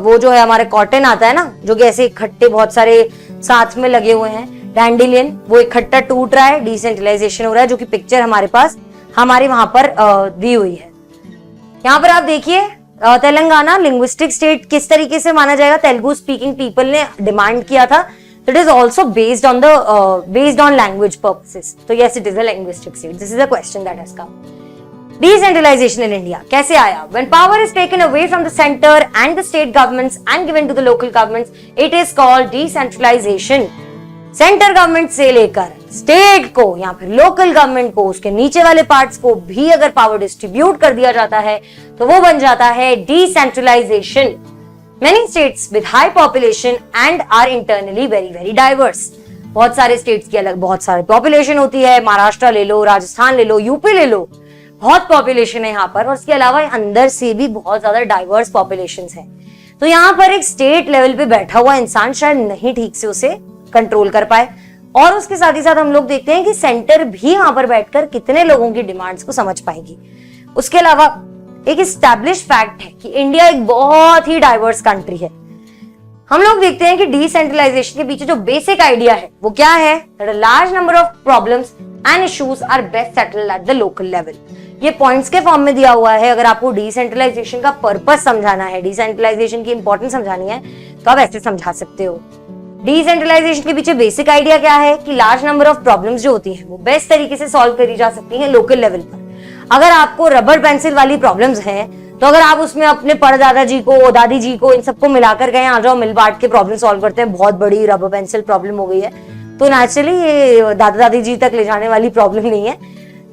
वो जो है हमारे कॉटन आता है ना, जो कि ऐसे इकट्ठे बहुत सारे साथ में लगे हुए हैं, डैंडिलियन, वो इकट्ठा टूट रहा है, डिसेंट्रलाइजेशन हो रहा है, जो कि पिक्चर हमारे पास हमारे वहां पर दी हुई है। यहाँ पर आप देखिए तेलंगाना लिंग्विस्टिक स्टेट किस तरीके से माना जाएगा, तेलुगु स्पीकिंग पीपल ने डिमांड किया था। It is also based on language purposes. So yes, it is a linguistic state. This is a question that has come. Decentralization in India कैसे आया? When power is taken away from the center and the state governments and given to the local governments, it is called decentralization. Centre government से लेकर state को या फिर local government को, उसके नीचे वाले पार्ट्स को भी अगर पावर डिस्ट्रीब्यूट कर दिया जाता है तो वो बन जाता है decentralisation. Many states with high population and are internally very very diverse. बहुत सारे स्टेट्स की अलग बहुत सारी पॉपुलेशन होती है, महाराष्ट्र ले लो, राजस्थान ले लो, यूपी ले लो, बहुत पॉपुलेशन है यहाँ पर, और उसके अलावा अंदर से भी बहुत ज्यादा डाइवर्स पॉपुलेशंस हैं। तो यहाँ पर एक स्टेट लेवल पे बैठा हुआ इंसान शायद नहीं ठीक से उसे कंट्रोल कर पाए, और उसके साथ ही साथ हम लोग देखते हैं कि सेंटर भी वहां पर बैठकर कितने लोगों की डिमांड्स को समझ पाएगी। उसके अलावा एक एस्टैब्लिश फैक्ट है कि इंडिया एक बहुत ही डाइवर्स कंट्री है। हम लोग देखते हैं कि डिसेंट्रलाइजेशन के पीछे जो बेसिक आइडिया है वो क्या है, large number of problems and issues are best settled at the local level. ये पॉइंट्स के फॉर्म में दिया हुआ है। अगर आपको डिसेंट्रलाइजेशन का पर्पस समझाना है, डिसेंट्रलाइजेशन की इंपॉर्टेंस समझानी है, तो आप ऐसे समझा सकते हो। डिसेंट्रलाइजेशन के पीछे बेसिक आइडिया क्या है कि लार्ज नंबर ऑफ प्रॉब्लम्स जो होती हैं वो बेस्ट तरीके से सॉल्व करी जा सकती हैं लोकल लेवल पर। अगर आपको रबर पेंसिल वाली प्रॉब्लम्स हैं, तो अगर आप उसमें अपने परदादा जी को, दादी जी को, इन सबको मिलाकर गए, आ जाओ मिल बांट के प्रॉब्लम सॉल्व करते हैं, बहुत बड़ी रबर पेंसिल प्रॉब्लम हो गई है, तो नेचुरली ये दादा दादी जी तक ले जाने वाली प्रॉब्लम नहीं है।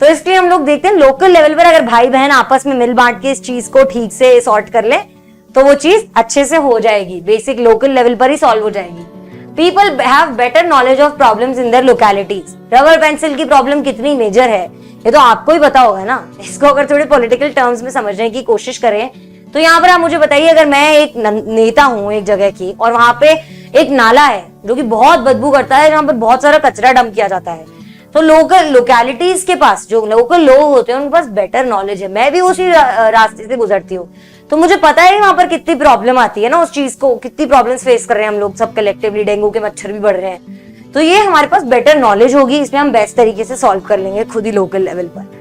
तो इसलिए हम लोग देखते हैं लोकल लेवल पर अगर भाई बहन आपस में मिल बांट के इस चीज को ठीक से सॉर्ट कर ले तो वो चीज अच्छे से हो जाएगी, बेसिक लोकल लेवल पर ही सॉल्व हो जाएगी। People have better knowledge of problems in their localities. Rubber pencil की प्रॉब्लम कितनी मेजर है ये तो आपको ही पता होगा ना। इसको अगर थोड़े पॉलिटिकल टर्म्स में समझने की कोशिश करें तो यहाँ पर आप मुझे बताइए, अगर मैं एक नेता हूँ एक जगह की और वहां पे एक नाला है जो कि बहुत बदबू करता है, जहाँ पर बहुत सारा कचरा डंप किया जाता है, तो लोकल लोकेलिटीज के पास जो लोकल लोग होते हैं उनके पास बेटर नॉलेज है। मैं भी उसी रास्ते से गुजरती हूँ, तो मुझे पता है वहां पर कितनी प्रॉब्लम आती है ना, उस चीज को कितनी प्रॉब्लम्स फेस कर रहे हैं हम लोग सब कलेक्टिवली। डेंगू के मच्छर भी बढ़ रहे हैं, तो ये हमारे पास बेटर नॉलेज होगी, इसमें हम बेस्ट तरीके से सॉल्व कर लेंगे खुद ही लोकल लेवल पर।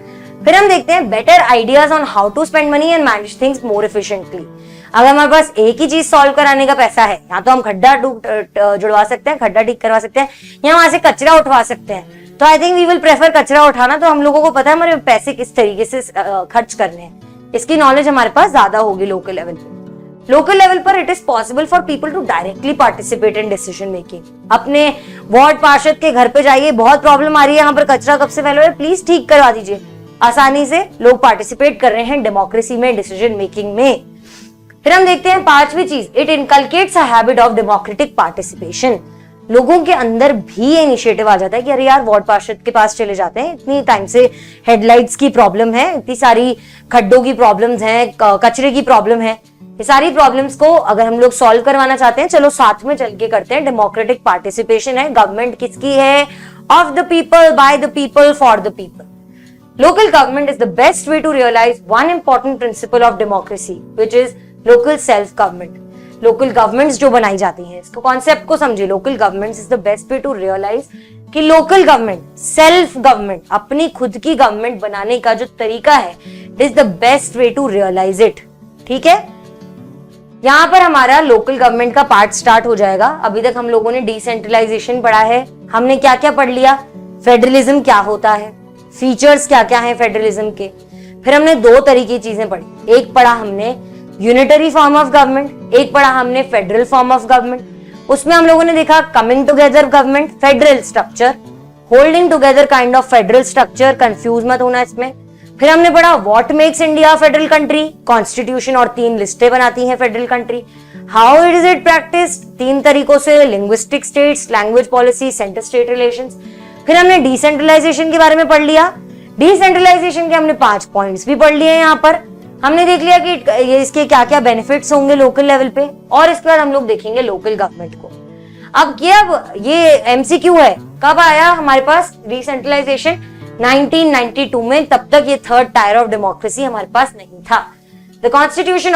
फिर हम देखते हैं better ideas on how to spend money and manage things more efficiently. अगर हमारे पास एक ही चीज सॉल्व कराने का पैसा है, या तो हम खड्डा जुड़वा सकते हैं, खड्डा ठीक करवा सकते हैं, या वहां से कचरा उठवा सकते हैं, तो I think we will prefer कचरा उठाना। तो हम लोगों को पता है हमारे पैसे किस तरीके से खर्च करने हैं, इसकी नॉलेज हमारे पास ज्यादा होगी लोकल लेवल पर। लोकल लेवल पर it is possible for people to directly participate in decision making. अपने वार्ड पार्षद के घर पे जाइए, बहुत प्रॉब्लम आ रही है, यहाँ पर कचरा कब से फैला हुआ है, प्लीज ठीक करवा दीजिए। आसानी से लोग पार्टिसिपेट कर रहे हैं डेमोक्रेसी में, डिसीजन मेकिंग में। फिर हम देखते हैं पांचवी चीज, it inculcates a habit of democratic participation. लोगों के अंदर भी ये इनिशिएटिव आ जाता है कि अरे यार वार्ड पार्षद के पास चले जाते हैं, इतनी टाइम से हेडलाइट्स की प्रॉब्लम है, इतनी सारी खड्डों की प्रॉब्लम्स हैं, कचरे की प्रॉब्लम है, ये सारी प्रॉब्लम्स को अगर हम लोग सॉल्व करवाना चाहते हैं, चलो साथ में चल के करते हैं। डेमोक्रेटिक पार्टिसिपेशन है, गवर्नमेंट किसकी है, of the people, by the people, for the people. Local government is the best way to realize one important principle of democracy which is local self government. Local governments जो बनाई जाती हैं, इसको concept को समझिए। Local governments is the best way to realize कि local government, self government, अपनी खुद की गवर्नमेंट बनाने का जो तरीका है, is the best way to realize it. ठीक है, यहाँ पर हमारा लोकल गवर्नमेंट का पार्ट स्टार्ट हो जाएगा। अभी तक हम लोगों ने डिसेंट्रलाइजेशन पढ़ा है, हमने क्या क्या पढ़ लिया, फेडरलिज्म क्या होता है, फीचर्स क्या क्या है फेडरलिज्म के। फिर हमने दो तरीके की चीजें पढ़ी, एक पढ़ा हमने यूनिटरी फॉर्म ऑफ गवर्नमेंट, एक पढ़ा हमने फेडरल फॉर्म ऑफ गवर्नमेंट। उसमें हम लोगों ने देखा coming together government, federal structure, holding together kind of federal structure, confuse मत होना इसमें। फिर हमने पढ़ा what makes India federal country, constitution और 3 लिस्टें बनाती हैं federal country. How is it practised, 3 तरीकों से, linguistic states, language policy, centre state relations. फिर हमने डिसेंट्रलाइजेशन के बारे में पढ़ लिया। डिसेंट्रलाइजेशन के हमने 5 पॉइंट्स भी पढ़ लिए। यहाँ पर हमने देख लिया कि ये इसके क्या क्या बेनिफिट्स होंगे लोकल लेवल पे, और इसके बाद हम लोग देखेंगे लोकल गवर्नमेंट को। अब ये एमसीक्यू है, कब आया हमारे पास डिसेंट्रलाइजेशन, 1992 में। तब तक ये थर्ड टायर ऑफ डेमोक्रेसी हमारे पास नहीं था। The Constitution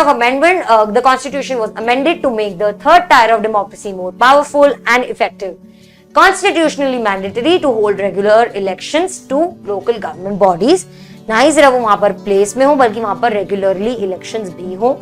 was amended to make the third tier of democracy more powerful and effective. Constitutionally mandatory to hold regular elections to local government bodies. ना ही सिर्फ वो वहां पर प्लेस में हो, बल्कि वहां पर रेगुलरली इलेक्शंस भी हो।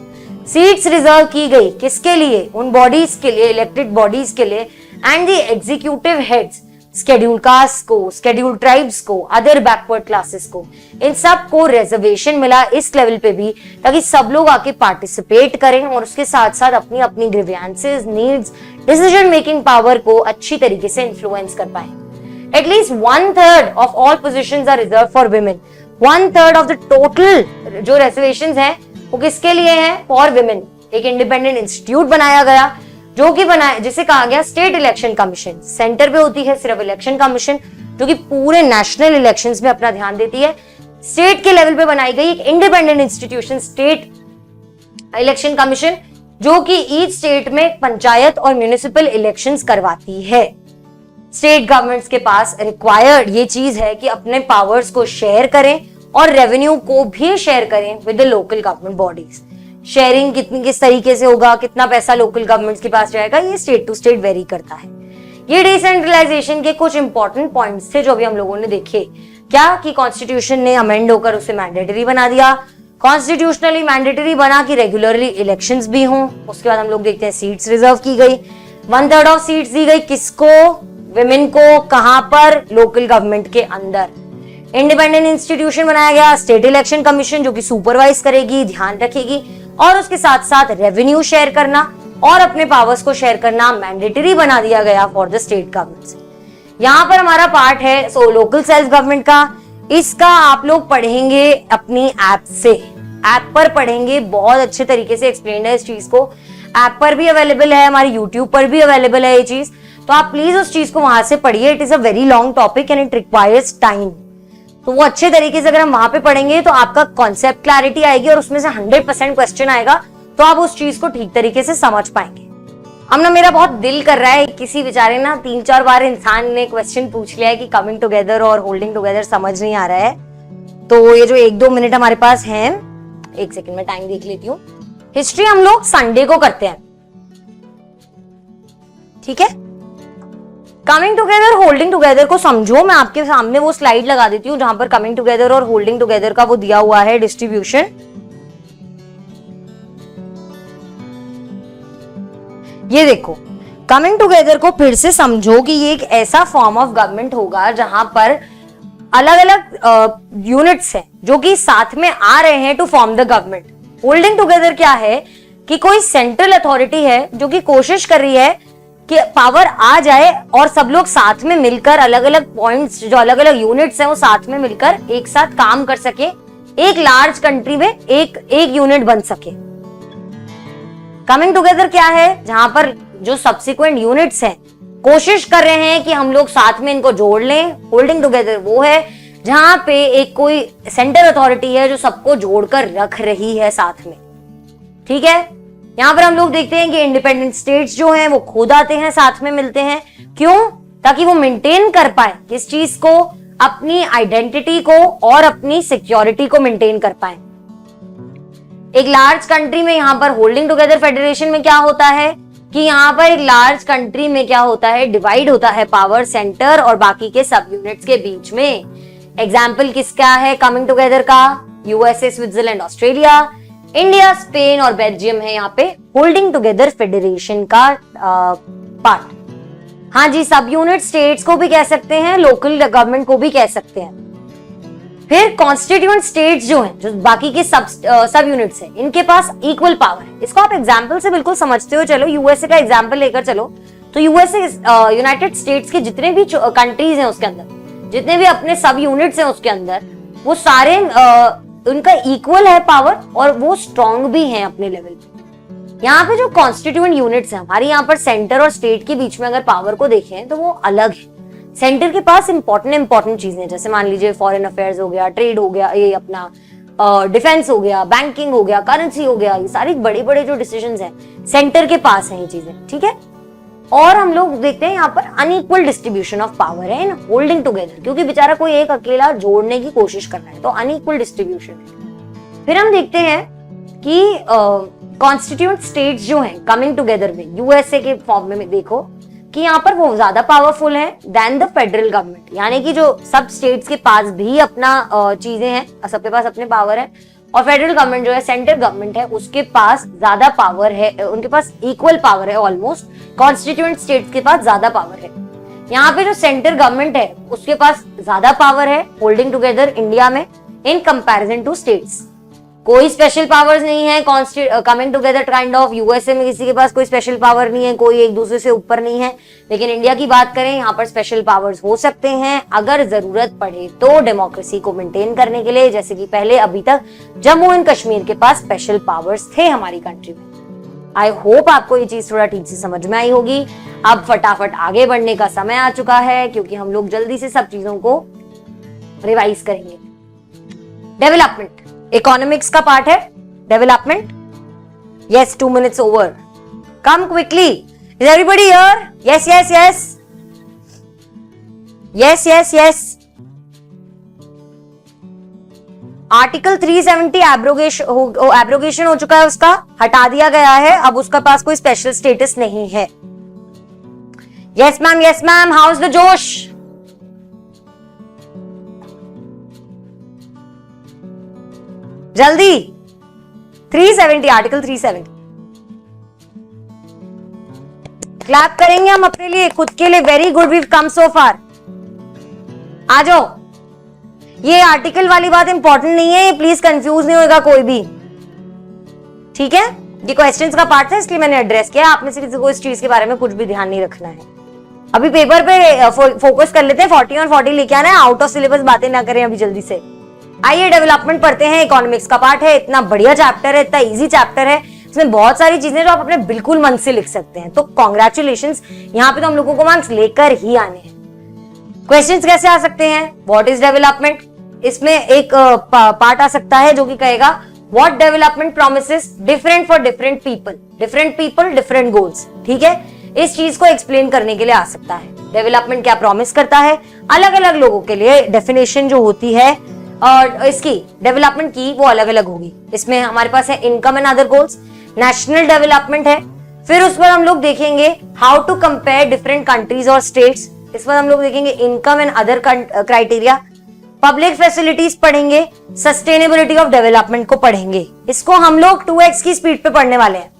सीट्स रिजर्व की गई किसके लिए, उन बॉडीज के लिए, इलेक्टेड बॉडीज के लिए, and the executive heads, scheduled caste को, स्केड्यूल ट्राइब्स को, अदर बैकवर्ड क्लासेस को, इन सब को रिजर्वेशन मिला इस लेवल पे भी, ताकि सब लोग आके पार्टिसिपेट करें और उसके साथ साथ अपनी अपनी grievances, needs, decision making power को अच्छी तरीके से इन्फ्लुएंस कर पाए। At least 1/3 of all positions are reserve for women. 1/3 of the total जो रिजर्वेशंस हैं वो किसके लिए हैं, फॉर वुमेन। एक इंडिपेंडेंट इंस्टीट्यूट बनाया गया जो कि जिसे कहा गया स्टेट इलेक्शन कमीशन। सेंटर पे होती है सिर्फ इलेक्शन कमीशन, जो कि पूरे नेशनल इलेक्शंस में अपना ध्यान देती है। स्टेट के लेवल पे बनाई गई एक independent institution, state election commission, जो कि ईच स्टेट में पंचायत और म्युनिसिपल इलेक्शंस करवाती है। स्टेट गवर्नमेंट्स के पास रिक्वायर्ड ये चीज है कि अपने पावर्स को शेयर करें और रेवेन्यू को भी शेयर करें with the local government bodies. Sharing किस तरीके से होगा, कितना पैसा लोकल गवर्नमेंट्स के पास जाएगा, ये स्टेट टू स्टेट वेरी करता है। ये डिसेंट्रलाइजेशन के कुछ इंपॉर्टेंट पॉइंट्स थे जो अभी हम लोगों ने देखे। क्या कि कॉन्स्टिट्यूशन ने अमेंड होकर उसे मैंडेटरी बना दिया, कॉन्स्टिट्यूशनली मैंडेटरी बना कि रेगुलरली इलेक्शंस भी हों। उसके बाद हम लोग देखते हैं सीट्स रिजर्व की गई, 1/3 ऑफ सीट्स दी गई किसको, विमेन को, कहां पर, लोकल गवर्नमेंट के अंदर। इंडिपेंडेंट इंस्टीट्यूशन बनाया गया, स्टेट इलेक्शन कमीशन, जो कि सुपरवाइज करेगी, ध्यान रखेगी, और उसके साथ साथ रेवेन्यू शेयर करना और अपने पावर्स को शेयर करना मैंडेटरी बना दिया गया फॉर द स्टेट गवर्नमेंट। यहाँ पर हमारा पार्ट है लोकल सेल्फ गवर्नमेंट का। इसका आप लोग पढ़ेंगे अपनी ऐप से, ऐप पर पढ़ेंगे, बहुत अच्छे तरीके से एक्सप्लेन है इस चीज को। ऐप पर भी अवेलेबल है, हमारे यूट्यूब पर भी अवेलेबल है ये चीज, तो आप प्लीज उस चीज को वहां से पढ़िए। It is a very long topic and it requires time. तो वो अच्छे तरीके से अगर हम वहां पे पढ़ेंगे तो आपका कॉन्सेप्ट क्लैरिटी आएगी और उसमें से 100% क्वेश्चन आएगा, तो आप उस चीज को ठीक तरीके से समझ पाएंगे। अब ना मेरा बहुत दिल कर रहा है, किसी बेचारे ना 3-4 बार इंसान ने क्वेश्चन पूछ लिया है कि कमिंग टुगेदर और होल्डिंग टुगेदर समझ नहीं आ रहा है। तो ये जो 1-2 मिनट हमारे पास है, 1 सेकंड में टाइम देख लेती हूँ। हिस्ट्री हम लोग संडे को करते हैं, ठीक है। कमिंग टुगेदर होल्डिंग टुगेदर को समझो, मैं आपके सामने वो स्लाइड लगा देती हूँ जहां पर कमिंग टुगेदर और होल्डिंग टुगेदर का वो दिया हुआ है डिस्ट्रीब्यूशन। ये देखो, कमिंग टुगेदर को फिर से समझो कि ये एक ऐसा फॉर्म ऑफ गवर्नमेंट होगा जहां पर अलग अलग यूनिट्स हैं जो कि साथ में आ रहे हैं to form the government. Holding together क्या है कि कोई सेंट्रल अथॉरिटी है जो कि कोशिश कर रही है कि पावर आ जाए और सब लोग साथ में मिलकर, अलग अलग पॉइंट्स जो अलग अलग यूनिट्स हैं वो साथ में मिलकर एक साथ काम कर सके, एक लार्ज कंट्री में एक यूनिट बन सके। कमिंग टुगेदर क्या है, जहां पर जो सब्सिक्वेंट यूनिट्स हैं कोशिश कर रहे हैं कि हम लोग साथ में इनको जोड़ लें। होल्डिंग टुगेदर वो है जहां पे एक कोई सेंट्रल अथॉरिटी है जो सबको जोड़कर रख रही है साथ में, ठीक है। यहाँ पर हम लोग देखते हैं कि इंडिपेंडेंट स्टेट्स जो हैं वो खुद आते हैं, साथ में मिलते हैं, क्यों, ताकि वो मेंटेन कर पाए किस चीज को, अपनी आइडेंटिटी को और अपनी सिक्योरिटी को मेंटेन कर पाए। एक लार्ज कंट्री में यहाँ पर होल्डिंग टुगेदर फेडरेशन में क्या होता है कि यहाँ पर एक लार्ज कंट्री में क्या होता है, डिवाइड होता है पावर सेंटर और बाकी के सब यूनिट्स के बीच में। एग्जाम्पल किसका है कमिंग टुगेदर का, USA, Switzerland, Australia, India, Spain और बेल्जियम है यहाँ पे होल्डिंग टुगेदर फेडरेशन का पार्ट। हाँ जी, सब यूनिट स्टेट्स को भी कह सकते हैं, लोकल गवर्नमेंट को भी कह सकते हैं। फिर कॉन्स्टिट्यूएंट स्टेट्स जो हैं, जो बाकी के सब यूनिट्स हैं, इनके पास इक्वल पावर है। इसको आप एग्जाम्पल से बिल्कुल समझते हो। चलो यूएसए का एग्जाम्पल लेकर चलो, तो यूएसए यूनाइटेड स्टेट्स के जितने भी कंट्रीज हैं उसके अंदर, जितने भी अपने सब यूनिट्स हैं उसके अंदर, वो सारे उनका इक्वल है पावर और वो स्ट्रॉन्ग भी हैं अपने लेवल पे। यहाँ पे जो कॉन्स्टिट्यूएंट यूनिट्स हैं हमारे यहाँ पर सेंटर और स्टेट के बीच में अगर पावर को देखें तो वो अलग है। सेंटर के पास इंपॉर्टेंट चीजें, जैसे मान लीजिए फॉरेन अफेयर्स हो गया, ट्रेड हो गया, ये अपना डिफेंस हो गया, बैंकिंग हो गया, करेंसी हो गया, ये सारी बड़े बड़े जो डिसीजंस हैं सेंटर के पास हैं ये चीजें, ठीक है। और हम लोग देखते हैं यहाँ पर अनइक्वल डिस्ट्रीब्यूशन ऑफ पावर है इन होल्डिंग टुगेदर, क्योंकि बेचारा कोई एक अकेला जोड़ने की कोशिश कर रहा है, तो अनइक्वल डिस्ट्रीब्यूशन है। फिर हम देखते हैं कि कॉन्स्टिट्यूएंट स्टेट्स जो हैं कमिंग टुगेदर में यूएसए के फॉर्म में देखो कि यहाँ पर वो ज्यादा पावरफुल है देन द फेडरल गवर्नमेंट, यानी कि जो सब स्टेट्स के पास भी अपना चीजें हैं, सबके पास अपने पावर है, और फेडरल गवर्नमेंट जो है सेंट्रल गवर्नमेंट है उसके पास ज्यादा पावर है, उनके पास इक्वल पावर है ऑलमोस्ट, कॉन्स्टिट्यूएंट स्टेट्स के पास ज्यादा पावर है। यहाँ पे जो सेंट्रल गवर्नमेंट है उसके पास ज्यादा पावर है होल्डिंग टुगेदर इंडिया में इन कंपैरिजन टू स्टेट्स। कोई स्पेशल पावर्स नहीं है coming together kind of. USA में किसी के पास कोई स्पेशल पावर नहीं है, कोई एक दूसरे से ऊपर नहीं है, लेकिन इंडिया की बात करें यहाँ पर स्पेशल पावर्स हो सकते हैं अगर जरूरत पड़े तो, डेमोक्रेसी को मेंटेन करने के लिए, जैसे कि पहले अभी तक जम्मू एंड कश्मीर के पास स्पेशल पावर्स थे हमारी कंट्री में। आई होप आपको ये चीज थोड़ा ठीक से समझ में आई होगी। अब फटाफट आगे बढ़ने का समय आ चुका है क्योंकि हम लोग जल्दी से सब चीजों को रिवाइज करेंगे। डेवलपमेंट इकोनॉमिक्स का पार्ट है, development. Yes, 2 minutes over. Come quickly. Is everybody here? Yes, yes, yes. Yes, yes, yes. Article 370 abrogation हो चुका है, उसका हटा दिया गया है, अब उसका पास कोई स्पेशल स्टेटस नहीं है। Yes ma'am, how is the जोश? जल्दी। 370, आर्टिकल 370 क्लैप करेंगे हम अपने लिए, खुद के लिए। वेरी गुड, वी कम सो फार। आ जाओ। ये आर्टिकल वाली बात इंपॉर्टेंट नहीं है, ये प्लीज कंफ्यूज नहीं होगा कोई भी, ठीक है? ये क्वेश्चंस का पार्ट था इसलिए मैंने एड्रेस किया। आप में से किसी को इस चीज के बारे में कुछ भी ध्यान नहीं रखना है। अभी पेपर पे फोकस कर लेते हैं। 40 और 40 लेके आना है, आउट ऑफ सिलेबस बातें ना करें अभी जल्दी से। आइए डेवलपमेंट पढ़ते हैं। इकोनॉमिक्स का पार्ट है, इतना बढ़िया चैप्टर है, इतना इजी चैप्टर है, इसमें बहुत सारी चीजें जो आप अपने बिल्कुल मन से लिख सकते हैं। तो कॉन्ग्रेचुलेशंस, यहाँ पे तो हम लोगों को मार्क्स लेकर ही आने हैं। क्वेश्चंस कैसे आ सकते हैं? What is development? इसमें एक पार्ट आ सकता है जो कि कहेगा what development promises different for different people different goals. ठीक है, इस चीज को एक्सप्लेन करने के लिए आ सकता है। डेवलपमेंट क्या प्रॉमिस करता है अलग अलग लोगों के लिए, डेफिनेशन जो होती है और इसकी डेवलपमेंट की वो अलग अलग होगी। इसमें हमारे पास है income and other goals, national development है, फिर उस पर हम लोग देखेंगे how to compare different countries और स्टेट्स, इस पर हम लोग देखेंगे income and other criteria, public facilities पढ़ेंगे, सस्टेनेबिलिटी ऑफ डेवलपमेंट को पढ़ेंगे। इसको हम लोग 2x की स्पीड पे पढ़ने वाले हैं।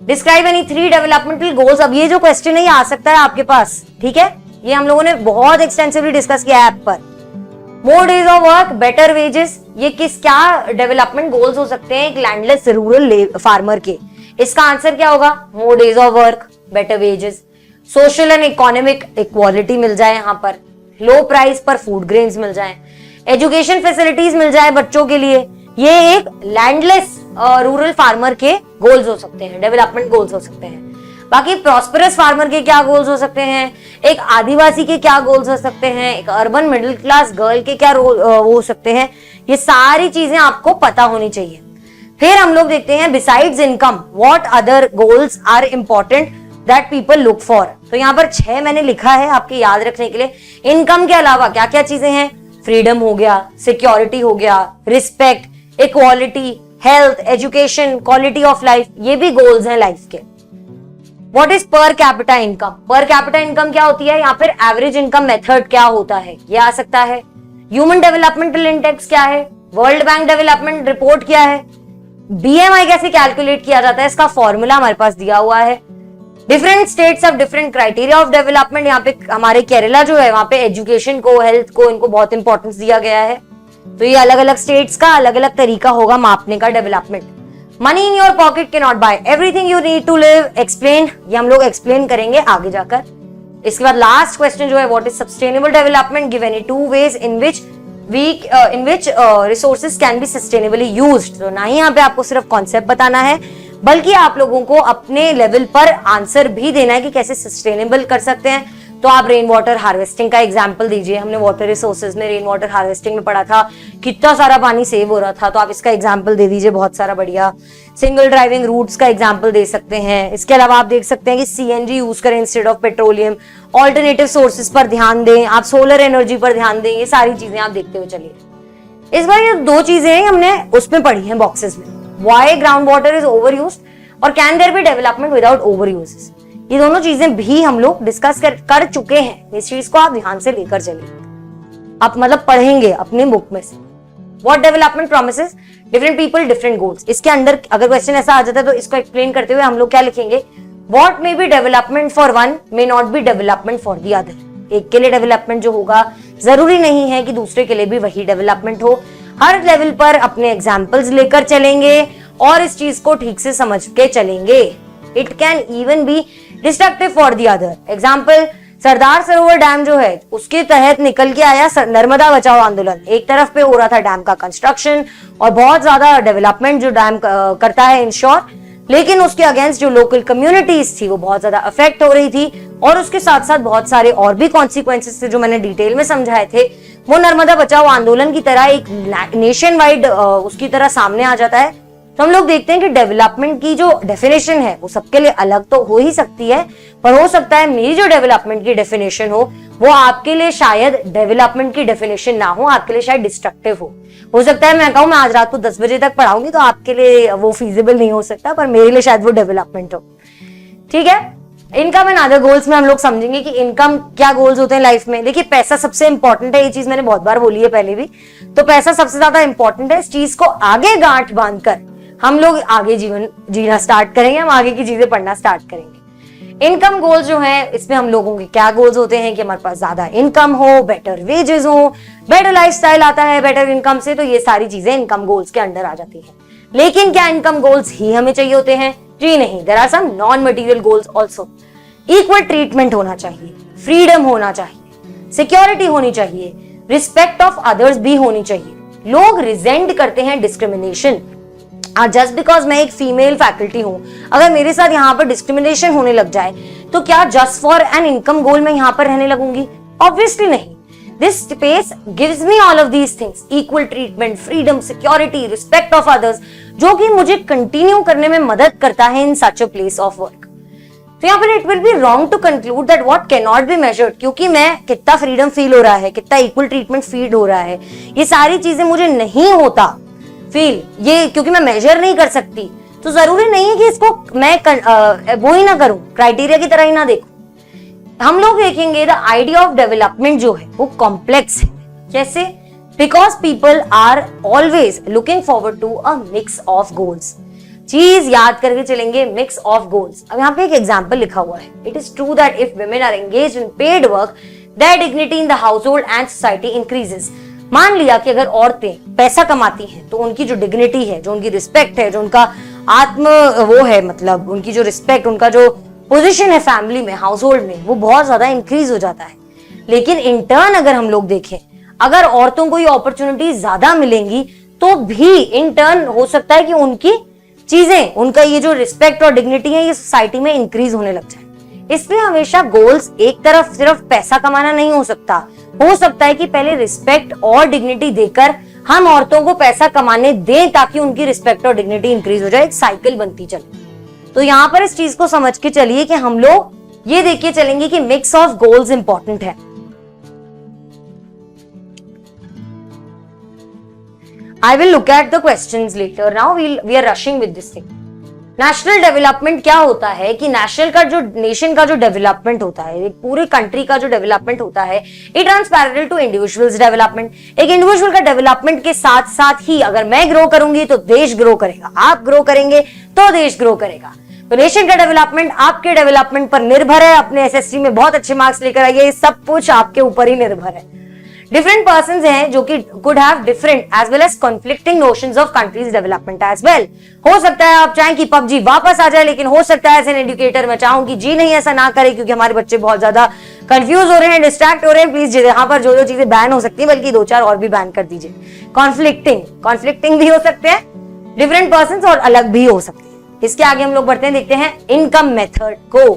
Describe any 3 developmental goals. अब ये जो क्वेश्चन है ये आ सकता है आपके पास, ठीक है? ये हम लोगों ने बहुत एक्सटेंसिवली डिस्कस किया है ऐप पर। मोर days of work, better wages, ये क्या डेवलपमेंट गोल्स हो सकते हैं एक लैंडलेस रूरल फार्मर के? इसका आंसर क्या होगा? More days of work, better wages, social and economic equality मिल जाए यहाँ पर, लो प्राइस पर फूड ग्रेन्स मिल जाए, एजुकेशन फैसिलिटीज मिल जाए बच्चों के लिए। ये एक लैंडलेस रूरल फार्मर के गोल्स हो सकते हैं, डेवलपमेंट गोल्स हो सकते हैं। बाकी प्रॉस्परस फार्मर के क्या गोल्स हो सकते हैं, एक आदिवासी के क्या गोल्स हो सकते हैं, एक अर्बन मिडिल क्लास गर्ल के क्या हो सकते हैं, ये सारी चीजें आपको पता होनी चाहिए। फिर हम लोग देखते हैं besides income what other goals are important that people look for. तो यहाँ पर 6 मैंने लिखा है आपके याद रखने के लिए। इनकम के अलावा क्या क्या चीजें हैं? फ्रीडम हो गया, सिक्योरिटी हो गया, respect, equality, health, education, quality of life, ये भी गोल्स हैं लाइफ के। What is per capita income? Per capita income क्या होती है? यहाँ पर एवरेज इनकम मेथड क्या होता है ये आ सकता है। ह्यूमन डेवलपमेंटल इंडेक्स क्या है? वर्ल्ड बैंक डेवलपमेंट रिपोर्ट क्या है? बीएमआई कैसे कैलकुलेट किया जाता है, इसका फॉर्मूला हमारे पास दिया हुआ है। Different states of different criteria of development, यहाँ पे हमारे केरला जो है वहां पे एजुकेशन को, हेल्थ को, इनको बहुत इंपॉर्टेंस दिया गया है। तो ये अलग अलग स्टेट्स का अलग अलग तरीका होगा मापने का development. Money in your pocket can not buy everything you need to live, explain, ये हम लोग एक्सप्लेन करेंगे आगे जाकर। इसके बाद लास्ट क्वेश्चन जो है what is sustainable development, give any 2 ways in which resources can be sustainably used। तो ना ही यहाँ पे आपको सिर्फ कॉन्सेप्ट बताना है बल्कि आप लोगों को अपने लेवल पर आंसर भी देना है कि कैसे सस्टेनेबल कर सकते हैं। तो आप रेन वाटर हार्वेस्टिंग का एग्जांपल दीजिए। हमने वाटर रिसोर्सेज में रेन वाटर हार्वेस्टिंग में पढ़ा था, कितना सारा पानी सेव हो रहा था, तो आप इसका एग्जांपल दे दीजिए बहुत सारा बढ़िया। सिंगल ड्राइविंग रूट्स का एग्जांपल दे सकते हैं। इसके अलावा आप देख सकते हैं कि सीएनजी यूज करें instead of petroleum, alternative sources पर ध्यान दें, आप सोलर एनर्जी पर ध्यान दें। ये सारी चीजें आप देखते हुए चलिए। इस बार ये 2 चीजें हमने उसमें पढ़ी हैं बॉक्सेस में, why ground water is over used और can there be development without over uses. ये दोनों चीजें भी हम लोग डिस्कस कर चुके हैं। इस चीज को आप ध्यान से लेकर चलिए, आप मतलब पढ़ेंगे अपने बुक में से। What development promises different people different goals, इसके अंदर अगर क्वेश्चन ऐसा आ जाता है तो इसको एक्सप्लेन करते हुए हम लोग क्या लिखेंगे? What may be development for one may not be development for the other. एक के लिए डेवलपमेंट जो होगा जरूरी नहीं है कि दूसरे के लिए भी वही डेवलपमेंट हो। हर लेवल पर अपने एग्जाम्पल्स लेकर चलेंगे और इस चीज को ठीक से समझ के चलेंगे। It can even be destructive for the other. Example, Sardar Sarovar dam जो है उसके तहत निकल के आया नर्मदा बचाओ आंदोलन। एक तरफ पे हो रहा था डैम का कंस्ट्रक्शन और बहुत ज्यादा डेवलपमेंट जो डैम करता है इंश्योर, लेकिन उसके अगेंस्ट जो लोकल कम्युनिटीज थी वो बहुत ज्यादा अफेक्ट हो रही थी और उसके साथ साथ बहुत सारे और भी कॉन्सिक्वेंसेस थे जो मैंने डिटेल में समझाए थे। वो नर्मदा बचाओ आंदोलन की तरह एक नेशन वाइड उसकी तरह सामने आ जाता है। तो हम लोग देखते हैं कि डेवलपमेंट की जो डेफिनेशन है वो सबके लिए अलग तो हो ही सकती है, पर हो सकता है मेरी जो डेवलपमेंट की डेफिनेशन हो वो आपके लिए शायद डेवलपमेंट की डेफिनेशन ना हो, आपके लिए शायद डिस्ट्रक्टिव हो सकता है मैं कहूं मैं आज रात को 10 बजे तक पढ़ाऊंगी तो आपके लिए वो फीजिबल नहीं हो सकता, पर मेरे लिए शायद वो डेवलपमेंट हो। ठीक है, इनकम एंड अदर गोल्स में हम लोग समझेंगे कि इनकम क्या गोल्स होते हैं लाइफ में। देखिए पैसा सबसे इंपॉर्टेंट है, ये चीज मैंने बहुत बार बोली है पहले भी, तो पैसा सबसे ज्यादा इंपॉर्टेंट है। इस चीज को आगे गांठ बांधकर हम लोग आगे जीवन जीना स्टार्ट करेंगे, हम आगे की चीजें पढ़ना स्टार्ट करेंगे। इनकम गोल्स जो है इसमें हम लोगों के क्या गोल्स होते हैं कि हमारे पास ज्यादा इनकम हो, बेटर वेजेस हो, बेटर लाइफस्टाइल आता है बेटर इनकम से, तो ये सारी चीजें इनकम गोल्स के अंडर आ जाती है। लेकिन क्या इनकम गोल्स ही हमें चाहिए होते हैं? जी नहीं, there are some non material goals also. Equal treatment होना चाहिए, फ्रीडम होना चाहिए, सिक्योरिटी होनी चाहिए, रिस्पेक्ट ऑफ अदर्स भी होनी चाहिए। लोग रिजेंट करते हैं डिस्क्रिमिनेशन। जस्ट बिकॉज मैं एक फीमेल फैकल्टी हूं, अगर मेरे साथ यहाँ पर डिस्क्रिमिनेशन होने लग जाए तो क्या जस्ट फॉर एन इनकम गोल मैं यहाँ पर रहने लगूंगी? ऑब्वियसली नहीं। This space gives me all of these things, equal treatment, freedom, security, respect of others, जो कि मुझे कंटिन्यू करने में मदद करता है in such a place of work। तो यहाँ पर it will be wrong to conclude that what cannot be measured, क्योंकि मैं कितना फ्रीडम फील हो रहा है, कितना इक्वल ट्रीटमेंट फील हो रहा है, ये सारी चीजें मुझे नहीं होता फील, ये क्योंकि मैं मेजर नहीं कर सकती, तो जरूरी नहीं है कि इसको मैं वो ही ना करूं, क्राइटेरिया की तरह ही ना देखूं। हम लोग देखेंगे द आइडिया ऑफ डेवलपमेंट जो है वो कॉम्प्लेक्स है। कैसे? Because people are always looking forward to a mix of goals. चीज याद करके चलेंगे, मिक्स ऑफ गोल्स। अब यहाँ पे एक एग्जाम्पल लिखा हुआ है, it is true that if women are engaged in paid work their dignity in the household and society increases. मान लिया कि अगर औरतें पैसा कमाती हैं तो उनकी जो डिग्निटी है, जो उनकी रिस्पेक्ट है, जो उनका आत्म वो है, मतलब उनकी जो रिस्पेक्ट, उनका जो पोजीशन है फैमिली में, हाउस होल्ड में, वो बहुत ज्यादा इंक्रीज हो जाता है। लेकिन इन टर्न अगर हम लोग देखें, अगर औरतों को ये अपॉर्चुनिटी ज्यादा मिलेंगी तो भी इन टर्न हो सकता है कि उनकी चीजें, उनका ये जो रिस्पेक्ट और डिग्निटी है ये सोसाइटी में इंक्रीज होने लग जाए। इसलिए हमेशा गोल्स एक तरफ सिर्फ पैसा कमाना नहीं हो सकता। हो सकता है कि पहले रिस्पेक्ट और डिग्निटी देकर हम औरतों को पैसा कमाने दें ताकि उनकी रिस्पेक्ट और डिग्निटी इंक्रीज हो जाए, एक साइकिल बनती चले। तो यहां पर इस चीज को समझ के चलिए कि हम लोग ये देख के चलेंगे कि मिक्स ऑफ गोल्स इंपॉर्टेंट है। I will look at the questions later. Now we are rushing with this thing. National development क्या होता है कि नेशनल का जो नेशन का जो डेवलपमेंट होता है, एक पूरे कंट्री का जो डेवलपमेंट होता है, it runs parallel to individuals development. एक इंडिविजुअल का डेवलपमेंट के साथ साथ ही अगर मैं ग्रो करूंगी तो देश ग्रो करेगा, आप ग्रो करेंगे तो देश ग्रो करेगा। तो नेशन का डेवलपमेंट आपके डेवलपमेंट पर निर्भर है। अपने एसएससी में बहुत अच्छे मार्क्स लेकर आइए, सब कुछ आपके ऊपर ही निर्भर है। डिफरेंट पर्संस हैं जो कि could have different as well as conflicting notions of countries development as well. हो सकता है आप चाहें कि पबजी वापस आ जाए, लेकिन हो सकता है एज एन एजुकेटर मैं चाहूं कि जी नहीं ऐसा ना करें, क्योंकि हमारे बच्चे बहुत ज्यादा कंफ्यूज हो रहे हैं, डिस्ट्रैक्ट हो रहे हैं। प्लीज यहाँ पर जो जो चीजें बैन हो सकती है, बल्कि 2-4 और भी बैन कर दीजिए। कॉन्फ्लिक्टिंग भी हो सकते हैं डिफरेंट पर्संस और अलग भी हो सकते हैं। इसके आगे हम लोग बढ़ते हैं, देखते हैं इनकम मेथड को।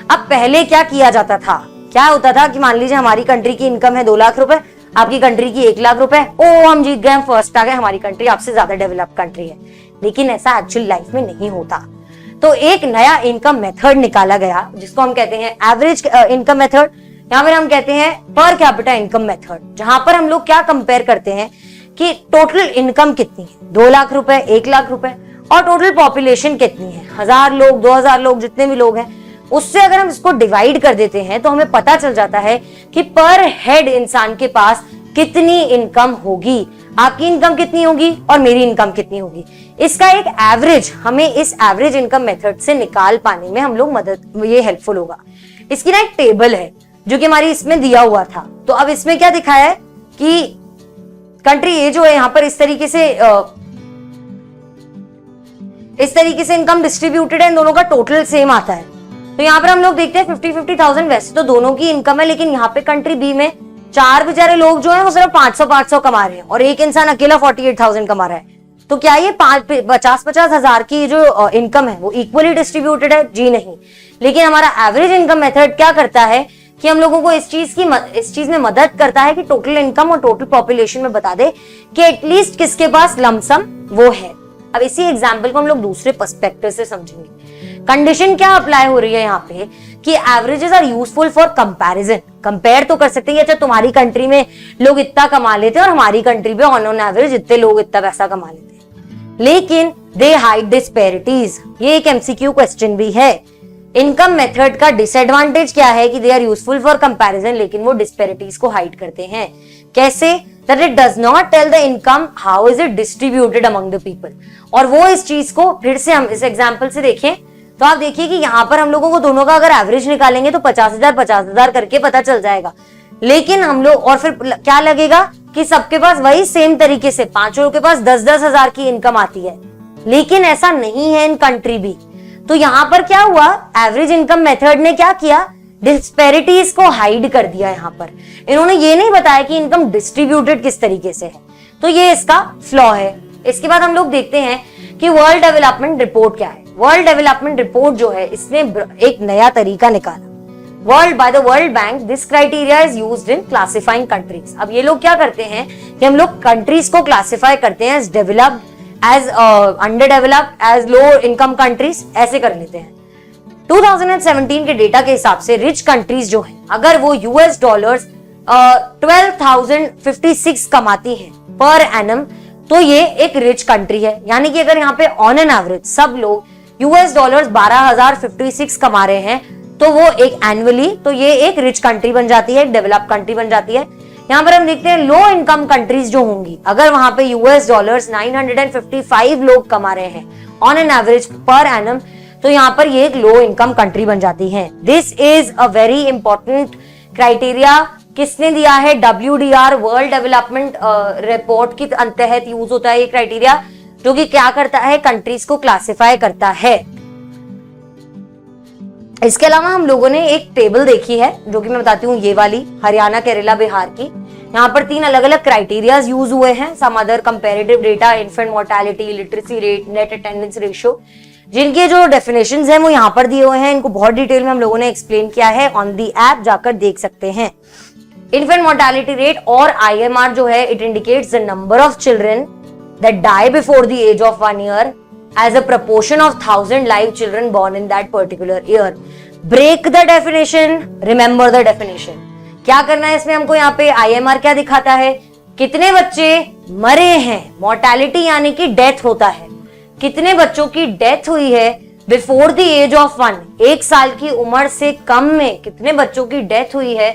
अब पहले क्या किया जाता था, क्या होता था कि मान लीजिए हमारी कंट्री की इनकम है 2 लाख रुपए, आपकी कंट्री की 1 लाख रुपए, ओ हम जीत गए, हम फर्स्ट आ गए, हमारी कंट्री आपसे ज्यादा डेवलप कंट्री है। लेकिन ऐसा एक्चुअल लाइफ में नहीं होता। तो एक नया इनकम मेथड निकाला गया जिसको हम कहते हैं एवरेज इनकम मेथड, या फिर हम कहते हैं पर कैपिटा इनकम मेथड, जहां पर हम लोग क्या कंपेयर करते हैं कि टोटल इनकम कितनी है, 2 लाख रुपए, 1 लाख रुपए, और टोटल पॉपुलेशन कितनी है, 1000 लोग, 2000 लोग, जितने भी लोग हैं, उससे अगर हम इसको डिवाइड कर देते हैं तो हमें पता चल जाता है कि पर हेड इंसान के पास कितनी इनकम होगी, आपकी इनकम कितनी होगी और मेरी इनकम कितनी होगी। इसका एक एवरेज हमें इस एवरेज इनकम मेथड से निकाल पाने में हम लोग मदद, ये हेल्पफुल होगा। इसकी ना एक टेबल है जो कि हमारी इसमें दिया हुआ था। तो अब इसमें क्या दिखाया है कि कंट्री ए जो है यहाँ पर इस तरीके से इनकम डिस्ट्रीब्यूटेड है, इन दोनों का टोटल सेम आता है। तो यहाँ पर हम लोग देखते हैं 50,000 वैसे तो दोनों की इनकम है, लेकिन यहाँ पे कंट्री बी में 4 बेचारे लोग जो हैं वो सिर्फ 500 कमा रहे हैं और एक इंसान अकेला 48,000 कमा रहा है। तो क्या ये 50-50 हजार की जो इनकम है वो इक्वली डिस्ट्रीब्यूटेड है? जी नहीं। लेकिन हमारा एवरेज इनकम मेथड क्या करता है कि हम लोगों को इस चीज में मदद करता है कि टोटल इनकम और टोटल पॉपुलेशन में बता दे कि एटलीस्ट किसके पास लमसम वो है। अब इसी एग्जाम्पल को हम लोग दूसरे पर्सपेक्टिव से समझेंगे। कंडीशन क्या अप्लाई हो रही है यहाँ पे कि averages are useful for comparison. Compare तो कर सकते हैं, अच्छा तुम्हारी कंट्री में लोग इतना कमा लेते हैं और हमारी कंट्री में ऑन एवरेज इतने लोग इतना पैसा कमा लेते हैं, लेकिन दे हाइड डिस्पैरिटीज। ये एक एमसीक्यू क्वेश्चन भी है। इनकम मेथड का डिसएडवांटेज क्या है कि they are useful for comparison, लेकिन वो डिस्पेरिटीज को हाइड करते हैं। कैसे? That it does not tell the income how is it distributed among the people. और वो इस चीज को फिर से हम इस एग्जाम्पल से देखें तो आप देखिए कि यहाँ पर हम लोगों को दोनों का अगर एवरेज निकालेंगे तो 50,000 करके पता चल जाएगा, लेकिन हम लोग और फिर क्या लगेगा कि सबके पास वही सेम तरीके से 5 लोगों के पास 10-10 हजार की इनकम आती है, लेकिन ऐसा नहीं है इन कंट्री भी। तो यहाँ पर क्या हुआ, एवरेज इनकम मेथड ने क्या किया, डिस्पेरिटीज को हाइड कर दिया। यहाँ पर इन्होंने ये नहीं बताया कि इनकम डिस्ट्रीब्यूटेड किस तरीके से है, तो ये इसका फ्लॉ है। इसके बाद हम लोग देखते हैं कि वर्ल्ड डेवलपमेंट रिपोर्ट क्या है। वर्ल्ड डेवलपमेंट रिपोर्ट जो है इसने एक नया तरीका निकाला, world by the world bank, this criteria is used in classifying countries. अब ये लोग क्या करते हैं कि हम लोग कंट्रीज को क्लासिफाई करते हैं as developed, as under developed, as low income countries, ऐसे कर लेते हैं। 2017 के डेटा के हिसाब से रिच कंट्रीज जो हैं, अगर वो US डॉलर्स 12,056 कमाती हैं पर एनम, तो ये एक रिच कंट्री है। यानी कि अगर यहाँ पे ऑन एन एवरेज सब लोग US डॉलर्स 12,056 कमा रहे हैं तो वो एक एनुअली, तो ये एक रिच कंट्री बन जाती है, एक डेवलप कंट्री बन जाती है। यहाँ पर हम देखते हैं लो इनकम कंट्रीज जो होंगी, अगर वहां पे US डॉलर्स 955 लोग कमा रहे हैं on an average per annum, तो यहाँ पर ये एक लो इनकम कंट्री बन जाती है। This is a very important criteria. किसने दिया है? WDR, वर्ल्ड डेवलपमेंट रिपोर्ट के तहत यूज होता है ये क्राइटेरिया, जो कि क्या करता है, कंट्रीज को क्लासिफाई करता है। इसके अलावा हम लोगों ने एक टेबल देखी है जो कि मैं बताती हूँ, ये वाली हरियाणा, केरला, बिहार की। यहाँ पर 3 अलग अलग क्राइटेरियाज यूज हुए हैं, some other comparative data, infant mortality, literacy rate, net attendance ratio, जिनके जो डेफिनेशंस हैं वो यहाँ पर दिए हुए हैं। इनको बहुत डिटेल में हम लोगों ने एक्सप्लेन किया है, ऑन दी ऐप जाकर देख सकते हैं। इन्फेंट मोर्टेलिटी रेट और IMR जो है, it indicates the number of children that die before the age of 1 year as a proportion of 1,000 live children born in that particular year. Break the definition, remember the definition. क्या करना है इसमें हमको? यहाँ पे IMR क्या दिखाता है, कितने बच्चे मरे हैं, मोर्टेलिटी यानी कि डेथ होता है, कितने बच्चों की डेथ हुई है बिफोर द एज ऑफ 1, 1 साल की उम्र से कम में कितने बच्चों की डेथ हुई है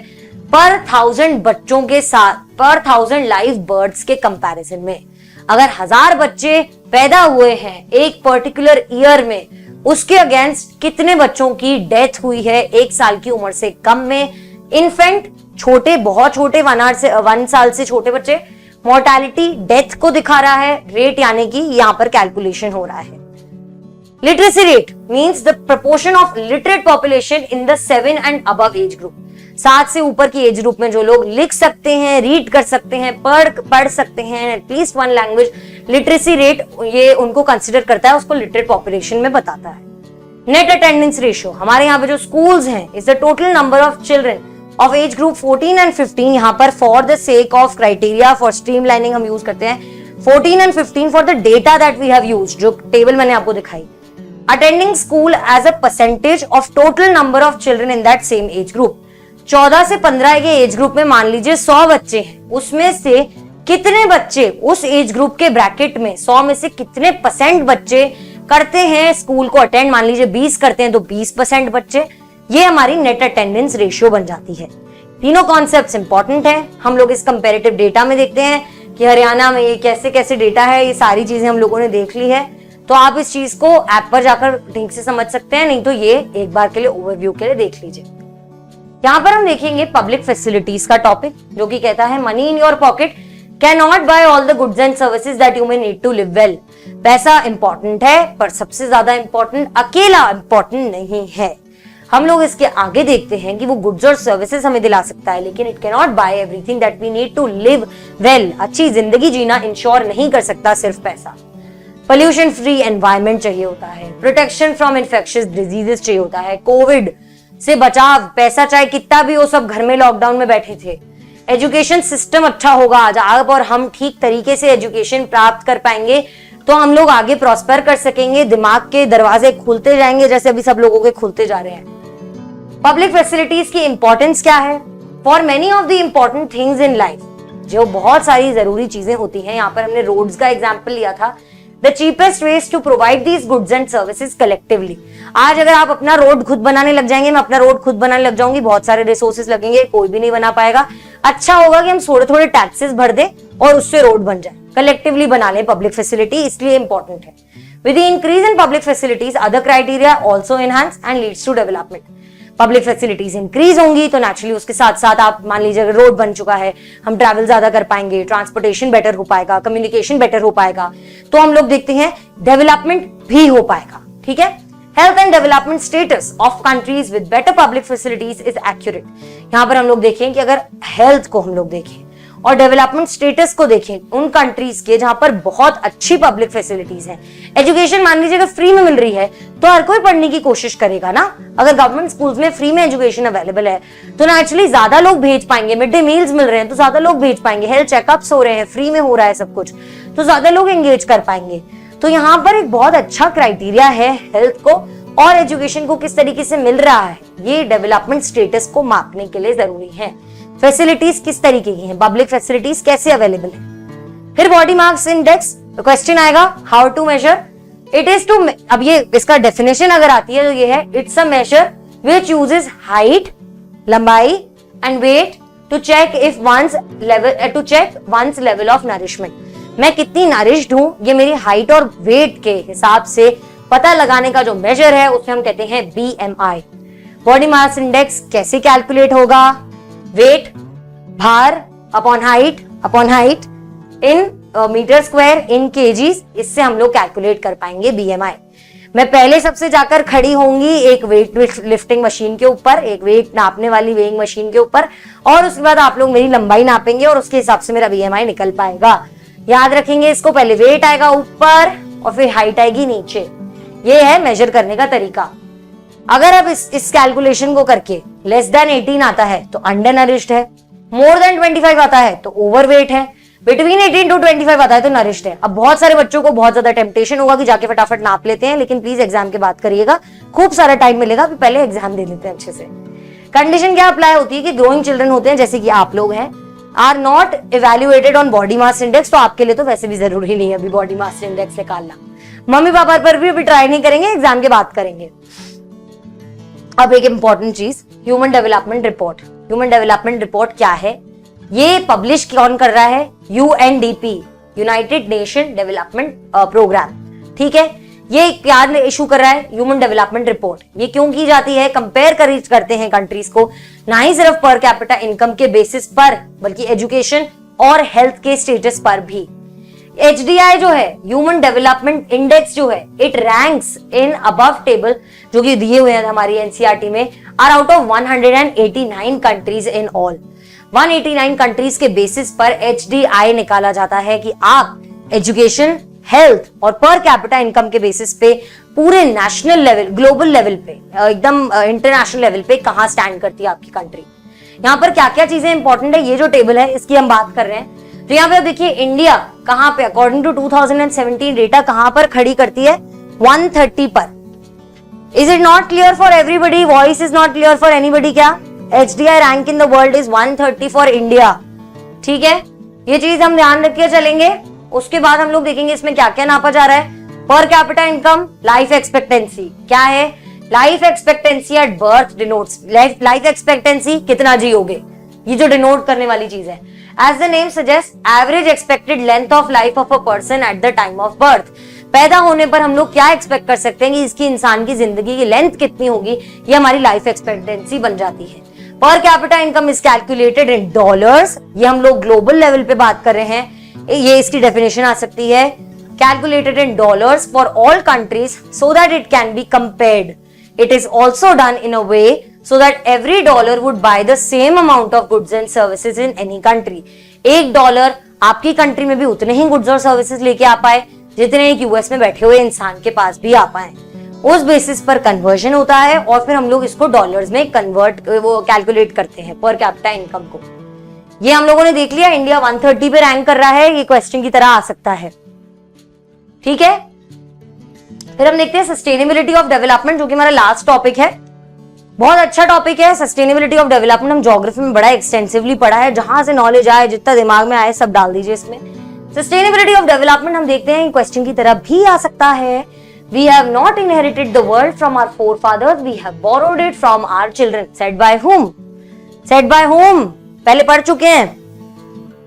पर 1,000 बच्चों के साथ, पर 1,000 लाइव बर्ड्स के कंपैरिजन में। अगर 1000 बच्चे पैदा हुए हैं एक पर्टिकुलर ईयर में, उसके अगेंस्ट कितने बच्चों की डेथ हुई है 1 साल की उम्र से कम में। इन्फेंट छोटे, बहुत छोटे, 1 साल से छोटे बच्चे, मोर्टेलिटी डेथ को दिखा रहा है, रेट यानी कि यहाँ पर कैलकुलेशन हो रहा है। Literacy rate means the proportion of literate population in the 7 and above age group. 7 से ऊपर की एज ग्रुप में जो लोग लिख सकते हैं, रीड कर सकते हैं, पढ़ सकते हैं एटलीस्ट 1 लैंग्वेज, लिटरेसी रेट ये उनको कंसिडर करता है, उसको लिटरेट पॉपुलेशन में बताता है। नेट अटेंडेंस रेशियो, हमारे यहाँ पे जो स्कूल्स हैं, is the total number of children of age group 14 and 15, यहाँ पर for the sake of criteria for streamlining हम यूज करते हैं 14 and 15 for the data that we have used, जो टेबल मैंने आपको दिखाई। Attending school as a percentage of total number of children in that same age group. 14 से 15 के age group में मान लीजिए 100 बच्चे हैं, उसमें से कितने बच्चे उस एज ग्रुप के ब्रैकेट में 100 में से कितने % बच्चे करते हैं स्कूल को अटेंड, मान लीजिए 20 करते हैं तो 20% बच्चे, ये हमारी नेट अटेंडेंस रेशियो बन जाती है। तीनों कॉन्सेप्ट्स इंपॉर्टेंट है। हम लोग इस कंपैरेटिव डेटा में देखते हैं कि हरियाणा में ये कैसे कैसे डेटा है, ये सारी चीजें हम लोगों ने देख ली है, तो आप इस चीज को ऐप पर जाकर ठीक से समझ सकते हैं, नहीं तो ये एक बार के लिए ओवरव्यू के लिए देख लीजिए। यहाँ पर हम देखेंगे पब्लिक फैसिलिटीज का टॉपिक, जो कि कहता है money in your pocket can not buy all the goods and services that you may need to live well. पैसा इंपॉर्टेंट है, पर सबसे ज्यादा इंपॉर्टेंट अकेला इंपॉर्टेंट नहीं है। हम लोग इसके आगे देखते हैं कि वो गुड्स और सर्विसेज हमें दिला सकता है, लेकिन it can not buy everything that we need to live well. अच्छी जिंदगी जीना इंश्योर नहीं कर सकता सिर्फ पैसा। पोल्यूशन फ्री एनवायरनमेंट चाहिए होता है, प्रोटेक्शन फ्रॉम इन्फेक्शियस डिजीजेस चाहिए होता है, कोविड से बचाव, पैसा चाहे कितना भी हो, सब घर में लॉकडाउन में बैठे थे। एजुकेशन सिस्टम अच्छा होगा जब और हम ठीक तरीके से एजुकेशन प्राप्त कर पाएंगे तो हम लोग आगे प्रॉस्पर कर सकेंगे, दिमाग के दरवाजे खुलते जाएंगे जैसे अभी सब लोगों के खुलते जा रहे हैं। पब्लिक फैसिलिटीज की इंपॉर्टेंस क्या है? For many of the important things in life, जो बहुत सारी जरूरी चीजें होती हैं, यहाँ पर हमने रोड्स का एग्जाम्पल लिया था, the cheapest ways to provide these goods and services collectively. आज अगर आप अपना रोड खुद बनाने लग जाएंगे, मैं अपना रोड खुद बनाने लग जाऊंगी, बहुत सारे रिसोर्सेज लगेंगे, कोई भी नहीं बना पाएगा। अच्छा होगा कि हम थोड़े थोड़े टैक्सेस भर दे और उससे रोड बन जाए, कलेक्टिवली बना ले पब्लिक फैसिलिटी, इसलिए इंपॉर्टेंट है। With the increase in public facilities other criteria also enhance and leads to development. Public facilities increase होंगी तो नेचुरली उसके साथ साथ आप मान लीजिए अगर रोड बन चुका है, हम ट्रैवल ज्यादा कर पाएंगे, ट्रांसपोर्टेशन बेटर हो पाएगा, कम्युनिकेशन बेटर हो पाएगा, तो हम लोग देखते हैं डेवलपमेंट भी हो पाएगा। ठीक है, health and development status of countries with better public facilities is accurate. यहां पर हम लोग देखें कि अगर हेल्थ को हम लोग देखें और डेवलपमेंट स्टेटस को देखें उन कंट्रीज के जहां पर बहुत अच्छी पब्लिक फैसिलिटीज हैं, एजुकेशन मान लीजिए अगर फ्री में मिल रही है तो हर कोई पढ़ने की कोशिश करेगा ना। अगर गवर्नमेंट स्कूल्स में फ्री में एजुकेशन अवेलेबल है तो नेचुरली ज्यादा लोग भेज पाएंगे, मिड डे मील्स मिल रहे हैं तो ज्यादा लोग भेज पाएंगे, हेल्थ चेकअप्स हो रहे हैं, फ्री में हो रहा है सब कुछ, तो ज्यादा लोग एंगेज कर पाएंगे। तो यहाँ पर एक बहुत अच्छा क्राइटेरिया है हेल्थ को और एजुकेशन को किस तरीके से मिल रहा है, ये डेवलपमेंट स्टेटस को मापने के लिए जरूरी है। फैसिलिटीज किस तरीके की हैं, पब्लिक फैसिलिटीज कैसे अवेलेबल है। फिर बॉडी मास इंडेक्स, क्वेश्चन आएगा how to measure it is to. अब ये इसका डेफिनेशन अगर आती है तो ये है, it's a measure which uses height, लंबाई and weight to check if one's level of nourishment. मैं कितनी नरिश्ड हूं ये मेरी हाइट और वेट के हिसाब से पता लगाने का जो मेजर है उसे हम कहते हैं BMI। बॉडी मास इंडेक्स कैसे कैलकुलेट होगा, वेट भार upon height in meter square in KGs, इससे हम लोग कैलकुलेट कर पाएंगे BMI। मैं पहले सबसे जाकर खड़ी होंगी एक वेट लिफ्टिंग मशीन के ऊपर, एक वेट नापने वाली वेइंग मशीन के ऊपर, और उसके बाद आप लोग मेरी लंबाई नापेंगे और उसके हिसाब से मेरा BMI निकल पाएगा। याद रखेंगे इसको, पहले वेट आएगा ऊपर और फिर हाइट आएगी नीचे। ये है मेजर करने का तरीका। अगर अब इस कैलकुलेशन को करके लेस देन 18 आता है तो अंडर नरिश्ड है, मोर देन 25 आता है तो ओवरवेट है, बिटवीन 18 to 25 आता है तो नरिश्ड है। अब बहुत सारे बच्चों को बहुत ज्यादा टेम्पटेशन होगा कि जाके फटाफट नाप लेते हैं, लेकिन प्लीज एग्जाम के बाद करिएगा, खूब सारा टाइम मिलेगा, पहले एग्जाम दे लेते हैं अच्छे से। कंडीशन क्या अप्लाई होती है कि ग्रोइंग चिल्ड्रन होते हैं जैसे कि आप लोग हैं, are not evaluated on body mass index, तो आपके लिए तो वैसे भी जरूरी नहीं है अभी बॉडी मास इंडेक्स निकालना, मम्मी पापा पर भी अभी ट्राई नहीं करेंगे, एग्जाम के बाद करेंगे। अब एक इंपॉर्टेंट चीज, human development report. Human development report क्या है, ये पब्लिश कौन कर रहा है, UNDP, United Nation Development Programme. ठीक है, ये क्या इशू कर रहा है, ह्यूमन डेवलपमेंट रिपोर्ट। ये क्यों की जाती है, कंपेयर करते हैं कंट्रीज को, ना ही सिर्फ पर कैपिटा इनकम के बेसिस पर बल्कि एजुकेशन और हेल्थ के स्टेटस पर भी। HDI जो है, ह्यूमन डेवलपमेंट इंडेक्स जो है, it ranks in above table जो कि दिए हुए हैं हमारी NCERT में, are out of 189 countries in all. 189 countries के बेसिस पर HDI निकाला जाता है कि आप एजुकेशन, हेल्थ और पर कैपिटा इनकम के बेसिस पे पूरे नेशनल लेवल, ग्लोबल लेवल पे, एकदम इंटरनेशनल लेवल पे कहां स्टैंड करती है आपकी कंट्री। यहाँ पर क्या क्या चीजें इंपॉर्टेंट है, ये जो टेबल है इसकी हम बात कर रहे हैं। तो यहाँ पे देखिए इंडिया कहां पे अकॉर्डिंग टू 2017 डेटा कहां पर खड़ी करती है, 130 पर। Is it not clear for everybody, voice is not clear for anybody क्या? HDI rank in the world is 130 for India. ठीक है, ये चीज हम ध्यान रख के चलेंगे। उसके बाद हम लोग देखेंगे इसमें क्या क्या नापा जा रहा है। Per capita income, life expectancy क्या है, life expectancy at birth denotes, life expectancy कितना जियोगे, ये जो डिनोट करने वाली चीज है। As the name suggest, average expected length of life of a person at the time of birth. पैदा होने पर हम लोग क्या एक्सपेक्ट कर सकते हैं कि इसकी इंसान की जिंदगी की लेंथ कितनी होगी, ये हमारी लाइफ एक्सपेक्टेंसी बन जाती है। Per capita income is calculated in dollars, ये हम लोग ग्लोबल लेवल पे बात कर रहे हैं, ये इसकी डेफिनेशन आ सकती है, calculated in dollars for all countries so that it can be compared. It is also done in a way so that every dollar would buy the same amount of goods and services in any country। $1 आपकी country में भी उतने ही goods और services लेके आ पाए जितने एक US में बैठे हुए इंसान के पास भी आ पाए। उस बेसिस पर कन्वर्जन होता है और फिर हम लोग इसको डॉलर्स में कैलकुलेट करते हैं पर कैपिटा इनकम को। ये हम लोगों ने देख लिया, इंडिया 130 पे रैंक कर रहा है, ये क्वेश्चन की तरह आ सकता है। ठीक है, फिर हम देखते हैं सस्टेनेबिलिटी ऑफ डेवलपमेंट, जो कि हमारा लास्ट टॉपिक है। बहुत अच्छा टॉपिक है सस्टेनेबिलिटी ऑफ डेवलपमेंट, हम ज्योग्राफी में बड़ा एक्सटेंसिवली पढ़ा है, जहां से नॉलेज आए, जितना दिमाग में आए सब डाल दीजिए इसमें। सस्टेनेबिलिटी ऑफ डेवलपमेंट हम देखते हैं क्वेश्चन की तरह भी आ सकता है। We have not inherited the world from our forefathers, we have borrowed it from our children. Said by whom? Said by whom? पहले पढ़ चुके हैं।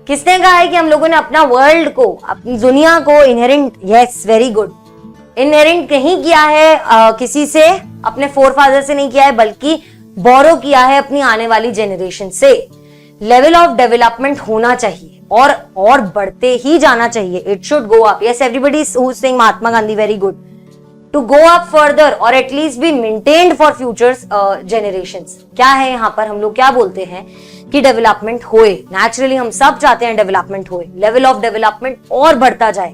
किसने कहा है कि हम लोगों ने अपना वर्ल्ड को, अपनी दुनिया को inherent, yes very good, inherent नहीं किया है किसी से, अपने फोरफादर से नहीं किया है, बल्कि बोरो किया है अपनी आने वाली जेनरेशन से। लेवल ऑफ डेवलपमेंट होना चाहिए और बढ़ते ही जाना चाहिए। It should go up. Yes everybody who is saying Mahatma Gandhi, very good. To go up further और at least be maintained for futures generations. क्या है यहाँ पर हम लोग क्या बोलते हैं कि डेवलपमेंट होए। नेचुरली हम सब चाहते हैं डेवलपमेंट होए, लेवल ऑफ डेवलपमेंट और बढ़ता जाए,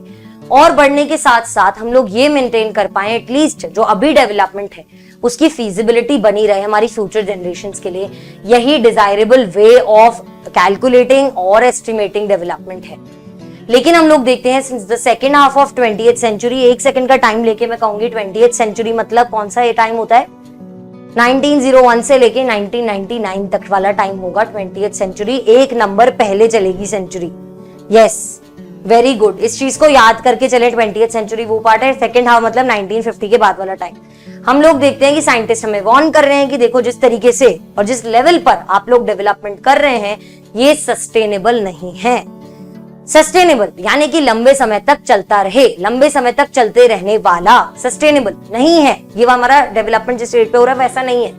और बढ़ने के साथ साथ हम लोग ये मेंटेन कर पाए एटलीस्ट जो अभी डेवलपमेंट है उसकी फीजिबिलिटी बनी रहे हमारी फ्यूचर जनरेशंस के लिए। यही डिजायरेबल वे ऑफ कैलकुलेटिंग और एस्टिमेटिंग डेवलपमेंट है। लेकिन हम लोग देखते हैं since the second half of 20th century, एक सेकंड का टाइम लेके मैं कहूंगी 20th सेंचुरी मतलब कौन सा ये टाइम होता है, 1901 से लेके 1999 तक वाला टाइम होगा 20th सेंचुरी। एक नंबर पहले चलेगी सेंचुरी। यस वेरी गुड, इस चीज को याद करके चले। 20th सेंचुरी वो पार्ट है, सेकेंड हाफ मतलब 1950 के बाद वाला टाइम। हम लोग देखते हैं कि साइंटिस्ट हमें वार्न कर रहे हैं कि देखो जिस तरीके से और जिस लेवल पर आप लोग डेवलपमेंट कर रहे हैं ये सस्टेनेबल नहीं है। सस्टेनेबल यानी कि लंबे समय तक चलता रहे, लंबे समय तक चलते रहने वाला सस्टेनेबल नहीं है। ये हमारा डेवलपमेंट जिस रेट पे हो रहा है वैसा नहीं है।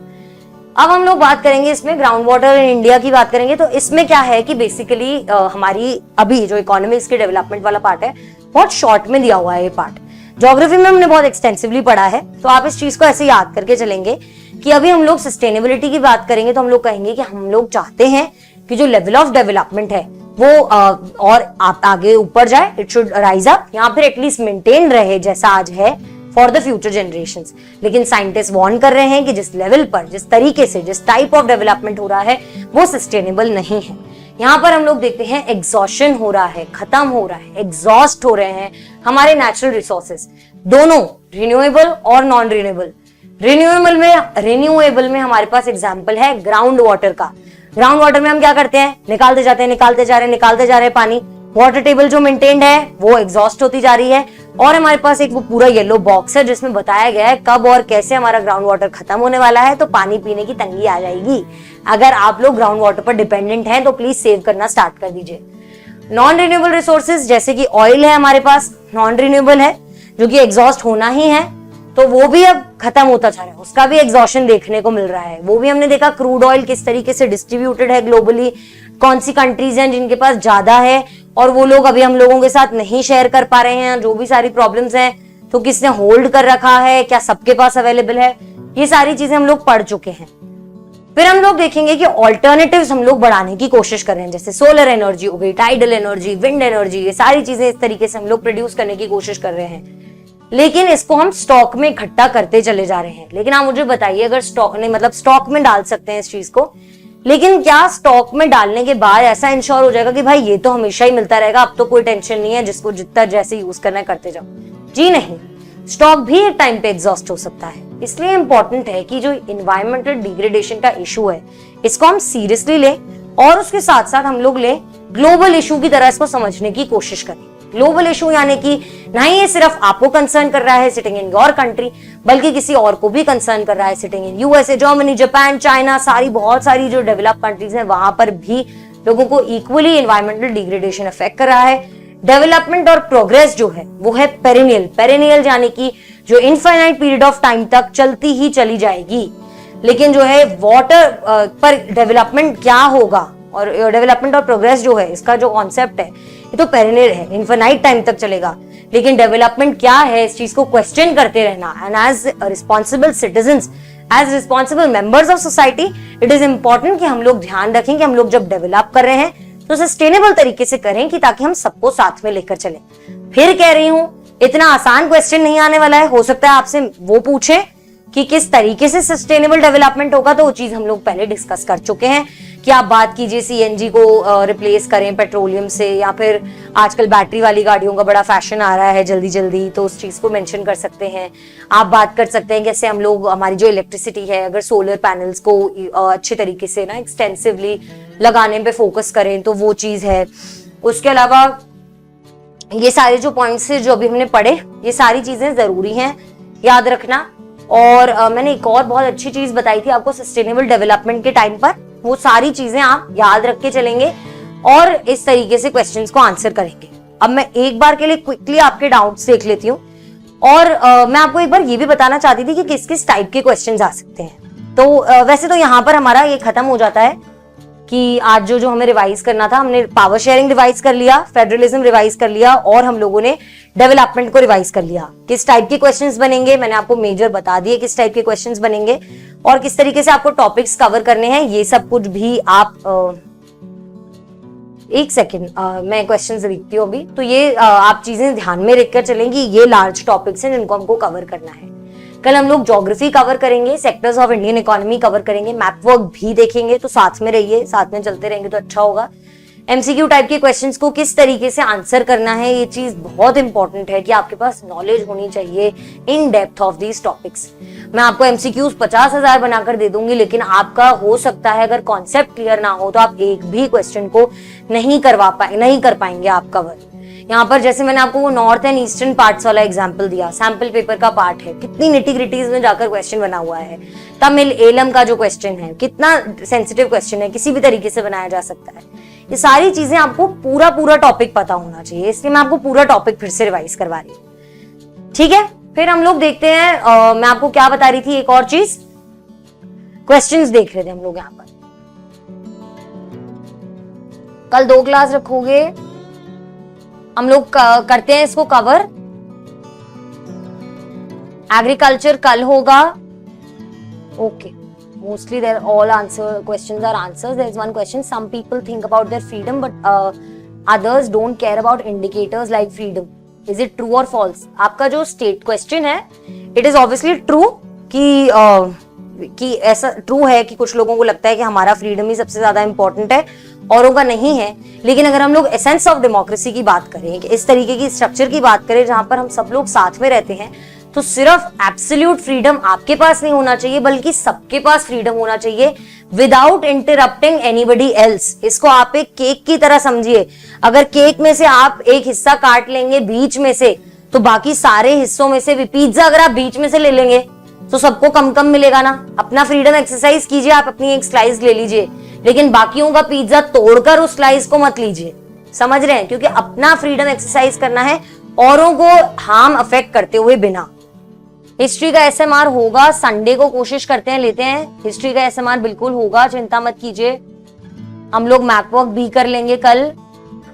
अब हम लोग बात करेंगे इसमें ग्राउंड वाटर इन इंडिया की बात करेंगे तो इसमें क्या है कि बेसिकली हमारी अभी जो इकोनॉमिक्स के डेवलपमेंट वाला पार्ट है बहुत शॉर्ट में दिया हुआ है। ये पार्ट ज्योग्राफी में हमने बहुत एक्सटेंसिवली पढ़ा है, तो आप इस चीज को ऐसे याद करके चलेंगे कि अभी हम लोग सस्टेनेबिलिटी की बात करेंगे तो हम लोग कहेंगे कि हम लोग चाहते हैं कि जो लेवल ऑफ डेवलपमेंट है वो और आप आगे ऊपर जाए, इट शुड राइज अप, या फिर एटलीस्ट मेंटेन रहे जैसा आज है फॉर द फ्यूचर जनरेशंस। लेकिन साइंटिस्ट वार्न कर रहे हैं कि जिस लेवल पर, जिस तरीके से, जिस टाइप ऑफ डेवलपमेंट हो रहा है वो सस्टेनेबल नहीं है। यहाँ पर हम लोग देखते हैं एग्जॉशन हो रहा है, खत्म हो रहा है, एग्जॉस्ट हो रहे हैं हमारे नेचुरल रिसोर्सेज, दोनों रिन्यूएबल और नॉन रिन्यूएबल। रिन्यूएबल में हमारे पास एग्जाम्पल है ग्राउंड वाटर का। ग्राउंड वाटर में हम क्या करते हैं, निकालते जाते हैं, निकालते जा रहे हैं पानी। वाटर टेबल जो मेंटेन्ड है वो एग्जॉस्ट होती जा रही है, और हमारे पास एक वो पूरा येलो बॉक्स है जिसमें बताया गया है कब और कैसे हमारा ग्राउंड वाटर खत्म होने वाला है, तो पानी पीने की तंगी आ जाएगी। अगर आप लोग ग्राउंड वाटर पर डिपेंडेंट हैं तो प्लीज सेव करना स्टार्ट कर दीजिए। नॉन रिन्यूएबल रिसोर्सेज जैसे कि ऑयल है हमारे पास, नॉन रिन्यूएबल है, जो कि एग्जॉस्ट होना ही है, तो वो भी अब खत्म होता जा रहा है, उसका भी एग्जॉशन देखने को मिल रहा है। वो भी हमने देखा क्रूड ऑयल किस तरीके से डिस्ट्रीब्यूटेड है ग्लोबली, कौन सी कंट्रीज हैं जिनके पास ज्यादा है और वो लोग अभी हम लोगों के साथ नहीं शेयर कर पा रहे हैं, जो भी सारी प्रॉब्लम्स हैं तो किसने होल्ड कर रखा है, क्या सबके पास अवेलेबल है, ये सारी चीजें हम लोग पढ़ चुके हैं। फिर हम लोग देखेंगे कि ऑल्टरनेटिव्स हम लोग बढ़ाने की कोशिश कर रहे हैं, जैसे सोलर एनर्जी हो गई, टाइडल एनर्जी, विंड एनर्जी, ये सारी चीजें इस तरीके से हम लोग प्रोड्यूस करने की कोशिश कर रहे हैं। लेकिन इसको हम स्टॉक में इकट्ठा करते चले जा रहे हैं। लेकिन आप मुझे बताइए, अगर स्टॉक नहीं मतलब स्टॉक में डाल सकते हैं इस चीज को, लेकिन क्या स्टॉक में डालने के बाद ऐसा इंश्योर हो जाएगा कि भाई ये तो हमेशा ही मिलता रहेगा, अब तो कोई टेंशन नहीं है, जिसको जितना जैसे यूज करना है करते जाओ? जी नहीं, स्टॉक भी एक टाइम पे एग्जॉस्ट हो सकता है। इसलिए इंपॉर्टेंट है कि जो इन्वायरमेंटल डिग्रेडेशन का इशू है इसको हम सीरियसली ले, और उसके साथ साथ हम लोग ले ग्लोबल इशू की तरह इसको समझने की कोशिश करें। ग्लोबल इशू यानी कि नहीं ये सिर्फ आपको कंसर्न कर रहा है सिटिंग इन योर कंट्री, बल्कि किसी और को भी कंसर्न कर रहा है sitting in USA, Germany, Japan, China, बहुत सारी जो डेवलप कंट्रीज हैं वहां पर भी लोगों को इक्वली एनवायरमेंटल डिग्रेडेशन अफेक्ट कर रहा है। डेवलपमेंट और प्रोग्रेस जो है वो है पेरिनियल यानी कि जो इनफाइनाइट पीरियड ऑफ टाइम तक चलती ही चली जाएगी। लेकिन जो है वाटर पर डेवलपमेंट क्या होगा और डेवलपमेंट और प्रोग्रेस जो है इसका जो कॉन्सेप्ट है ये तो पेरिनियल है, इनफाइनाइट टाइम तक चलेगा। लेकिन डेवलपमेंट क्या है इस चीज को क्वेश्चन करते रहना, and as responsible citizens, as responsible members of society, it is important कि हम लोग ध्यान रखें कि हम लोग जब डेवलप कर रहे हैं तो सस्टेनेबल तरीके से करें कि ताकि हम सबको साथ में लेकर चलें। फिर कह रही हूं इतना आसान क्वेश्चन नहीं आने वाला है, हो सकता है आपसे वो पूछे कि किस तरीके से सस्टेनेबल डेवलपमेंट होगा, तो वो चीज हम लोग पहले डिस्कस कर चुके हैं कि आप बात कीजिए सीएनजी को रिप्लेस करें पेट्रोलियम से, या फिर आजकल बैटरी वाली गाड़ियों का बड़ा फैशन आ रहा है जल्दी जल्दी, तो उस चीज को मेंशन कर सकते हैं। आप बात कर सकते हैं कैसे हम लोग हमारी जो इलेक्ट्रिसिटी है अगर सोलर पैनल्स को अच्छे तरीके से ना एक्सटेंसिवली लगाने पे फोकस करें तो वो चीज है। उसके अलावा ये सारे जो पॉइंट्स जो अभी हमने पढ़े, ये सारी चीजें जरूरी हैं याद रखना। और मैंने एक और बहुत अच्छी चीज बताई थी आपको सस्टेनेबल डेवलपमेंट के टाइम पर, वो सारी चीजें आप याद रख के चलेंगे और इस तरीके से क्वेश्चंस को आंसर करेंगे। अब मैं एक बार के लिए क्विकली आपके डाउट्स देख लेती हूँ और मैं आपको एक बार ये भी बताना चाहती थी कि किस किस टाइप के क्वेश्चंस आ सकते हैं। तो वैसे तो यहाँ पर हमारा ये खत्म हो जाता है कि आज जो हमें रिवाइज करना था, हमने पावर शेयरिंग रिवाइज कर लिया, फेडरलिज्म रिवाइज कर लिया और हम लोगों ने डेवलपमेंट को रिवाइज कर लिया। किस टाइप के क्वेश्चंस बनेंगे मैंने आपको मेजर बता दिए, किस टाइप के क्वेश्चंस बनेंगे और किस तरीके से आपको टॉपिक्स कवर करने हैं, ये सब कुछ भी आप एक सेकेंड मैं क्वेश्चंस देखती हूँ अभी। तो ये आप चीजें ध्यान में रखकर चलेंगी, ये लार्ज टॉपिक्स हैं जिनको हमको कवर करना है। कल हम लोग ज्योग्राफी कवर करेंगे, sectors of Indian economy cover करेंगे, मैप वर्क भी देखेंगे। तो साथ में रहिए, साथ में चलते रहेंगे तो अच्छा होगा। एमसीक्यू टाइप के क्वेश्चंस को किस तरीके से आंसर करना है, ये चीज बहुत इंपॉर्टेंट है कि आपके पास नॉलेज होनी चाहिए in depth of these topics. मैं आपको एमसीक्यूज 50,000 बनाकर दे दूंगी, लेकिन आपका हो सकता है अगर कॉन्सेप्ट क्लियर ना हो तो आप एक भी क्वेश्चन को नहीं कर पाएंगे आप कवर। यहाँ पर जैसे मैंने आपको वो नॉर्थ एंड ईस्टर्न पार्ट्स वाला एग्जांपल दिया, सैंपल पेपर का पार्ट है, कितनी निटी-ग्रिटीज में जाकर क्वेश्चन बना हुआ है। तमिल एलम का जो क्वेश्चन है, कितना सेंसिटिव क्वेश्चन है, किसी भी तरीके से बनाया जा सकता है। ये सारी चीजें आपको पूरा टॉपिक पता होना चाहिए, इसलिए मैं आपको पूरा टॉपिक फिर से रिवाइज करवा रही हूँ। ठीक है, फिर हम लोग देखते हैं मैं आपको क्या बता रही थी, एक और चीज, क्वेश्चंस देख रहे थे हम लोग यहाँ पर। कल 2 क्लास रखोगे, हम लोग करते हैं इसको कवर। एग्रीकल्चर कल होगा। Okay, mostly their all answer questions are answers. There is one question, some people think about their freedom but others don't care about indicators like freedom, is it true और false? आपका जो state question है, it is obviously true कि ऐसा true है कि कुछ लोगों को लगता है कि हमारा फ्रीडम ही सबसे ज्यादा इंपॉर्टेंट है, औरों का नहीं है। लेकिन अगर हम लोग एसेंस ऑफ डेमोक्रेसी की बात करें, कि इस तरीके की स्ट्रक्चर की बात करें जहां पर हम सब लोग साथ में रहते हैं, तो सिर्फ एब्सोल्यूट फ्रीडम आपके पास नहीं होना चाहिए, बल्कि सबके पास फ्रीडम होना चाहिए विदाउट इंटरप्टिंग एनीबडी एल्स। इसको आप एक केक की तरह समझिए। अगर केक में से आप एक हिस्सा काट लेंगे बीच में से, तो बाकी सारे हिस्सों में से भी, पिज्जा अगर आप बीच में से ले लेंगे तो सबको कम कम मिलेगा ना। अपना फ्रीडम एक्सरसाइज कीजिए, आप अपनी एक स्लाइस ले लीजिए, लेकिन बाकियों का पिज्जा तोड़कर उस स्लाइस को मत लीजिए। समझ रहे हैं? क्योंकि अपना फ्रीडम एक्सरसाइज करना है, औरों को हार्म अफेक्ट करते हुए बिना। हिस्ट्री का एसएमआर होगा, संडे को कोशिश करते हैं लेते हैं। हिस्ट्री का एसएमआर बिल्कुल होगा, चिंता मत कीजिए। हम लोग मैप वर्क भी कर लेंगे कल।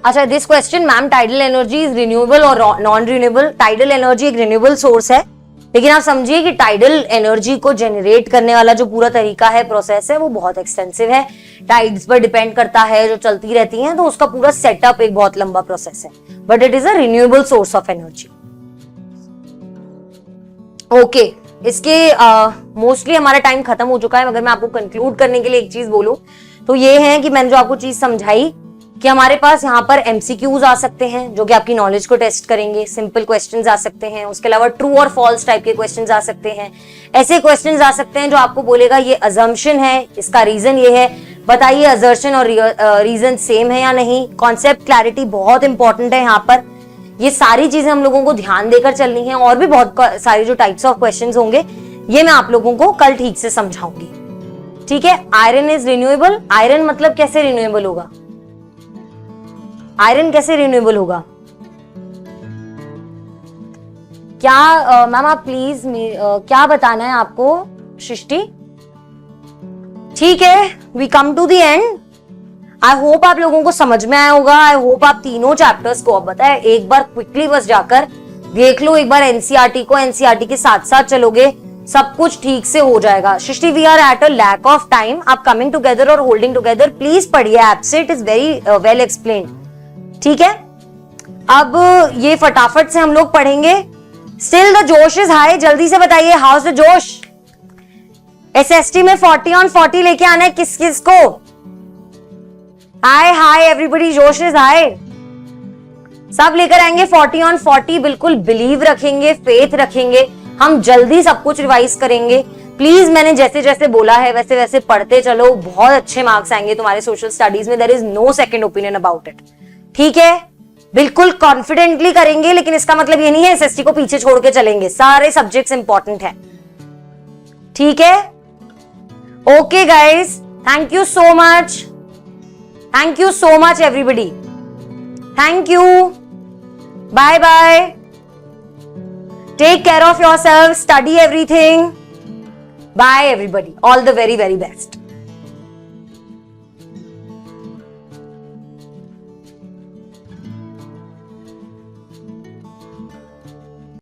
अच्छा, this question, ma'am tidal energy is renewable और नॉन रिन्यूएबल? टाइडल एनर्जी एक रिन्यूएबल सोर्स है, लेकिन आप समझिए कि टाइडल एनर्जी को जनरेट करने वाला जो पूरा तरीका है, प्रोसेस है, वो बहुत एक्सटेंसिव है, टाइड्स पर डिपेंड करता है, जो चलती रहती हैं, तो उसका पूरा सेटअप एक बहुत लंबा प्रोसेस है, but it is a renewable source of energy. Okay, इसके मोस्टली हमारा टाइम खत्म हो चुका है, मगर मैं आपको कंक्लूड करने के लिए एक चीज बोलूं तो ये है कि मैंने जो आपको चीज समझाई कि हमारे पास यहाँ पर एमसीक्यूज आ सकते हैं जो कि आपकी नॉलेज को टेस्ट करेंगे, सिंपल क्वेश्चंस आ सकते हैं, उसके अलावा ट्रू और फॉल्स टाइप के क्वेश्चंस आ सकते हैं, ऐसे क्वेश्चंस आ सकते हैं जो आपको बोलेगा ये अजम्पशन है, इसका रीजन ये है, बताइए असर्शन और रीजन सेम है या नहीं। कॉन्सेप्ट क्लैरिटी बहुत इंपॉर्टेंट है यहाँ पर, ये सारी चीजें हम लोगों को ध्यान देकर चलनी है। और भी बहुत सारी जो टाइप्स ऑफ क्वेश्चंस होंगे ये मैं आप लोगों को कल ठीक से समझाऊंगी, ठीक है। आयरन इज रिन्यूएबल, आयरन मतलब कैसे रिन्यूएबल होगा? आयरन कैसे रिन्यूएबल होगा? क्या मैम आप प्लीज क्या बताना है आपको सृष्टि? ठीक है, we come to the end. I hope आप लोगों को समझ में आया होगा। आई होप आप तीनों चैप्टर्स को, अब बताए एक बार क्विकली बस जाकर देख लो एक बार एनसीईआरटी को, एनसीईआरटी के साथ साथ चलोगे, सब कुछ ठीक से हो जाएगा। Srishti, we are at a lack of time, आप कमिंग टुगेदर और होल्डिंग टुगेदर प्लीज पढ़िए, absent is very well explained, ठीक है। अब ये फटाफट से हम लोग पढ़ेंगे। स्टिल द जोश इज हाई, जल्दी से बताइए, हाउ इज द जोश? एसएसटी में 40 on 40 लेके आना है किस किस को? हाय हाय एवरीबॉडी, जोश इज हाई, सब लेकर आएंगे 40 on 40। बिल्कुल बिलीव रखेंगे, फेथ रखेंगे, हम जल्दी सब कुछ रिवाइज करेंगे। प्लीज मैंने जैसे जैसे बोला है वैसे वैसे पढ़ते चलो, बहुत अच्छे मार्क्स आएंगे तुम्हारे सोशल स्टडीज में, there is no second opinion about it, ठीक है। बिल्कुल कॉन्फिडेंटली करेंगे, लेकिन इसका मतलब ये नहीं है एसएसटी को पीछे छोड़ के चलेंगे। सारे सब्जेक्ट्स इंपॉर्टेंट है, ठीक है? Okay guys, thank you so much, thank you so much everybody, thank you, bye bye, take care of yourself, study everything, bye everybody, all the very very best.